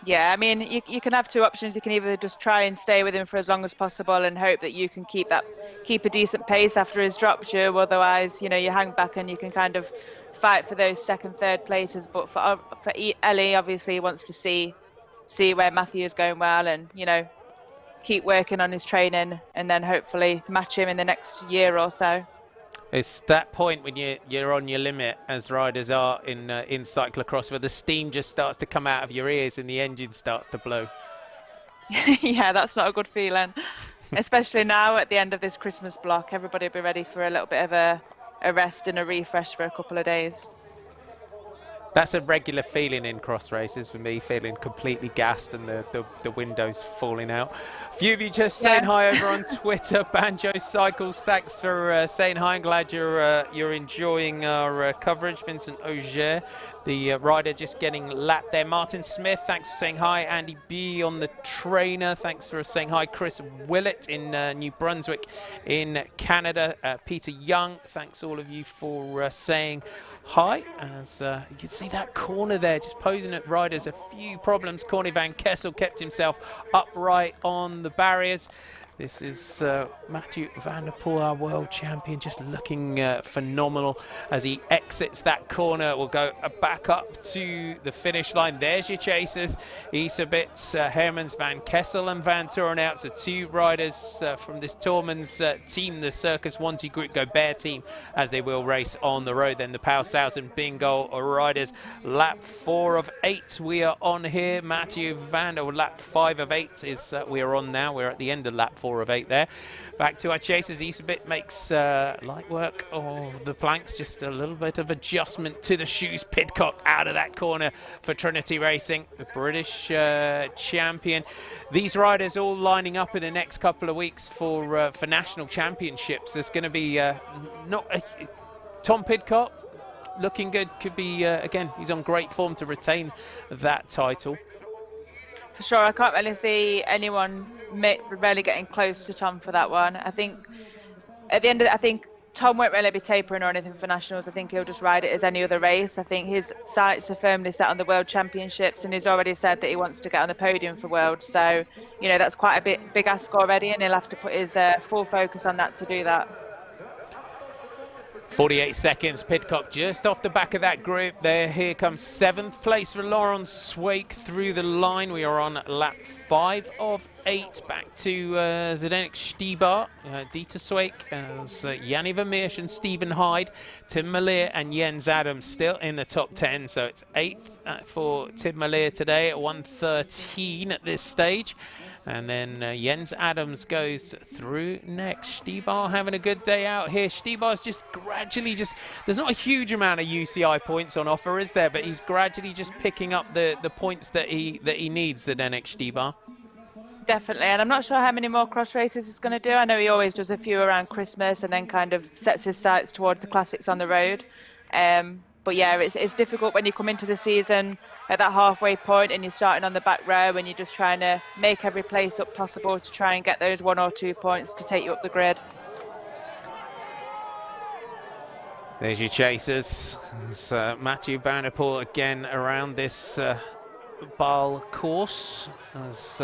Yeah, I mean, you can have two options. You can either just try and stay with him for as long as possible and hope that you can keep a decent pace after his dropped you. Otherwise, you know, you hang back and you can kind of fight for those second, third places. But for Ellie, obviously, he wants to see where Mathieu is going well, and you know, keep working on his training, and then hopefully match him in the next year or so. It's that point when you're on your limit, as riders are in cyclocross, where the steam just starts to come out of your ears and the engine starts to blow. Yeah, that's not a good feeling, especially now at the end of this Christmas block. Everybody will be ready for a little bit of a rest and a refresh for a couple of days. That's a regular feeling in cross races for me, feeling completely gassed and the windows falling out. A few of you just saying hi over on Twitter. Banjo Cycles, thanks for saying hi. I'm glad you're enjoying our coverage. Vincent Auger, the rider just getting lapped there. Martin Smith, thanks for saying hi. Andy B on the trainer, thanks for saying hi. Chris Willett in New Brunswick in Canada. Peter Young, thanks all of you for saying hi. As you can see that corner there just posing at riders a few problems. Corny van Kessel kept himself upright on the barriers. This is Mathieu van der Poel, our world champion, just looking phenomenal as he exits that corner. We'll go back up to the finish line. There's your chasers. Isabits, Hermans, Van Kessel and Van Turenhout. So two riders from this Tormans team, the Circus Wanty Group Gobert team, as they will race on the road. Then the Paushausen Bingo riders. Lap 4 of 8 we are on here. Mathieu van der lap 5 of 8 is we are on now. We're at the end of lap 4 of 8 there. Back to our chasers. Isabit makes light work of the planks, just a little bit of adjustment to the shoes. Pidcock out of that corner for Trinity Racing, the British champion. These riders all lining up in the next couple of weeks for national championships. There's going to be Tom Pidcock looking good, could be again, he's on great form to retain that title. For sure, I can't really see anyone really getting close to Tom for that one. I think at the end of I think Tom won't really be tapering or anything for nationals. I think he'll just ride it as any other race. I think his sights are firmly set on the World Championships, and he's already said that he wants to get on the podium for World. So, you know, that's quite a big ask already, and he'll have to put his full focus on that to do that. 48 seconds, Pidcock just off the back of that group there. Here comes 7th place for Laurent Swake through the line. We are on lap 5 of 8. Back to Zdeněk Štýbar, Dieter Swake, as Yanni Vermeersch and Stephen Hyde, Tim Malier and Jens Adams still in the top 10. So it's 8th for Tim Malier today at 1:13 at this stage. And then Jens Adams goes through next. Štýbar having a good day out here. Štýbar's just gradually there's not a huge amount of UCI points on offer, is there? But he's gradually just picking up the points that he needs, Zdeněk Štýbar. Definitely, and I'm not sure how many more cross races he's going to do. I know he always does a few around Christmas and then kind of sets his sights towards the classics on the road. But yeah, it's difficult when you come into the season at that halfway point and you're starting on the back row and you're just trying to make every place up possible to try and get those 1 or 2 points to take you up the grid. There's your chasers. It's Mathieu van der Poel again around this Baal course, as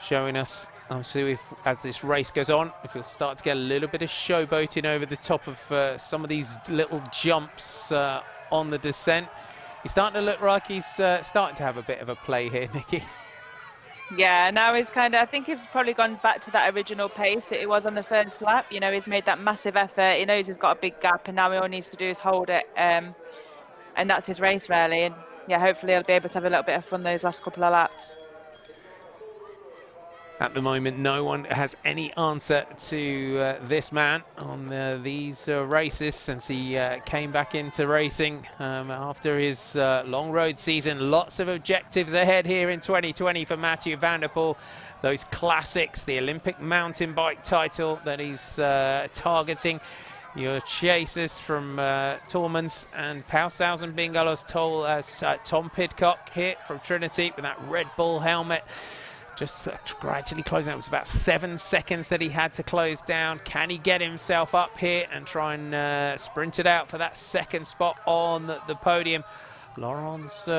showing us. Obviously, as this race goes on, if you'll start to get a little bit of showboating over the top of some of these little jumps on the descent. He's starting to look like he's starting to have a bit of a play here, Nikki. Yeah, now he's I think he's probably gone back to that original pace that he was on the first lap. You know, he's made that massive effort. He knows he's got a big gap, and now all he needs to do is hold it. And that's his race, really. And yeah, hopefully he'll be able to have a little bit of fun those last couple of laps. At the moment, no one has any answer to this man on these races since he came back into racing after his long road season. Lots of objectives ahead here in 2020 for Mathieu van der Poel. Those classics, the Olympic mountain bike title that he's targeting. Your chasers from Tormans and Paushausen Bingo as Tom Pidcock here from Trinity with that Red Bull helmet. just gradually closing. It was about 7 seconds that he had to close down. Can he get himself up here and try and sprint it out for that second spot on the podium? Laurence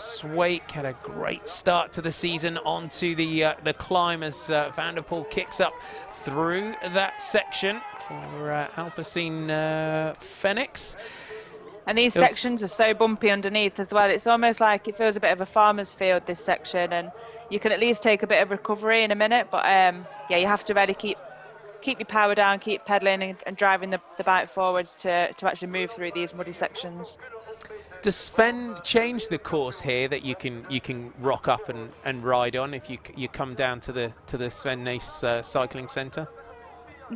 Swake had a great start to the season onto the climb as Van der Poel kicks up through that section for Alpecin Phoenix. And these sections are so bumpy underneath as well. It's almost like it feels a bit of a farmer's field, this section, and you can at least take a bit of recovery in a minute. But yeah, you have to really keep your power down, keep pedaling and driving the bike forwards to actually move through these muddy sections. Does Sven change the course here that you can rock up and ride on if you come down to the Sven Nys cycling centre?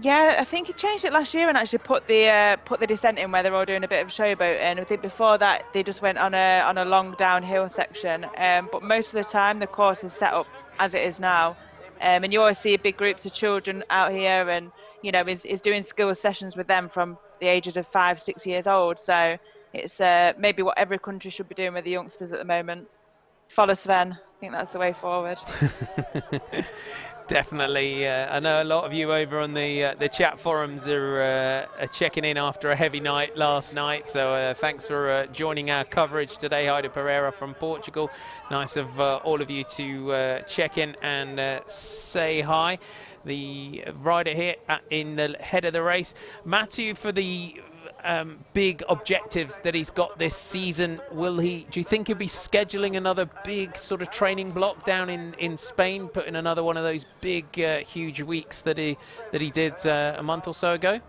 Yeah, I think he changed it last year and actually put the descent in where they're all doing a bit of showboat. And I think before that they just went on a long downhill section. But most of the time the course is set up as it is now. And you always see big groups of children out here, and you know is doing skills sessions with them from the ages of 5, 6 years old. So it's maybe what every country should be doing with the youngsters at the moment. Follow Sven. I think that's the way forward. Definitely. I know a lot of you over on the chat forums are checking in after a heavy night last night. So thanks for joining our coverage today. Heide Pereira from Portugal. Nice of all of you to check in and say hi. The rider here in the head of the race, Mathieu, for the big objectives that he's got this season. Do you think he'll be scheduling another big sort of training block down in Spain, putting another one of those big huge weeks that he did a month or so ago?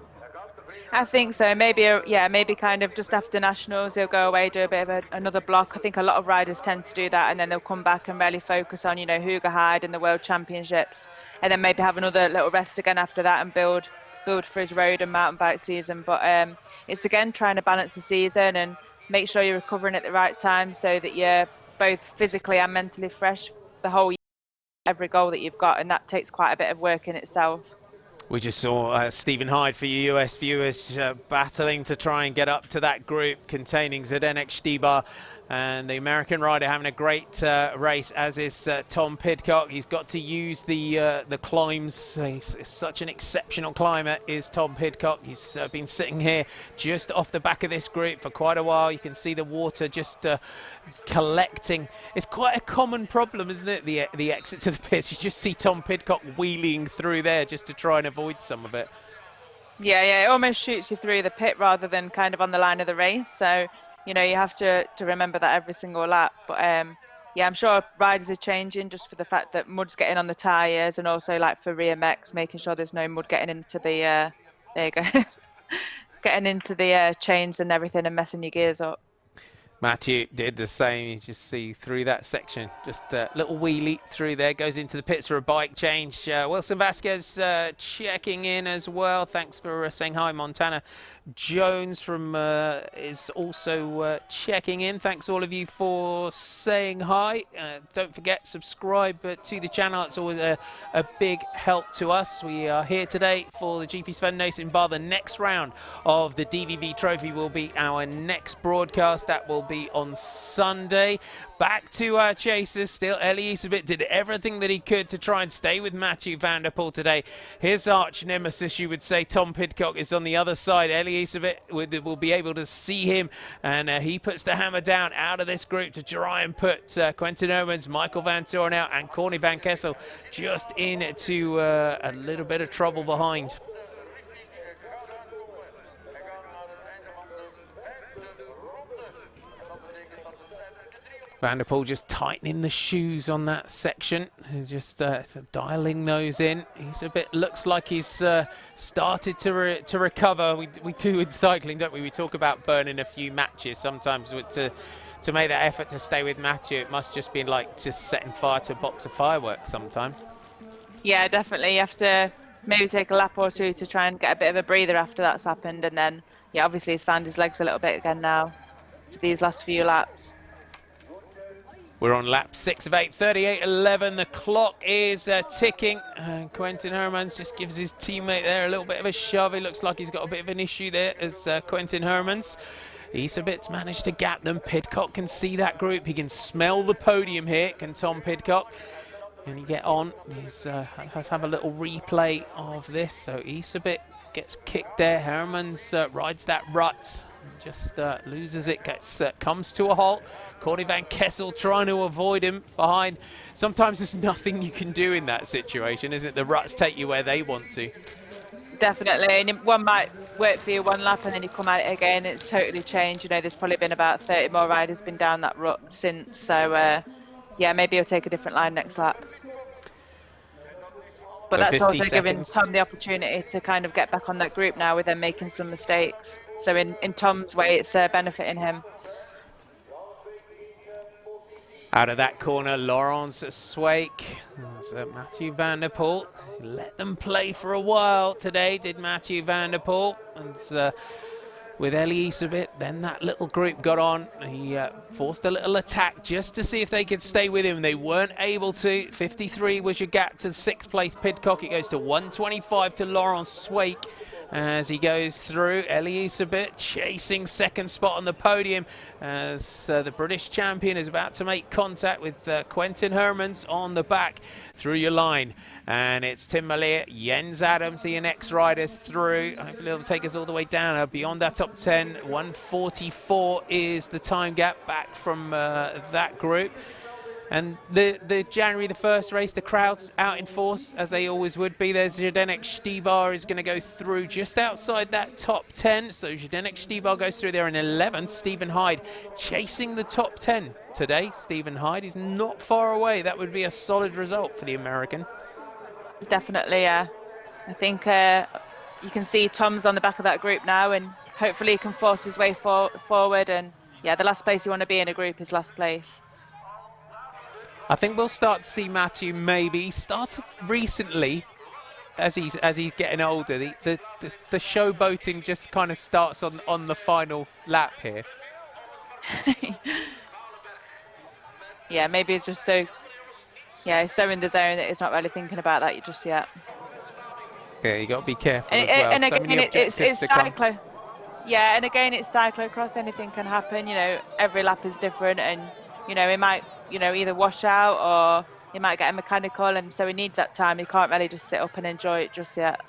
I think so. Maybe kind of just after nationals he'll go away, do a bit of another block. I think a lot of riders tend to do that, and then they'll come back and really focus on Hoogerheide and the World Championships, and then maybe have another little rest again after that and build for his road and mountain bike season. But it's again trying to balance the season and make sure you're recovering at the right time so that you're both physically and mentally fresh the whole year, every goal that you've got, and that takes quite a bit of work in itself. We just saw Stephen Hyde for you US viewers battling to try and get up to that group containing Zdeněk Štýbar. And the American rider having a great race, as is Tom Pidcock. He's got to use the climbs. He's such an exceptional climber, is Tom Pidcock. He's been sitting here just off the back of this group for quite a while. You can see the water just collecting. It's quite a common problem, isn't it? The exit to the pits. You just see Tom Pidcock wheeling through there just to try and avoid some of it. Yeah, it almost shoots you through the pit rather than kind of on the line of the race. So you have to remember that every single lap. But yeah, I'm sure riders are changing just for the fact that mud's getting on the tyres, and also like for rear mechs, making sure there's no mud getting into the there you go, getting into the chains and everything and messing your gears up. Mathieu did the same. You just see through that section, just a little wheelie through there, goes into the pits for a bike change. Wilson Vasquez checking in as well. Thanks for saying hi. Montana Jones from is also checking in. Thanks all of you for saying hi. Don't forget, subscribe to the channel. It's always a big help to us. We are here today for the GP Sven Nys in Baal. The next round of the DVV Trophy will be our next broadcast. That will be on Sunday. Back to our chasers still. Elie Iserbyt did everything that he could to try and stay with Mathieu van der Poel today. His arch nemesis, you would say, Tom Pidcock, is on the other side. Elie Iserbyt will be able to see him, and he puts the hammer down out of this group to try and put Quentin Herman, Michael van Torenhout and Corny van Kessel just into a little bit of trouble behind. Van der Poel just tightening the shoes on that section, just dialing those in. Looks like he's started to recover. We do in cycling, don't we? We talk about burning a few matches sometimes to make that effort to stay with Mathieu. It must just be like just setting fire to a box of fireworks sometimes. Yeah, definitely. You have to maybe take a lap or two to try and get a bit of a breather after that's happened, and then yeah, obviously he's found his legs a little bit again now for these last few laps. We're on lap 6 of 8, 38.11. The clock is ticking. Quentin Herman just gives his teammate there a little bit of a shove. It looks like he's got a bit of an issue there as Quentin Herman's. Iserbyt's managed to gap them. Pidcock can see that group. He can smell the podium here, can Tom Pidcock. Can he get on? Let's have a little replay of this. So Isabit gets kicked there. Herman's rides that rut. Just loses it, comes to a halt. Corny van Kessel trying to avoid him behind. Sometimes there's nothing you can do in that situation, isn't it? The ruts take you where they want to. Definitely, and one might work for you one lap and then you come at it again. It's totally changed. You know, there's probably been about 30 more riders been down that rut since. So, yeah, maybe he'll take a different line next lap. But So that's also 50 giving seconds. Tom the opportunity to kind of get back on that group now with them making some mistakes. So in Tom's way, it's benefiting him. Out of that corner, Laurence Swake. So Matthew van der Poel let them play for a while today, did Matthew van der Poel. And with Elie Iserbyt, then that little group got on. He forced a little attack just to see if they could stay with him. They weren't able to. 53 was your gap to 6th place Pidcock. It goes to 125 to Laurence Swake. As he goes through, Elie Iserbyt chasing 2nd spot on the podium as the British champion is about to make contact with Quentin Hermans on the back through your line. And it's Tim Mallier, Jens Adams are your next riders through. Hopefully it'll take us all the way down beyond that top 10. 1:44 is the time gap back from that group. And the January the 1st race, the crowd's out in force, as they always would be. There's Zdeněk Štýbar is going to go through just outside that top 10. So Zdeněk Štýbar goes through there in 11th. Stephen Hyde chasing the top 10 today. Stephen Hyde is not far away. That would be a solid result for the American. Definitely, yeah. I think you can see Tom's on the back of that group now, and hopefully he can force his way forward. And yeah, the last place you want to be in a group is last place. I think we'll start to see Matthew maybe. He started recently as he's getting older. The showboating just kind of starts on the final lap here. Yeah, maybe it's just so, yeah, he's so in the zone that he's not really thinking about that just yet. Yeah, you got to be careful And, as well. and So again, many it's objectives to come. cyclo. Yeah, and again, it's cyclocross. Anything can happen. You know, every lap is different, and you know, it might, you know, either wash out or he might get a mechanical, and so he needs that time. He can't really just sit up and enjoy it just yet.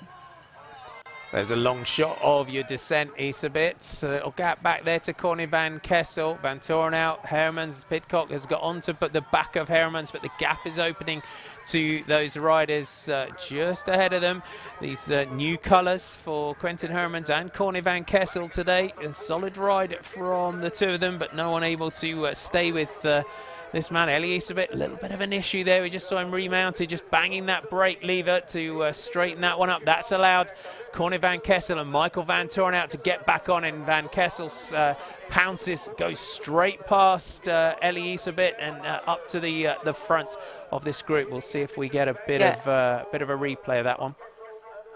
There's a long shot of your descent, Iserbyt. A little gap back there to Corny van Kessel. Van Torenhout, Hermans, Pidcock has got onto but the back of Hermans, but the gap is opening to those riders just ahead of them. These new colours for Quentin Hermans and Corny van Kessel today. A solid ride from the two of them, but no one able to stay with this man. Elie Iserbyt, a little bit of an issue there. We just saw him remounted, just banging that brake lever to straighten that one up. That's allowed Corny van Kessel and Michael van Torenhout to get back on, and van Kessel's pounces, goes straight past Elie Iserbyt and up to the front of this group. We'll see if we get a bit of a replay of that one.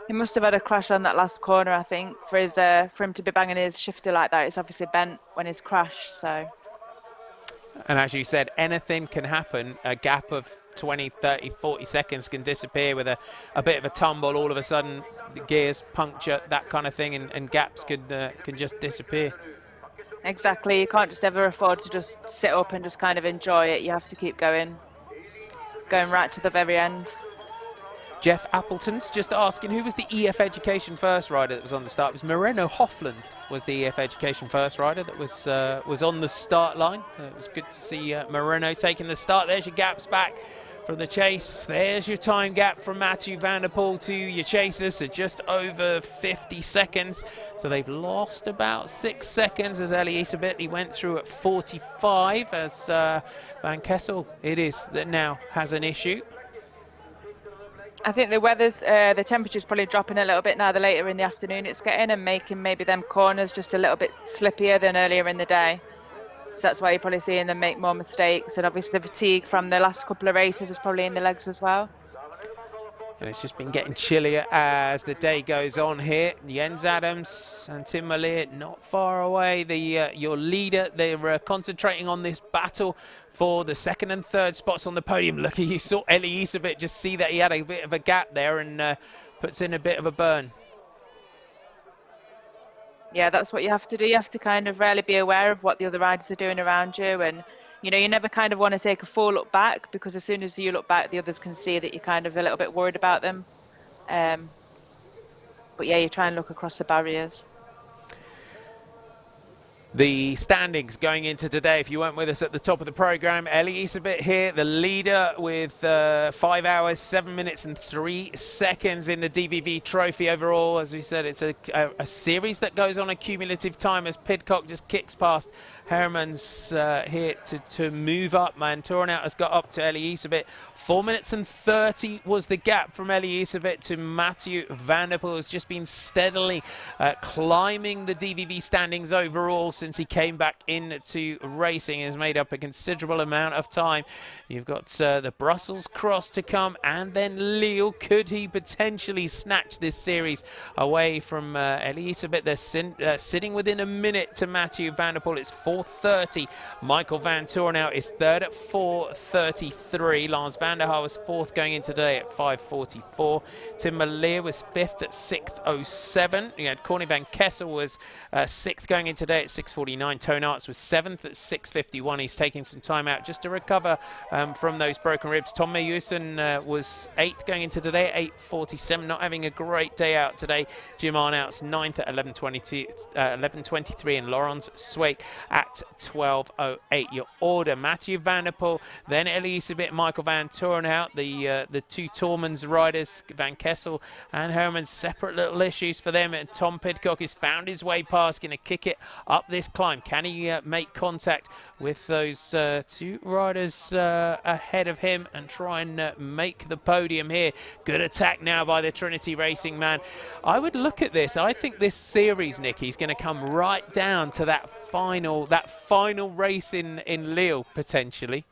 He must have had a crash on that last corner, I think, for him to be banging his shifter like that. It's obviously bent when he's crashed, so. And as you said, anything can happen. A gap of 20, 30, 40 seconds can disappear with a bit of a tumble. All of a sudden, the gears puncture, that kind of thing, and gaps can just disappear. Exactly. You can't just ever afford to just sit up and just kind of enjoy it. You have to keep going right to the very end. Jeff Appleton's just asking, who was the EF Education first rider that was on the start? It was Moreno Hoffland was the EF Education first rider that was on the start line. It was good to see Moreno taking the start. There's your gaps back from the chase. There's your time gap from Matthew van der Poel to your chasers, so just over 50 seconds. So they've lost about 6 seconds as Elie Iserbyt, he went through at 45 as Van Kessel, it is that now has an issue. I think the weather's, the temperature's probably dropping a little bit now the later in the afternoon it's getting, and making maybe them corners just a little bit slippier than earlier in the day. So that's why you're probably seeing them make more mistakes. And obviously the fatigue from the last couple of races is probably in the legs as well. And it's just been getting chillier as the day goes on here. Jens Adams and Tim Mallier not far away. Your leader, they're concentrating on this battle for the 2nd and 3rd spots on the podium. Look, you saw Elie Iserbyt just see that he had a bit of a gap there and puts in a bit of a burn. Yeah, that's what you have to do. You have to kind of really be aware of what the other riders are doing around you, and you know, you never kind of want to take a full look back, because as soon as you look back, the others can see that you're kind of a little bit worried about them. But yeah, you try and look across the barriers. The standings going into today, if you weren't with us at the top of the programme, Ellie Isabit here, the leader with 5 hours, 7 minutes and 3 seconds in the DVV Trofee overall. As we said, it's a series that goes on a cumulative time as Pidcock just kicks past Herman's here to move up. Tournout has got up to Ellie Isabit. 4 minutes and 30 was the gap from Ellie Isabit to Matthew van der Poel, who's just been steadily climbing the DVV standings overall since he came back into racing. Has made up a considerable amount of time. You've got the Brussels Cross to come, and then Lille. Could he potentially snatch this series away from Ellie Isabit? They're sitting within a minute to Matthew van der Poel. It's 4:30. Michael van Toornout is third at 4:33. Lars van der Haar was fourth going in today at 5:44. Tim Malier was fifth at 6:07. You had Corny van Kessel was sixth going in today at 6:49. Toon Aerts was seventh at 6:51. He's taking some time out just to recover from those broken ribs. Tom Meyusen was eighth going into today at 8:47. Not having a great day out today. Jim Arnout's ninth at 11:23, and Laurens Sweek at 12:08. Your order: Matthew van der Poel, then Ellie Isabit, Michael van Toornout, the two Tormans riders, Van Kessel and Herman. Separate little issues for them, and Tom Pidcock has found his way past, going to kick it up this climb. Can he make contact with those two riders ahead of him and try and make the podium here? Good attack now by the Trinity Racing man. I would look at this. I think this series, Nikki, is going to come right down to that final race in Lille potentially.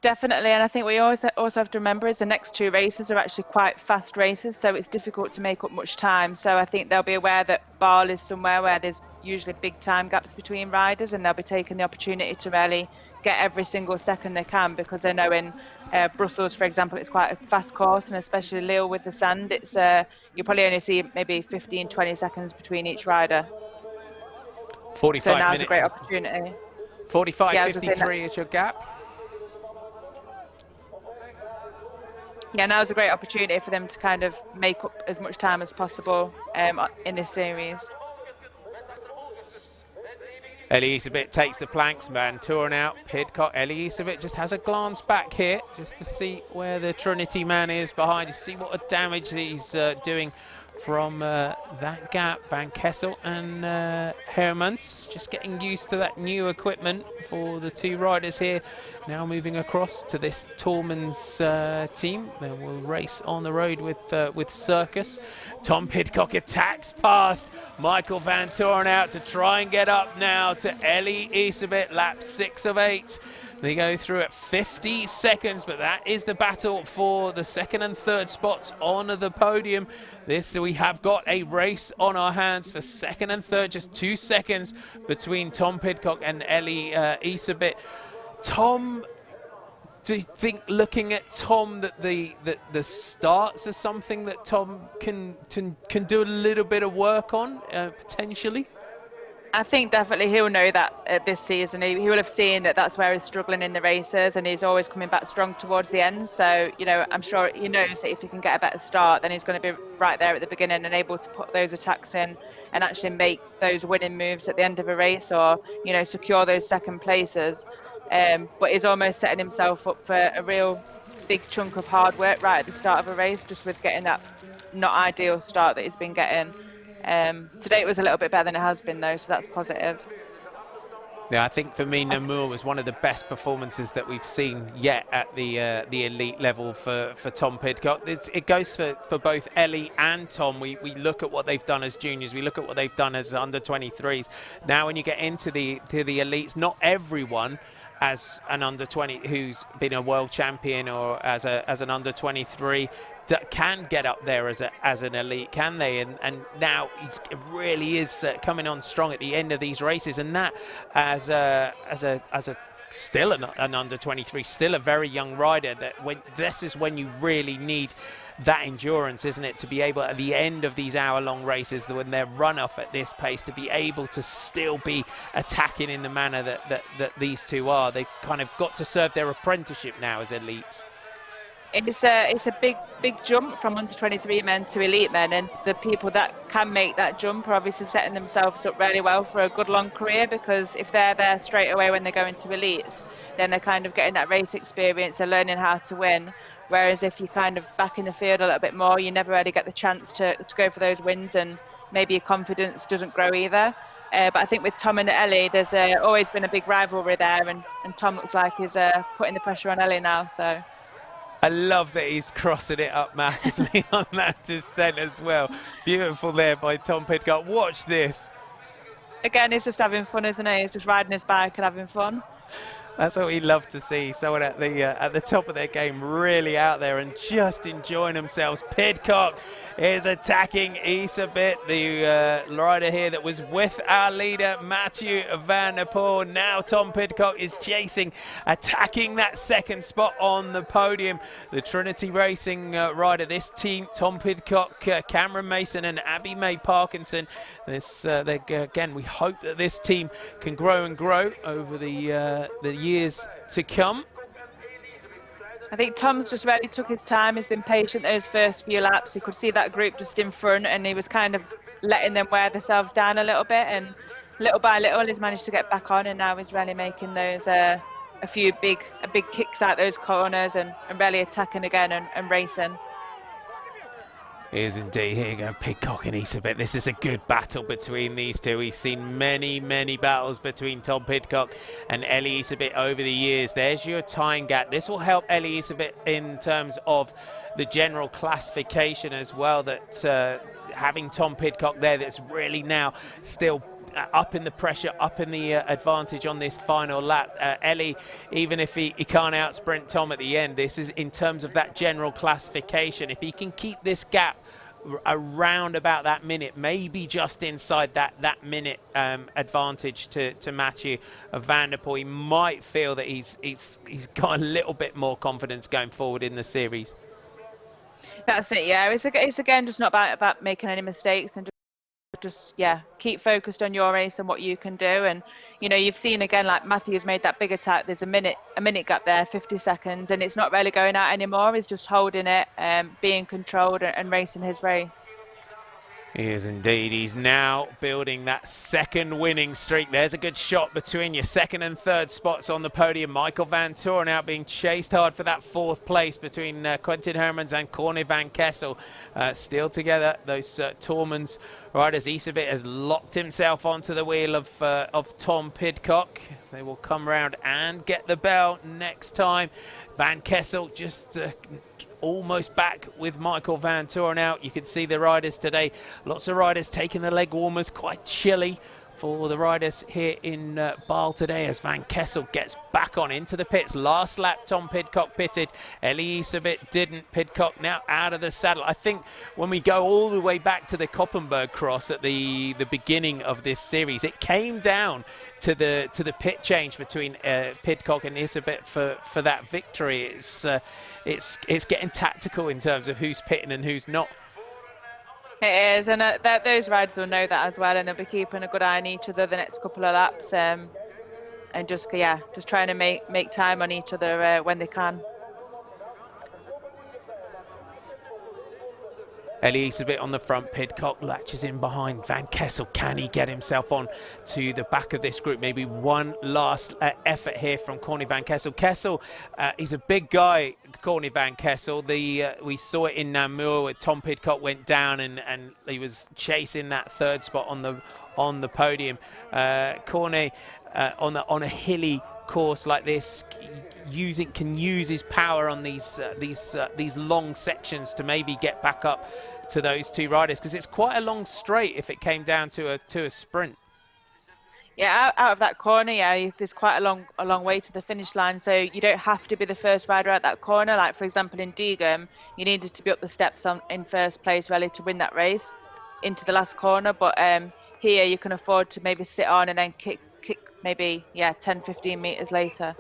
Definitely, and I think we also have to remember is the next two races are actually quite fast races, so it's difficult to make up much time. So I think they'll be aware that Baal is somewhere where there's usually big time gaps between riders, and they'll be taking the opportunity to really get every single second they can, because they know in Brussels, for example, it's quite a fast course, and especially Lille with the sand, it's you probably only see maybe 15-20 seconds between each rider. 45 so now's minutes. a great opportunity. 45:53 is your gap. Yeah, now's a great opportunity for them to kind of make up as much time as possible in this series. Ellie Isabit takes the planks, man. Touring out, Pidcock. Ellie Isabit just has a glance back here just to see where the Trinity man is behind, to see what a damage he's doing from that gap. Van Kessel and Hermans just getting used to that new equipment for the two riders here. Now moving across to this Tormans team. They will race on the road with Circus. Tom Pidcock attacks past Michael van Toornout to try and get up now to Ellie Isabit, lap 6 of 8. They go through at 50 seconds, but that is the battle for the second and third spots on the podium. We have got a race on our hands for second and third, just 2 seconds between Tom Pidcock and Ellie Isabit. Tom, do you think, looking at Tom, that the starts are something that Tom can do a little bit of work on potentially? I think definitely he'll know that this season. He will have seen that that's where he's struggling in the races, and he's always coming back strong towards the end. So, you know, I'm sure he knows that if he can get a better start, then he's going to be right there at the beginning and able to put those attacks in and actually make those winning moves at the end of a race, or, you know, secure those second places. But he's almost setting himself up for a real big chunk of hard work right at the start of a race, just with getting that not ideal start that he's been getting. Today it was a little bit better than it has been, though, so that's positive. Yeah, I think for me, Namur was one of the best performances that we've seen yet at the elite level for Tom Pidcock. It goes for both Ellie and Tom. We look at what they've done as juniors. We look at what they've done as under 23s. Now, when you get into the elites, not everyone as an under 20 who's been a world champion or as an under 23 can get up there as an elite, can they? And now it really is coming on strong at the end of these races, and that as a still an under-23, still a very young rider. This is when you really need that endurance, isn't it, to be able at the end of these hour-long races, when they're run off at this pace, to be able to still be attacking in the manner that these two are. They've kind of got to serve their apprenticeship now as elites. It's a big jump from under 23 men to elite men, and the people that can make that jump are obviously setting themselves up really well for a good long career, because if they're there straight away when they go into elites, then they're kind of getting that race experience, they're learning how to win. Whereas if you're kind of back in the field a little bit more, you never really get the chance to go for those wins, and maybe your confidence doesn't grow either. But I think with Tom and Ellie, there's always been a big rivalry there, and Tom looks like he's putting the pressure on Ellie now. So I love that he's crossing it up massively on that descent as well. Beautiful there by Tom Pidcock. Watch this. Again, he's just having fun, isn't he? He's just riding his bike and having fun. That's what we love to see. Someone at the top of their game, really out there and just enjoying themselves. Pidcock is attacking Issa bit, the rider here that was with our leader, Matthew Van der Poel. Now Tom Pidcock is chasing, attacking that second spot on the podium. The Trinity Racing rider, this team, Tom Pidcock, Cameron Mason and Abby May Parkinson. Again, we hope that this team can grow and grow over the years to come. I think Tom's just really took his time. He's been patient those first few laps. He could see that group just in front, and he was kind of letting them wear themselves down a little bit, and little by little he's managed to get back on, and now he's really making those a big kicks out those corners and really attacking again and racing. It is indeed. Here you go, Pidcock and Isabet. This is a good battle between these two. We've seen many battles between Tom Pidcock and Ellie Isabet over the years. There's your time gap. This will help Ellie Isabet in terms of the general classification as well, that having Tom Pidcock there, that's really now still up in the pressure, up in the advantage on this final lap. Ellie, even if he can't out sprint Tom at the end, this is in terms of that general classification. If he can keep this gap around about that minute, maybe just inside that minute advantage to Matthew Van der Poel, he might feel that he's got a little bit more confidence going forward in the series. That's it, yeah. It's again just not about making any mistakes, and just keep focused on your race and what you can do. And you've seen again, like Matthew's made that big attack. There's a minute gap there, 50 seconds, and it's not really going out anymore. He's just holding it, being controlled and racing his race. He is indeed. He's now building that second winning streak. There's a good shot between your second and third spots on the podium. Michael Van Toren out being chased hard for that fourth place between Quentin Hermans and Corne van Kessel. Still together, those Tormans riders. Isabet has locked himself onto the wheel of Tom Pidcock. So they will come round and get the bell next time. Van Kessel just almost back with Michael Van Toren out. You can see the riders today. Lots of riders taking the leg warmers. Quite chilly for the riders here in Baal today as Van Kessel gets back on into the pits. Last lap, Tom Pidcock pitted. Ellie Isabet didn't. Pidcock now out of the saddle. I think when we go all the way back to the Koppenberg cross at the beginning of this series, it came down to the pit change between Pidcock and Isabet for that victory. It's getting tactical in terms of who's pitting and who's not. It is, and those riders will know that as well, and they'll be keeping a good eye on each other the next couple of laps, and just trying to make time on each other when they can. Ellie Isabet on the front, Pidcock latches in behind. Van Kessel, can he get himself on to the back of this group? Maybe one last effort here from Corne van Kessel. Kessel, he's a big guy, Corne van Kessel. We saw it in Namur where Tom Pidcock went down and he was chasing that third spot on the podium. Corne on a hilly course like this can use his power on these long sections to maybe get back up to those two riders, because it's quite a long straight if it came down to a sprint. Yeah, out of that corner, there's quite a long way to the finish line, so you don't have to be the first rider out that corner. Like for example in Diegem, you needed to be up the steps in first place really to win that race into the last corner, but here you can afford to maybe sit on and then kick maybe 10-15 meters later.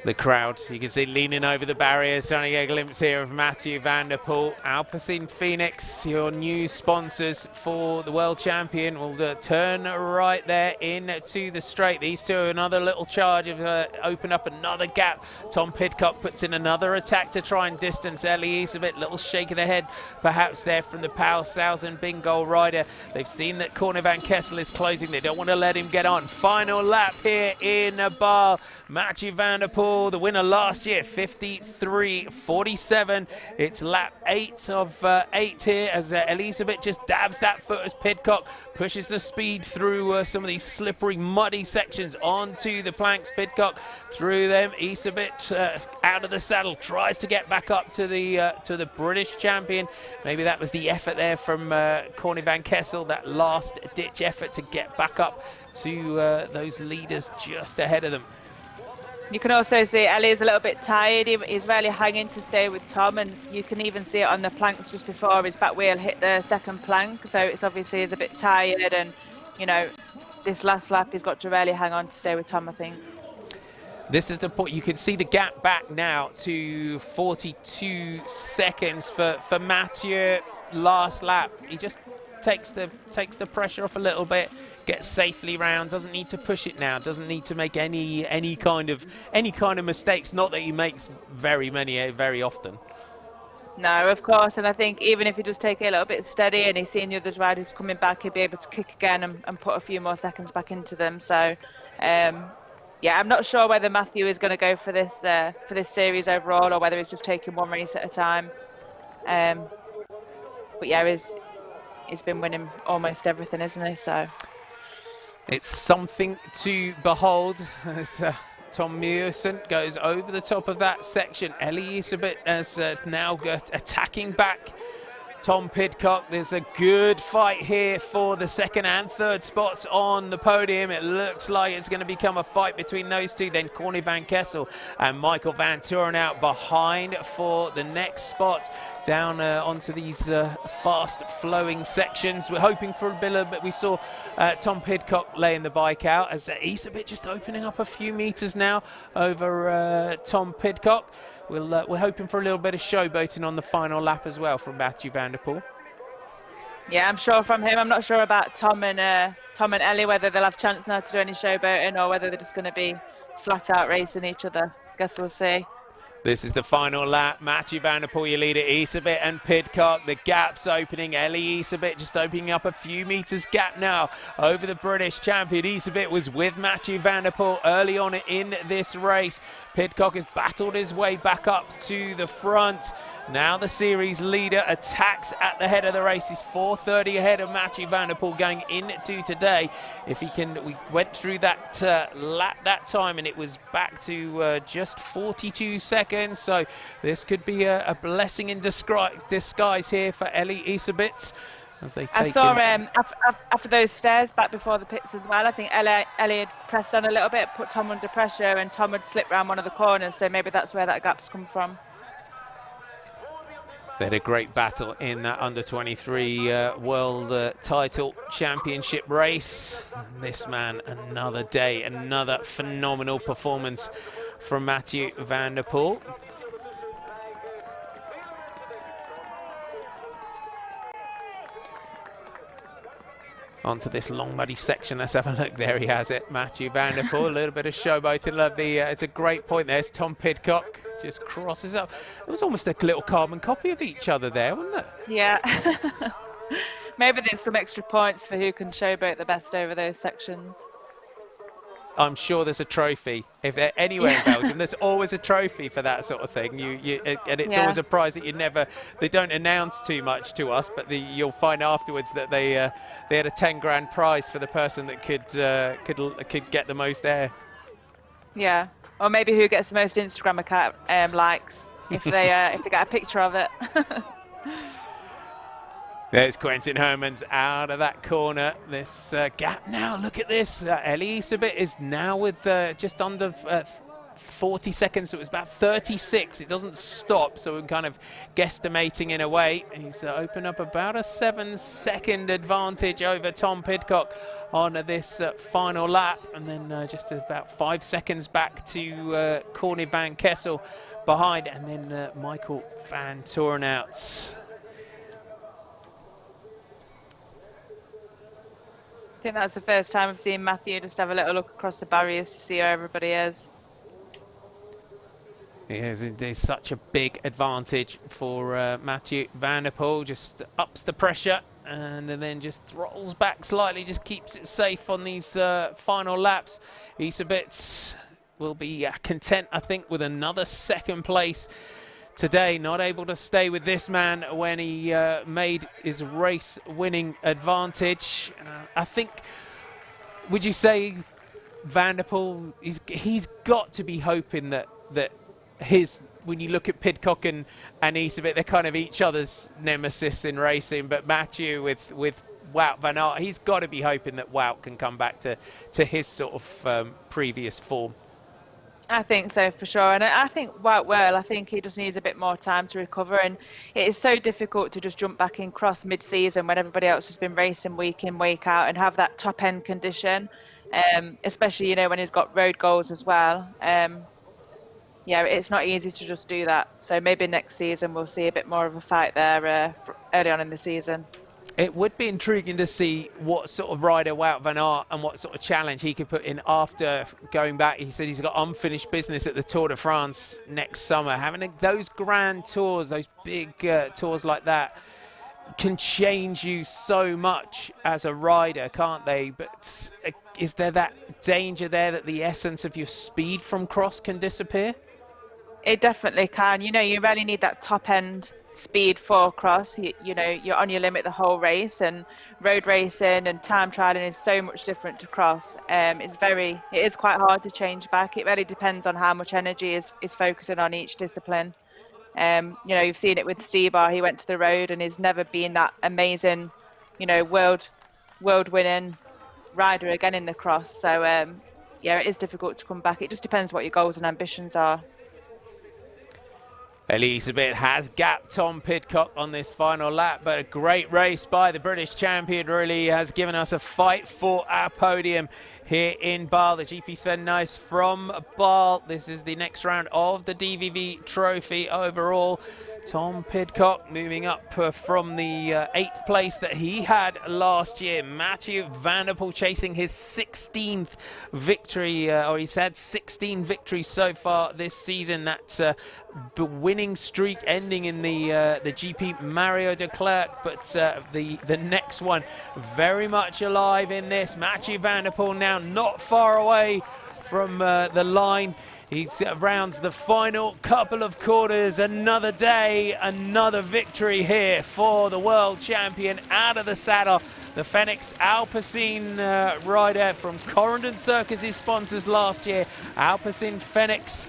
The crowd, you can see leaning over the barriers, trying to get a glimpse here of Mathieu van der Poel. Alpecin Phoenix, your new sponsors for the world champion, will turn right there into the straight. These two, another little charge of open up another gap. Tom Pidcock puts in another attack to try and distance Elie Iserbyt. Little shake of the head perhaps there from the Pau Sausen Bingo rider. They've seen that Corne van Kessel is closing. They don't want to let him get on. Final lap here in Baal. Mathieu van der Poel, the winner last year, 53.47. It's lap 8 of 8 here as Elie Iserbyt just dabs that foot as Pidcock pushes the speed through some of these slippery, muddy sections onto the planks. Pidcock through them. Iserbyt out of the saddle, tries to get back up to the British champion. Maybe that was the effort there from Corne van Kessel, that last-ditch effort to get back up to those leaders just ahead of them. You can also see Elie is a little bit tired. He's really hanging to stay with Tom, and you can even see it on the planks just before his back wheel hit the second plank. So it's obviously he's a bit tired, and this last lap he's got to really hang on to stay with Tom, I think. This is the point. You can see the gap back now to 42 seconds for Mathieu. Last lap, he just takes the pressure off a little bit, gets safely round, doesn't need to push it now, doesn't need to make any kind of mistakes, not that he makes very often. No, of course, and I think even if he does take it a little bit steady and he's seeing the other riders coming back, he'll be able to kick again and put a few more seconds back into them. So I'm not sure whether Mathieu is going to go for this series overall, or whether he's just taking one race at a time. But yeah, he's been winning almost everything, isn't he? So it's something to behold as Tom Mewson goes over the top of that section. Elie Iserbyt as now attacking back Tom Pidcock. There's a good fight here for the second and third spots on the podium. It looks like it's going to become a fight between those two. Then Corne van Kessel and Michael Van Turen out behind for the next spot down onto these fast flowing sections. We're hoping for a bit, but we saw Tom Pidcock laying the bike out as Iserbyt just opening up a few meters now over Tom Pidcock. We're hoping for a little bit of showboating on the final lap as well from Mathieu van der Poel. Yeah, I'm sure from him. I'm not sure about Tom and Elie, whether they'll have a chance now to do any showboating or whether they're just going to be flat out racing each other. Guess we'll see. This is the final lap. Mathieu van der Poel, your leader, Iserbyt and Pidcock. The gap's opening. Elie Iserbyt just opening up a few meters gap now over the British champion. Iserbyt was with Mathieu van der Poel early on in this race. Pidcock has battled his way back up to the front. Now the series leader attacks at the head of the race. He's 4:30 ahead of Mathieu van der Poel going into today. If he can, we went through that lap that time and it was back to just 42 seconds. So this could be a blessing in disguise here for Elie Iserbyt. I saw after those stairs back before the pits as well. I think Elie had pressed on a little bit, put Tom under pressure, and Tom had slipped around one of the corners. So maybe that's where that gap's come from. They had a great battle in that under-23 World Title Championship race. And this man, another day, another phenomenal performance from Mathieu van der Poel. Onto this long muddy section. Let's have a look. There he has it, Mathieu van der Poel. A little bit of showboating. Love the. It's a great point. There's Tom Pidcock. Just crosses up. It was almost a little carbon copy of each other there, wasn't it? Yeah. Maybe there's some extra points for who can showboat the best over those sections. I'm sure there's a trophy. If they're anywhere in Belgium, there's always a trophy for that sort of thing. And it's always a prize that they don't announce too much to us, but you'll find afterwards that they had a 10 grand prize for the person that could get the most air. Yeah, or maybe who gets the most Instagram account likes if they get a picture of it. There's Quentin Herman's out of that corner. This gap now, look at this. Elie Iserbyt is now with just under 40 seconds, so it was about 36. It doesn't stop, so we're kind of guesstimating in a way. He's opened up about a 7-second advantage over Tom Pidcock on this final lap, and then just about 5 seconds back to Corny van Kessel behind, and then Michael van Torenhout. I think that's the first time I've seen Matthew just have a little look across the barriers to see where everybody is. There's such a big advantage for Matthew van der Poel. Just ups the pressure and then just throttles back slightly, just keeps it safe on these final laps. He's a bit, will be content, I think, with another second place today. Not able to stay with this man when he made his race winning advantage. I think, would you say Van der Poel, he's got to be hoping that his, when you look at Pidcock and Iserbyt, they're kind of each other's nemesis in racing, but Matthew with Wout van Aert, he's got to be hoping that Wout can come back to his sort of previous form. I think so, for sure. And I think Wout will. I think he just needs a bit more time to recover. And it is so difficult to just jump back in cross mid-season when everybody else has been racing week in, week out, and have that top-end condition, especially, you know, when he's got road goals as well. Yeah, it's not easy to just do that. So maybe next season we'll see a bit more of a fight there early on in the season. It would be intriguing to see what sort of rider Wout van Aert and what sort of challenge he could put in after going back. He said he's got unfinished business at the Tour de France next summer. Having those grand tours, those big tours like that, can change you so much as a rider, can't they? But is there that danger there that the essence of your speed from cross can disappear? It definitely can. You know, you really need that top end speed for cross. You know, you're on your limit the whole race, and road racing and time trialing is so much different to cross. It is quite hard to change back. It really depends on how much energy is focusing on each discipline. You know, you've seen it with Stybar. He went to the road and he's never been that amazing, you know, world winning rider again in the cross. So yeah, it is difficult to come back. It just depends what your goals and ambitions are. Iserbyt has gapped Tom Pidcock on this final lap, but a great race by the British champion really has given us a fight for our podium here in Baal. The GP Sven Nys from Baal. This is the next round of the DVV Trophy overall. Tom Pidcock moving up from the 8th place that he had last year. Matthew van der Poel chasing his 16th victory, or he's had 16 victories so far this season. That winning streak ending in the GP Mario de Klerk, but the next one very much alive in this. Matthew van der Poel now not far away from the line. He rounds the final couple of quarters. Another day, another victory here for the world champion out of the saddle. The Fenix Alpecin rider from Corendon Circus, his sponsors last year. Alpecin Fenix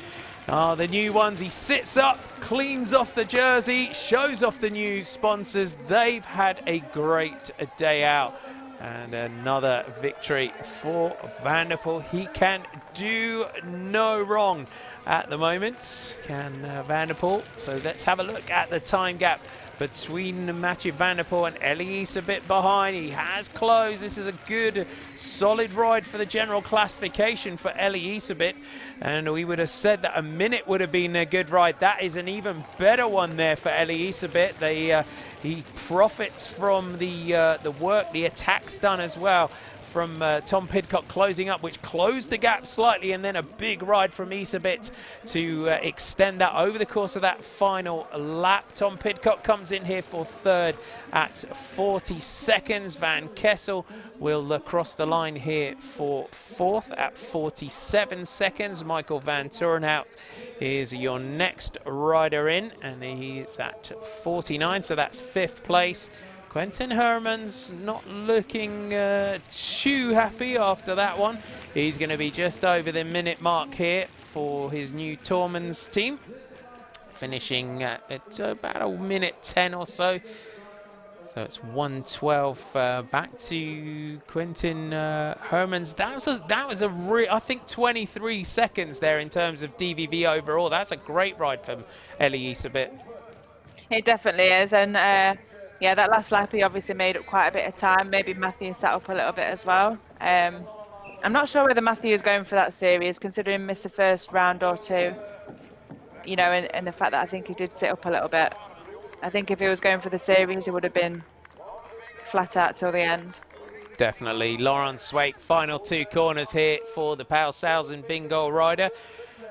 are the new ones. He sits up, cleans off the jersey, shows off the new sponsors. They've had a great day out. And another victory for Van der Poel. He can do no wrong at the moment, can Van der Poel. So let's have a look at the time gap between Mathieu van der Poel and Elie a bit behind. He has closed. This is a good, solid ride for the general classification for Elie a bit. And we would have said that a minute would have been a good ride. That is an even better one there for Elie a bit. He profits from the work, the attacks done as well from Tom Pidcock closing up, which closed the gap slightly, and then a big ride from Iserbyt to extend that over the course of that final lap. Tom Pidcock comes in here for 3rd at 40 seconds. Van Kessel will cross the line here for 4th at 47 seconds. Michael van Torenhout is your next rider in, and he's at 49, so that's 5th place. Quentin Herman's not looking too happy after that one. He's going to be just over the minute mark here for his new Tormans team, finishing at about a minute 10 or so. So it's 1:12 back to Quentin Herman's. That was I think 23 seconds there in terms of DVV overall. That's a great ride from Nys a bit. It definitely is, and yeah, that last lap he obviously made up quite a bit of time. Maybe Matthew sat up a little bit as well. I'm not sure whether Matthew is going for that series, considering he missed the first round or two. You know, and the fact that I think he did sit up a little bit. I think if he was going for the series, he would have been flat out till the end. Definitely. Laurent Swaik, final 2 corners here for the Baal bingo rider.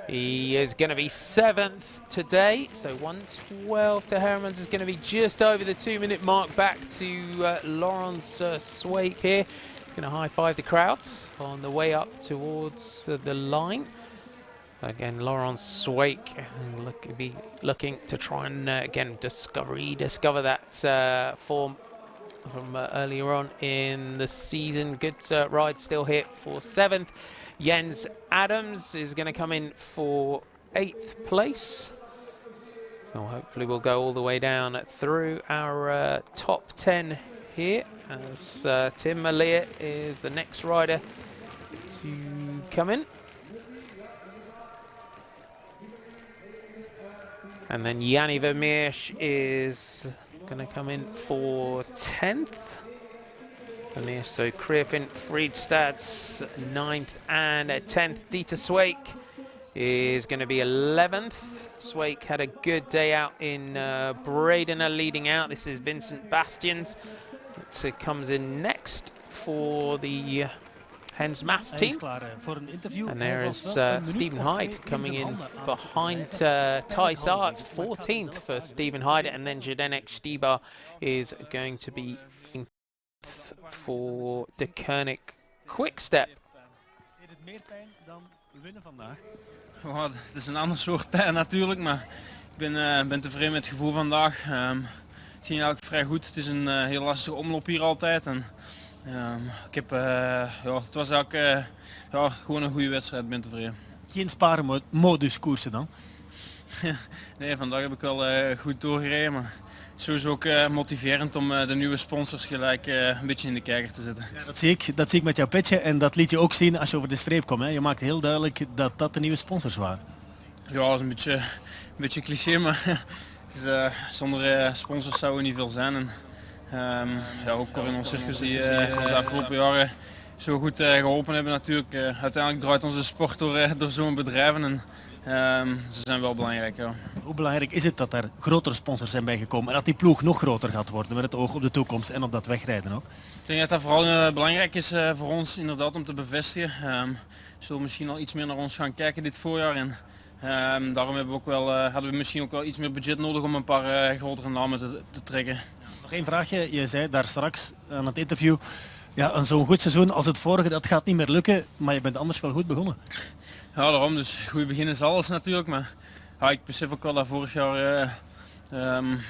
He is going to be 7th today, so 1:12 to Herman's is going to be just over the 2-minute mark back to Laurent Swaik here. He's going to high-five the crowds on the way up towards the line. Again, Laurent Swaik looking to try and again rediscover that form from earlier on in the season. Good ride still here for 7th. Jens Adams is going to come in for 8th place. So hopefully we'll go all the way down through our top 10 here, as Tim Malia is the next rider to come in. And then Yanni Vermeersch is going to come in for 10th. Vermeersch, so Kreefin, Friedstad's 9th and 10th. Dieter Swaik is going to be 11th. Swaik had a good day out in Bredene leading out. This is Vincent Bastians. It comes in next for the Hens Mass team. And there is Stephen Hyde coming in behind Thijs Aerts, 14th for Stephen Hyde, and then Zdenek Stibar is going to be 5th for De Koning Quickstep. Oh, het is een ander soort tijd natuurlijk, maar ik ben tevreden met het gevoel vandaag. Het ging eigenlijk vrij goed. Het is een heel lastige omloop hier altijd. En, het was eigenlijk gewoon een goede wedstrijd, ik ben tevreden. Geen sparenmodus koersen dan? Nee, vandaag heb ik wel goed doorgereden, maar sowieso ook motiverend om de nieuwe sponsors gelijk een beetje in de kijker te zetten. Ja, dat zie ik met jouw petje en dat liet je ook zien als je over de streep kwam. Hè? Je maakt heel duidelijk dat dat de nieuwe sponsors waren. Ja, dat is een beetje cliché, maar zonder sponsors zou er niet veel zijn. En, ook Corinne Circus die ons de afgelopen jaren zo goed geholpen hebben natuurlijk. Uiteindelijk draait onze sport door zo'n bedrijven en ze zijn wel belangrijk. Ja. Hoe belangrijk is het dat er grotere sponsors zijn bijgekomen en dat die ploeg nog groter gaat worden met het oog op de toekomst en op dat wegrijden ook? Ik denk dat dat vooral belangrijk is voor ons inderdaad om te bevestigen. We zullen misschien al iets meer naar ons gaan kijken dit voorjaar. En, daarom hadden we misschien ook wel iets meer budget nodig om een paar grotere namen te trekken. Nog één vraagje. Je zei daar straks aan het interview, ja, zo'n goed seizoen als het vorige, dat gaat niet meer lukken, maar je bent anders wel goed begonnen. Ja, daarom. Dus goed begin is alles natuurlijk, maar ik besef ook wel dat vorig jaar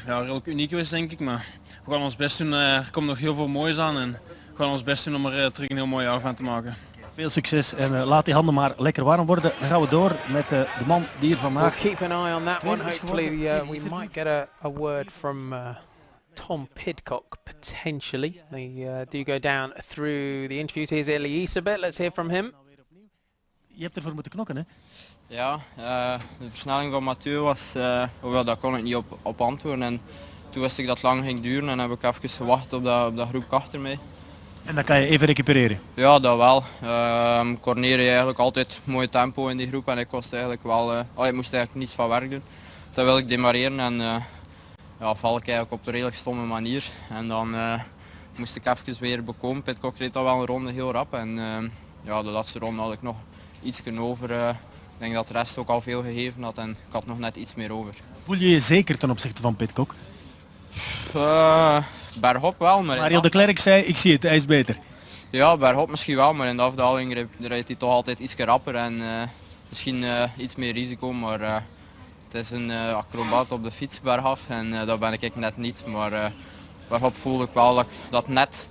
redelijk uniek was, denk ik. Maar we gaan ons best doen, er komt nog heel veel moois aan en we gaan ons best doen om er terug een heel mooi jaar van te maken. Veel succes en laat die handen maar lekker warm worden. Dan gaan we door met de man die hier vandaag... We'll keep an eye on that one. Hopefully we might get a word from Tom Pidcock potentially. They do go down through the interviews. Here's Nys a bit. Let's hear from him. Je hebt ervoor moeten knokken, hè? Ja, de versnelling van Mathieu was... daar kon ik niet op antwoorden. En toen wist ik dat het lang ging duren en heb ik even gewacht op dat groep achter mij. En dan kan je even recupereren? Ja, dat wel. Corné reed eigenlijk altijd mooi tempo in die groep en ik moest eigenlijk niets van werk doen. Toen wil ik demareren en val ik eigenlijk op een redelijk stomme manier. En dan moest ik even weer bekomen. Pidcock reed al wel een ronde heel rap en de laatste ronde had ik nog iets over. Ik denk dat de rest ook al veel gegeven had en ik had nog net iets meer over. Voel je je zeker ten opzichte van Pidcock? Bergop wel, maar... Mario de Klerk zei, ik zie het, hij is beter. Ja, bergop misschien wel, maar in de afdaling rijdt hij toch altijd iets rapper en misschien iets meer risico, maar het is een acrobaat op de fiets bergaf en dat ben ik net niet. Maar bergop voelde ik wel dat net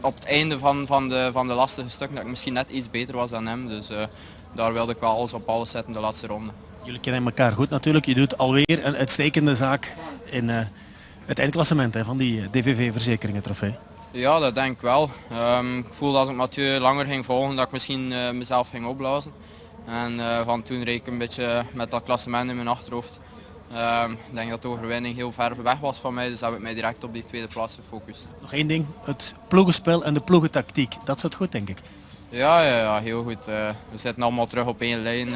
op het einde van de lastige stukken dat ik misschien net iets beter was dan hem, dus daar wilde ik wel alles zetten de laatste ronde. Jullie kennen elkaar goed natuurlijk, je doet alweer een uitstekende zaak in Het eindklassement van die DVV-verzekeringen trofee. Ja, dat denk ik wel. Ik voelde als ik Mathieu langer ging volgen dat ik misschien mezelf ging opblazen. En van toen reed ik een beetje met dat klassement in mijn achterhoofd. Ik denk dat de overwinning heel ver weg was van mij, dus heb ik mij direct op die tweede plaats gefocust. Nog één ding, het ploegenspel en de ploegentactiek, dat zit goed denk ik. Ja, heel goed. We zitten allemaal terug op één lijn.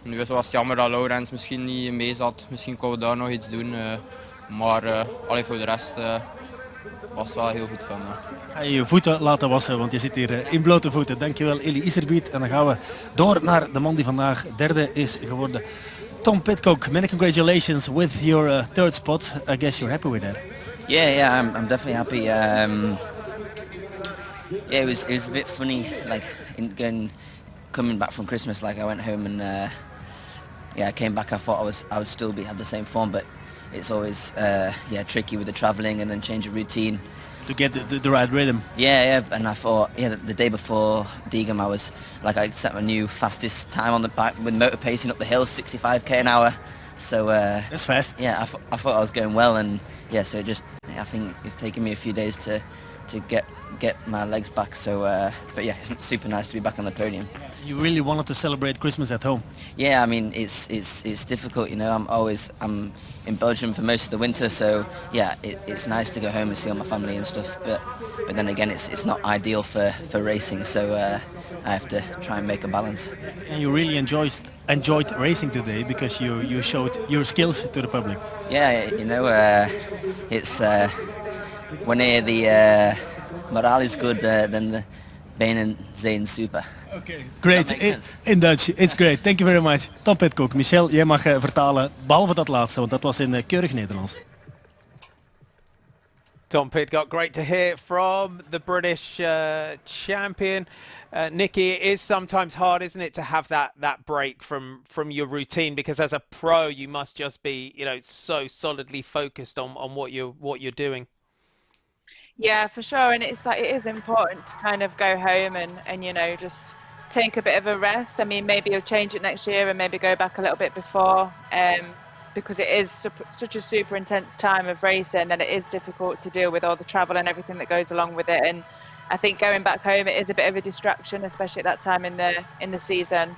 Nu was het jammer dat Laurens misschien niet mee zat, misschien konden we daar nog iets doen. Maar voor de rest was het wel heel goed van me. Ga je je voeten laten wassen, want je zit hier in blote voeten. Dankjewel Eli Iserbiet. En dan gaan we door naar de man die vandaag derde is geworden. Tom Pidcock, many congratulations with your third spot. I guess you're happy with that. Yeah, I'm definitely happy. Yeah, it was a bit funny, like coming back from Christmas. Like I went home and I came back. I thought I would still have the same form, but it's always tricky with the traveling and then change of routine. To get the right rhythm. Yeah, and I thought, the day before Diegem, I set my new fastest time on the back with motor pacing up the hill, 65k an hour. So that's fast. Yeah, I thought I was going well, and so I think it's taken me a few days to get my legs back. So, but yeah, it's super nice to be back on the podium. You really wanted to celebrate Christmas at home. Yeah, I mean it's difficult, I'm in Belgium for most of the winter, so yeah, it's nice to go home and see all my family and stuff. But then again, it's not ideal for racing, so I have to try and make a balance. And you really enjoyed racing today because you showed your skills to the public. Yeah, it's wanneer the morale is good, then the benen zijn super. Okay, great. In Dutch, it's great. Thank you very much. Tom Pidcock, Michel, jij mag vertalen, behalve dat laatste, want dat was in keurig Nederlands. Tom Pidcock, great to hear from the British champion. Nikki, it is sometimes hard, isn't it, to have that break from your routine, because as a pro you must just be, so solidly focused on what you're doing. Yeah, for sure, and it's like it is important to kind of go home and just take a bit of a rest. I mean, maybe you'll change it next year and maybe go back a little bit before, because it is such a super intense time of racing, and it is difficult to deal with all the travel and everything that goes along with it. And I think going back home, it is a bit of a distraction, especially at that time in the season.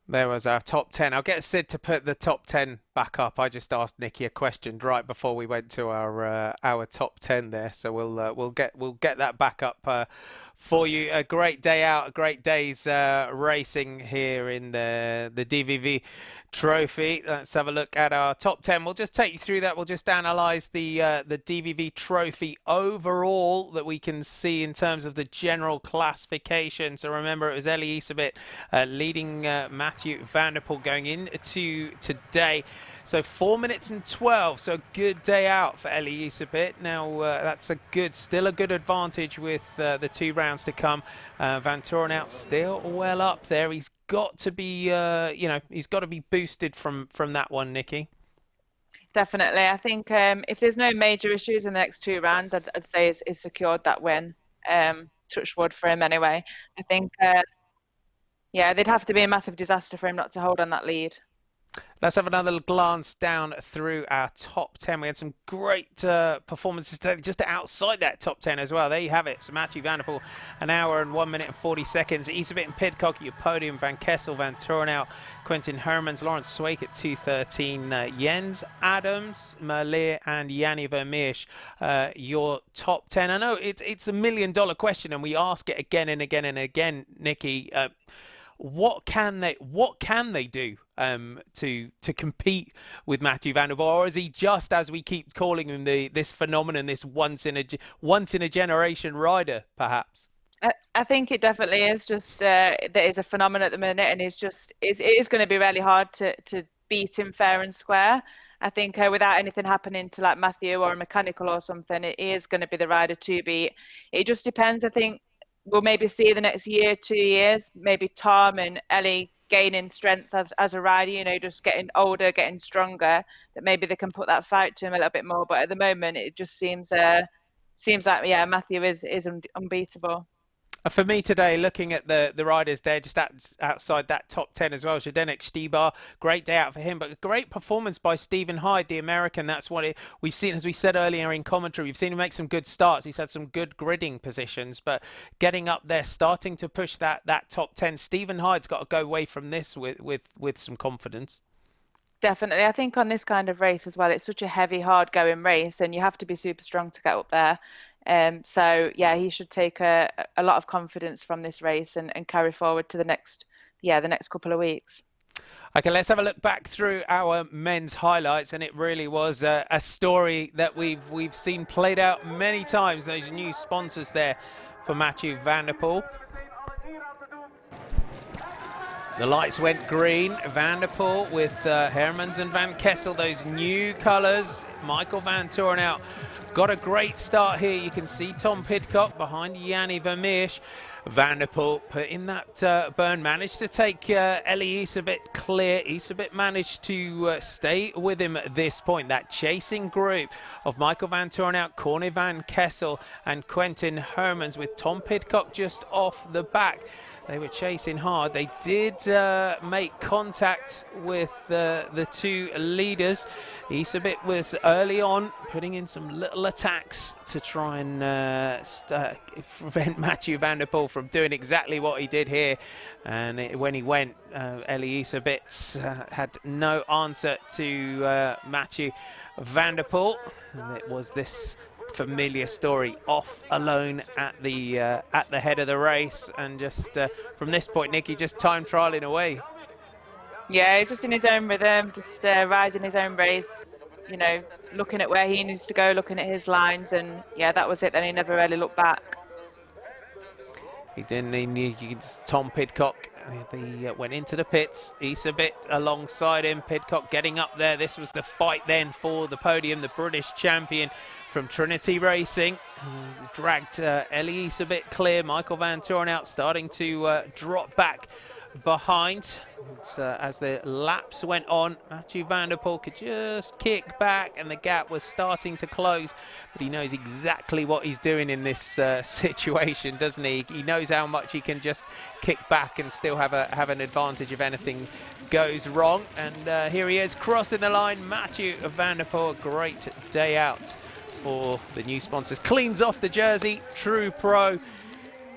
There was our top 10. I'll get Sid to put the top 10 back up. I just asked Nikki a question right before we went to our top 10 there, so we'll get that back up for you. A great day out, a great day's racing here in the DVV Trofee. Let's have a look at our top 10. We'll just take you through that. We'll just analyse the DVV Trofee overall that we can see in terms of the general classification. So remember, it was Eli Iserbiet leading Mathieu van der Poel going into today. So 4 minutes and 12. So a good day out for Eli Iserbiet. Now that's still a good advantage with the 2 rounds to come. Van Torenhout still well up there. He's got to be, he's got to be boosted from that one, Nikki. Definitely. I think if there's no major issues in the next 2 rounds, I'd say he's secured that win. Touch wood for him anyway. I think, they'd have to be a massive disaster for him not to hold on that lead. Let's have another glance down through our top 10. We had some great performances today, just outside that top 10 as well. There you have it. So Mathieu van der Poel, 1 hour and 1 minute and 40 seconds. Iserbiet and Pidcock at your podium. Van Kessel, Van Torenhout, Quentin Hermans, Lawrence Swake at 2:13. Jens Adams, Merlier and Yanni Vermeersch, your top 10. I know it's $1 million question, and we ask it again and again and again, Nikki. What can they do to compete with Mathieu van der Poel, or is he just, as we keep calling him, this phenomenon, this once in a generation rider, perhaps? I think it definitely is just that is a phenomenon at the minute, and it is going to be really hard to beat him fair and square. I think without anything happening to like Mathieu or a mechanical or something, it is going to be the rider to beat. It just depends. I think we'll maybe see the next year, 2 years, maybe Tom and Ellie gaining strength as a rider, just getting older, getting stronger, that maybe they can put that fight to him a little bit more. But at the moment, it just seems like, Mathieu is unbeatable. For me today, looking at the riders there, just outside that top 10 as well, Zdenek Štibar, great day out for him, but a great performance by Stephen Hyde, the American. That's what we've seen, as we said earlier in commentary, we've seen him make some good starts. He's had some good gridding positions, but getting up there, starting to push that top 10. Stephen Hyde's got to go away from this with some confidence. Definitely. I think on this kind of race as well, it's such a heavy, hard-going race, and you have to be super strong to get up there. So yeah, he should take a lot of confidence from this race and carry forward to the next couple of weeks. Okay, let's have a look back through our men's highlights, and it really was a story that we've seen played out many times. Those new sponsors there for Mathieu van der Poel. The lights went green. Van der Poel with Hermans and Van Kessel, those new colours. Michael Van Torenhout got a great start here. You can see Tom Pidcock behind Yanni Vermeersch. Van der Poel put in that burn, managed to take Elie Iserbyt clear. Iserbyt managed to stay with him at this point. That chasing group of Michael Van Torenhout, Corne Van Kessel and Quentin Hermans with Tom Pidcock just off the back. They were chasing hard. They did make contact with the two leaders. Iserbyt was early on putting in some little attacks to try and prevent Mathieu van der Poel from doing exactly what he did here. And when he went, Elie Iserbyt had no answer to Mathieu van der Poel. And it was this familiar story, off alone at the head of the race, and just from this point, Nikki, just time trialing away. Yeah, he's just in his own rhythm, just riding his own race, you know, looking at where he needs to go, looking at his lines, and yeah, that was it. Then he never really looked back. He didn't. Tom Pidcock. He went into the pits. Iserbyt alongside him. Pidcock getting up there. This was the fight then for the podium. The British champion from Trinity Racing dragged Elie Iserbyt clear. Michael Van Torenhout starting to drop back behind. As the laps went on, Mathieu van der Poel could just kick back, and the gap was starting to close. But he knows exactly what he's doing in this situation, doesn't he? He knows how much he can just kick back and still have an advantage if anything goes wrong. And here he is crossing the line. Mathieu van der Poel, great day out for the new sponsors. Cleans off the jersey, True Pro.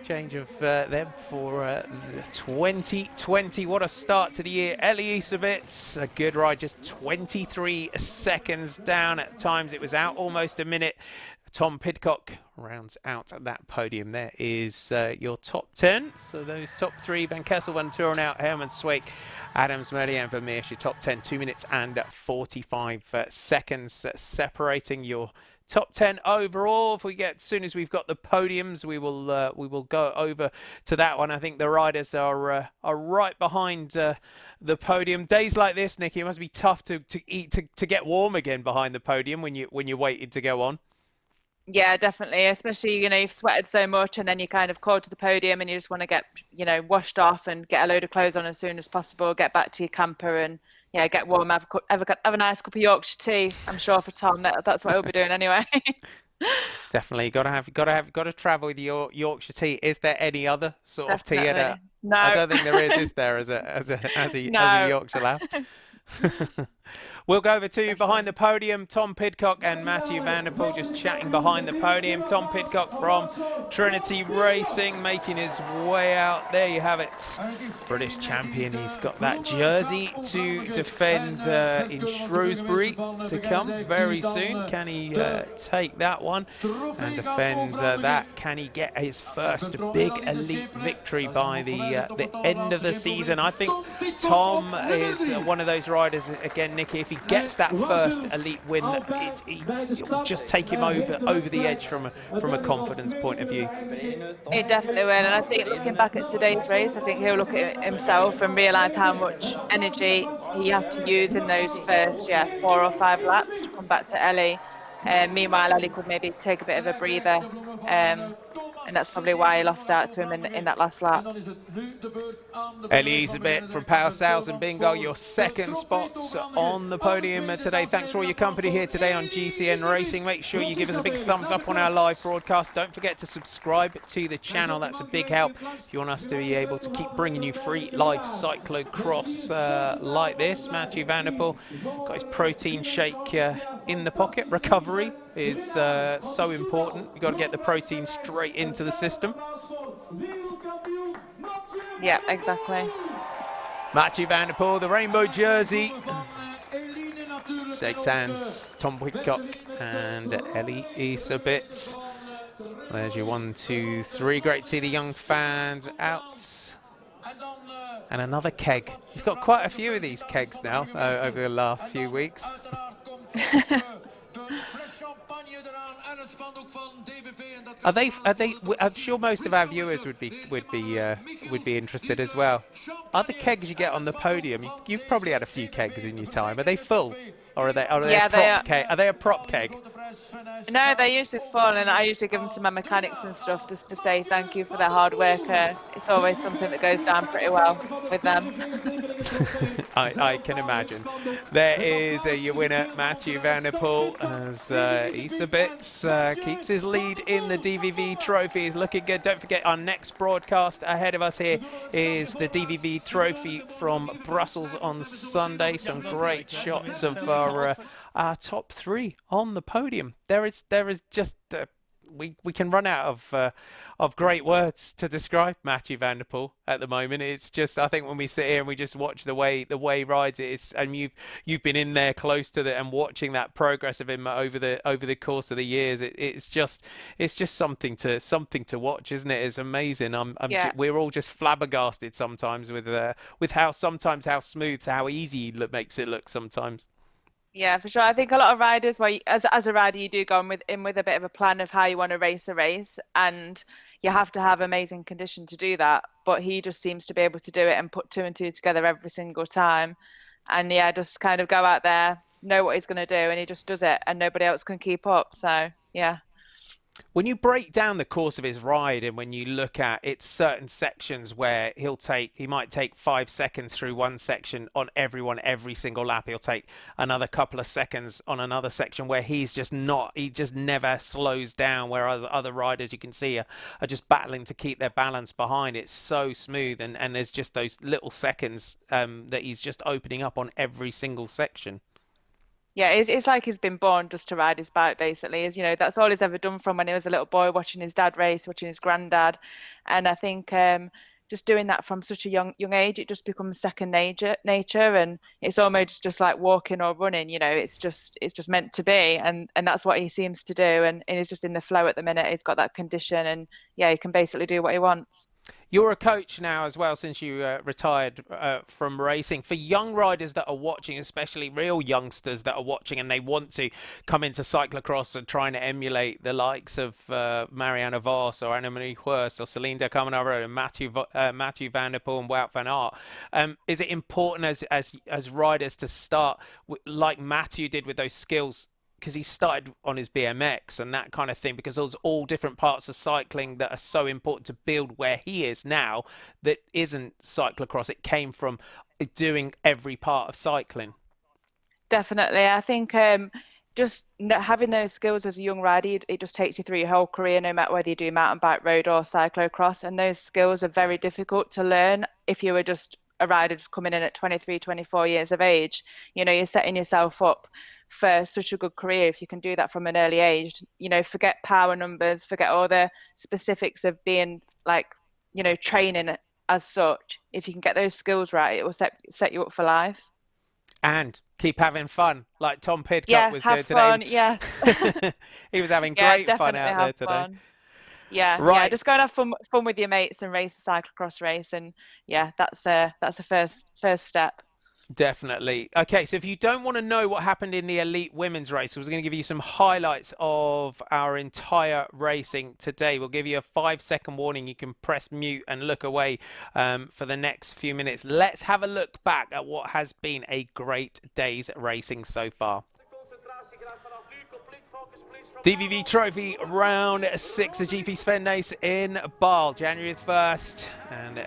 Change of them for 2020. What a start to the year. Elie Iserbyt, a good ride, just 23 seconds down. At times it was out almost a minute. Tom Pidcock rounds out at that podium. There is your top 10. So those top three, Van Kessel, Van Torenhout, Herman Sweek, Adams, Merlier and Vermeersch, your top 10, 2 minutes and 45 seconds separating your top 10 overall. As soon as we've got the podiums, we will go over to that one. I think the riders are right behind the podium. Days like this, Nikki, it must be tough to get warm again behind the podium when you're waiting to go on. Yeah, definitely. Especially, you know, you've sweated so much, and then you kind of called to the podium, and you just want to get, you know, washed off and get a load of clothes on as soon as possible. Get back to your camper and yeah, get warm. Have a nice cup of Yorkshire tea. I'm sure for Tom that's what he'll be doing anyway. Definitely, got to travel with your Yorkshire tea. Is there any other sort of tea? No, I don't think there is there as a Yorkshire lass? We'll go over to behind the podium. Tom Pidcock and Mathieu van der Poel just chatting behind the podium. Tom Pidcock from Trinity Racing making his way out. There you have it. British champion. He's got that jersey to defend in Shrewsbury to come very soon. Can he take that one and defend that? Can he get his first big elite victory by the end of the season? I think Tom is one of those riders, again, Nikki, if he gets that first elite win, it'll just take him over the edge from a confidence point of view. It definitely will, and I think looking back at today's race, I think he'll look at himself and realise how much energy he has to use in those first 4 or 5 laps to come back to Elie. Meanwhile, Elie could maybe take a bit of a breather. that's probably why he lost out to him in that last lap. Elisabeth from Power Sales and Bingo, your second spot on the podium today. Thanks for all your company here today on GCN Racing. Make sure you give us a big thumbs up on our live broadcast. Don't forget to subscribe to the channel. That's a big help if you want us to be able to keep bringing you free live cyclo-cross like this. Mathieu van der Poel got his protein shake in the pocket. Recovery is so important. You've got to get the protein straight into the system. Yeah, exactly. Mathieu van der Poel, the rainbow jersey. Shakes hands, Tom Whitcock and Ellie Isabit. There's your 1, 2, 3. Great to see the young fans out. And another keg. He's got quite a few of these kegs now over the last few weeks. Are they? I'm sure most of our viewers would be interested as well. Are the kegs you get on the podium? You've probably had a few kegs in your time. Are they full, or are they? Yeah, they are. Are they a prop keg? No, they're usually full, and I usually give them to my mechanics and stuff just to say thank you for their hard work. It's always something that goes down pretty well with them. I can imagine. There is your winner, Mathieu van der Poel, as Isabits keeps his lead in the DVV Trophy. He's looking good. Don't forget, our next broadcast ahead of us here is the DVV Trophy from Brussels on Sunday. Some great shots of our top 3 on the podium. There is just we can run out of great words to describe Mathieu van der Poel at the moment. It's just, I think when we sit here and we just watch the way he rides it, and you've been in there close to and watching that progress of him over the course of the years. It's just something to watch, isn't it? It's amazing. We're all just flabbergasted sometimes with how smooth, how easy he makes it look sometimes. Yeah, for sure. I think a lot of riders, as a rider, you do go in with a bit of a plan of how you want to race a race, and you have to have amazing condition to do that. But he just seems to be able to do it and put 2 and 2 together every single time. And yeah, just kind of go out there, know what he's going to do, and he just does it, and nobody else can keep up. So yeah. When you break down the course of his ride, and when you look at it's certain sections where he might take 5 seconds through one section on every single lap. He'll take another couple of seconds on another section where he just never slows down, where other riders you can see are just battling to keep their balance behind. It's so smooth, and there's just those little seconds that he's just opening up on every single section. Yeah, it's like he's been born just to ride his bike, basically. That's all he's ever done from when he was a little boy, watching his dad race, watching his granddad. And I think just doing that from such a young age, it just becomes second nature, and it's almost just like walking or running. It's just meant to be, and that's what he seems to do. And he's just in the flow at the minute. He's got that condition, and yeah, he can basically do what he wants. You're a coach now as well, since you retired from racing. For young riders that are watching, especially real youngsters that are watching and they want to come into cyclocross and trying to emulate the likes of Marianne Vos or Annemarie Hurst or Celine de Carmen and Mathieu van der Poel and Wout van Aert, is it important as riders to start like Mathieu did with those skills? Because he started on his BMX and that kind of thing, because there's all different parts of cycling that are so important to build where he is now that isn't cyclocross. It came from doing every part of cycling. Definitely. I think just having those skills as a young rider, it just takes you through your whole career, no matter whether you do mountain bike, road or cyclocross. And those skills are very difficult to learn if you were just a rider just coming in at 23, 24 years of age. You're setting yourself up for such a good career if you can do that from an early age. Forget power numbers, forget all the specifics of being training as such. If you can get those skills right, it will set you up for life. And keep having fun, like Tom Pidcock was doing fun, today. Yeah, he was having great fun out there today. Fun. Yeah, right. Yeah, just go and have fun with your mates and race a cyclocross race, and yeah, that's the first step. Definitely. Okay, so if you don't want to know what happened in the elite women's race, we're going to give you some highlights of our entire racing today. We'll give you a 5-second warning. You can press mute and look away for the next few minutes. Let's have a look back at what has been a great day's racing so far. DVV Trophy round 6, the GP Sven Nys in Baal, January 1st, and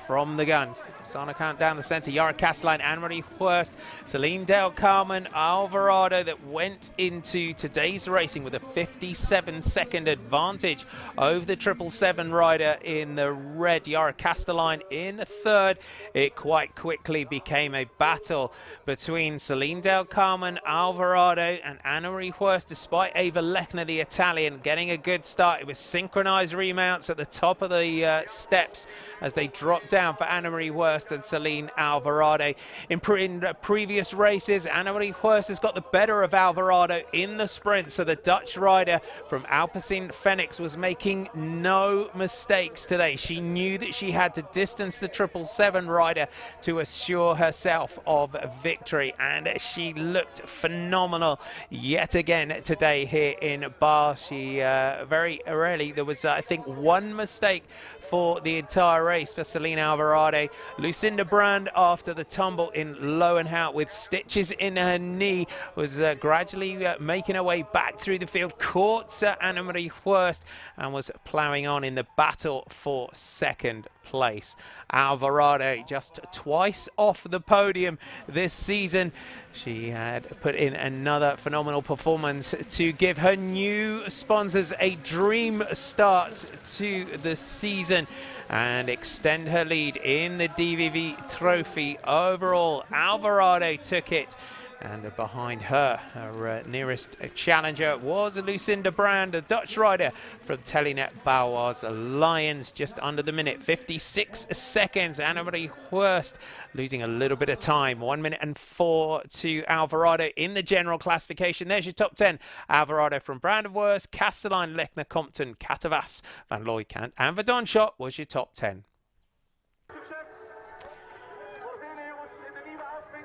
from the guns, Sana count down the centre, Yara Castelline, Anne-Marie Hurst, Celine, Carmen, Alvarado that went into today's racing with a 57-second advantage over the 777 rider in the red, Yara Castelline in third. It quite quickly became a battle between Celine, Carmen, Alvarado and Anne-Marie Hurst, despite Eva Lechner, the Italian, getting a good start. It was synchronized remounts at the top of the steps as they dropped down for Anne-Marie Hurst and Celine Alvarado. In previous races, Anne-Marie Hurst has got the better of Alvarado in the sprint, so the Dutch rider from Alpecin Phoenix was making no mistakes today. She knew that she had to distance the 777 rider to assure herself of victory, and she looked phenomenal yet again today here in Baal. She very rarely, there was I think one mistake for the entire race for Celine Alvarado. Lucinda Brand, after the tumble in Lowenhout with stitches in her knee, was gradually making her way back through the field, caught Anne-Marie Hurst and was ploughing on in the battle for second place. Alvarado just twice off the podium this season. She had put in another phenomenal performance to give her new sponsors a dream start to the season and extend her lead in the DVV Trophy. Overall, Alvarado took it, and behind her, her nearest challenger was Lucinda Brand, a Dutch rider from Telenet Bauer's Lions, just under the minute, 56 seconds. Anne-Marie Hurst losing a little bit of time, 1 minute and 4 to Alvarado in the general classification. There's your top 10. Alvarado from Brand of Hurst, Castelline, Lechner, Compton, Catavas, Van Looijkant and Verdonschot was your top 10.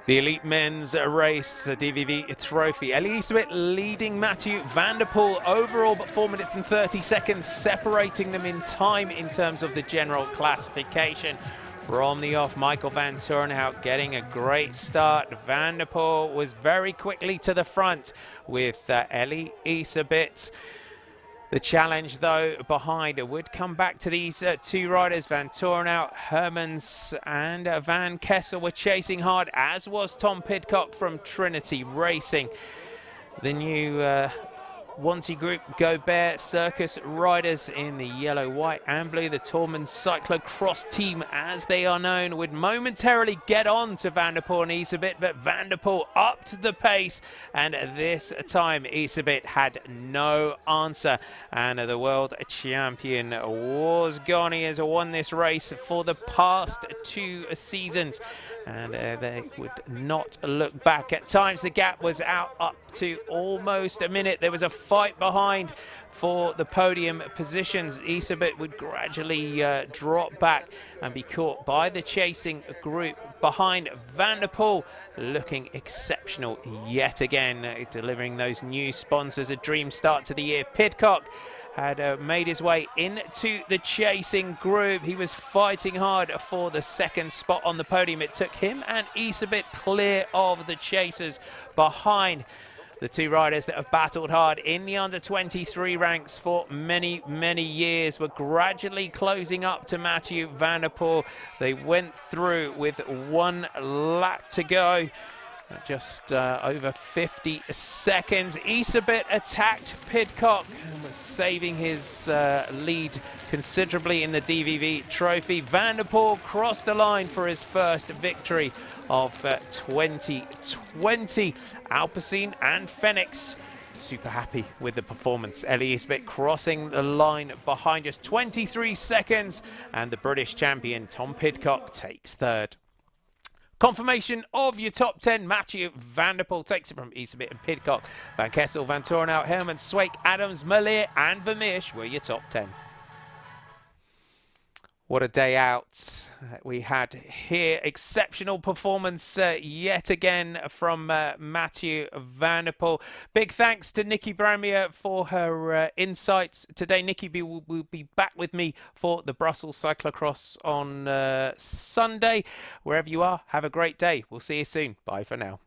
The elite men's race, the DVV Trophy. Elisabeth leading Mathieu van der Poel overall, but 4 minutes and 30 seconds separating them in time in terms of the general classification. From the off, Michael van Turnhout getting a great start. Van der Poel was very quickly to the front with Elisabeth. The challenge, though, behind would come back to these two riders. Van Turnhout, Hermans and Van Kessel were chasing hard, as was Tom Pidcock from Trinity Racing. The new Wanty Group Gobert Circus riders in the yellow, white and blue, the Tormund cyclo-cross team as they are known, would momentarily get on to Van der Poel and Isabeth, but Van der Poel upped the pace, and this time Isabeth had no answer, and the world champion was gone. He has won this race for the past 2 seasons, and they would not look back. At times the gap was out up to almost a minute. There was a fight behind for the podium positions. Isabeth would gradually drop back and be caught by the chasing group behind. Van der Poel looking exceptional yet again, delivering those new sponsors a dream start to the year. Pidcock had made his way into the chasing group. He was fighting hard for the second spot on the podium. It took him and Isabeth clear of the chasers behind. The two riders that have battled hard in the under-23 ranks for many, many years were gradually closing up to Mathieu van der Poel. They went through with 1 lap to go. Just over 50 seconds. Isabeth attacked Pidcock and was saving his lead considerably in the DVV Trophy. Van der Poel crossed the line for his first victory of 2020. Alpecin and Phoenix super happy with the performance. Elisabeth crossing the line behind us, 23 seconds, and the British champion Tom Pidcock takes third. Confirmation of your top 10. Mathieu van der Poel takes it from Isabeth and Pidcock. Van Kessel, Van Turnhout, Herman, Swake, Adams, Malier and Vermeersch were your top 10. What a day out we had here. Exceptional performance yet again from Mathieu van der Poel. Big thanks to Nikki Bramier for her insights today. Nikki will be back with me for the Brussels Cyclocross on Sunday. Wherever you are, have a great day. We'll see you soon. Bye for now.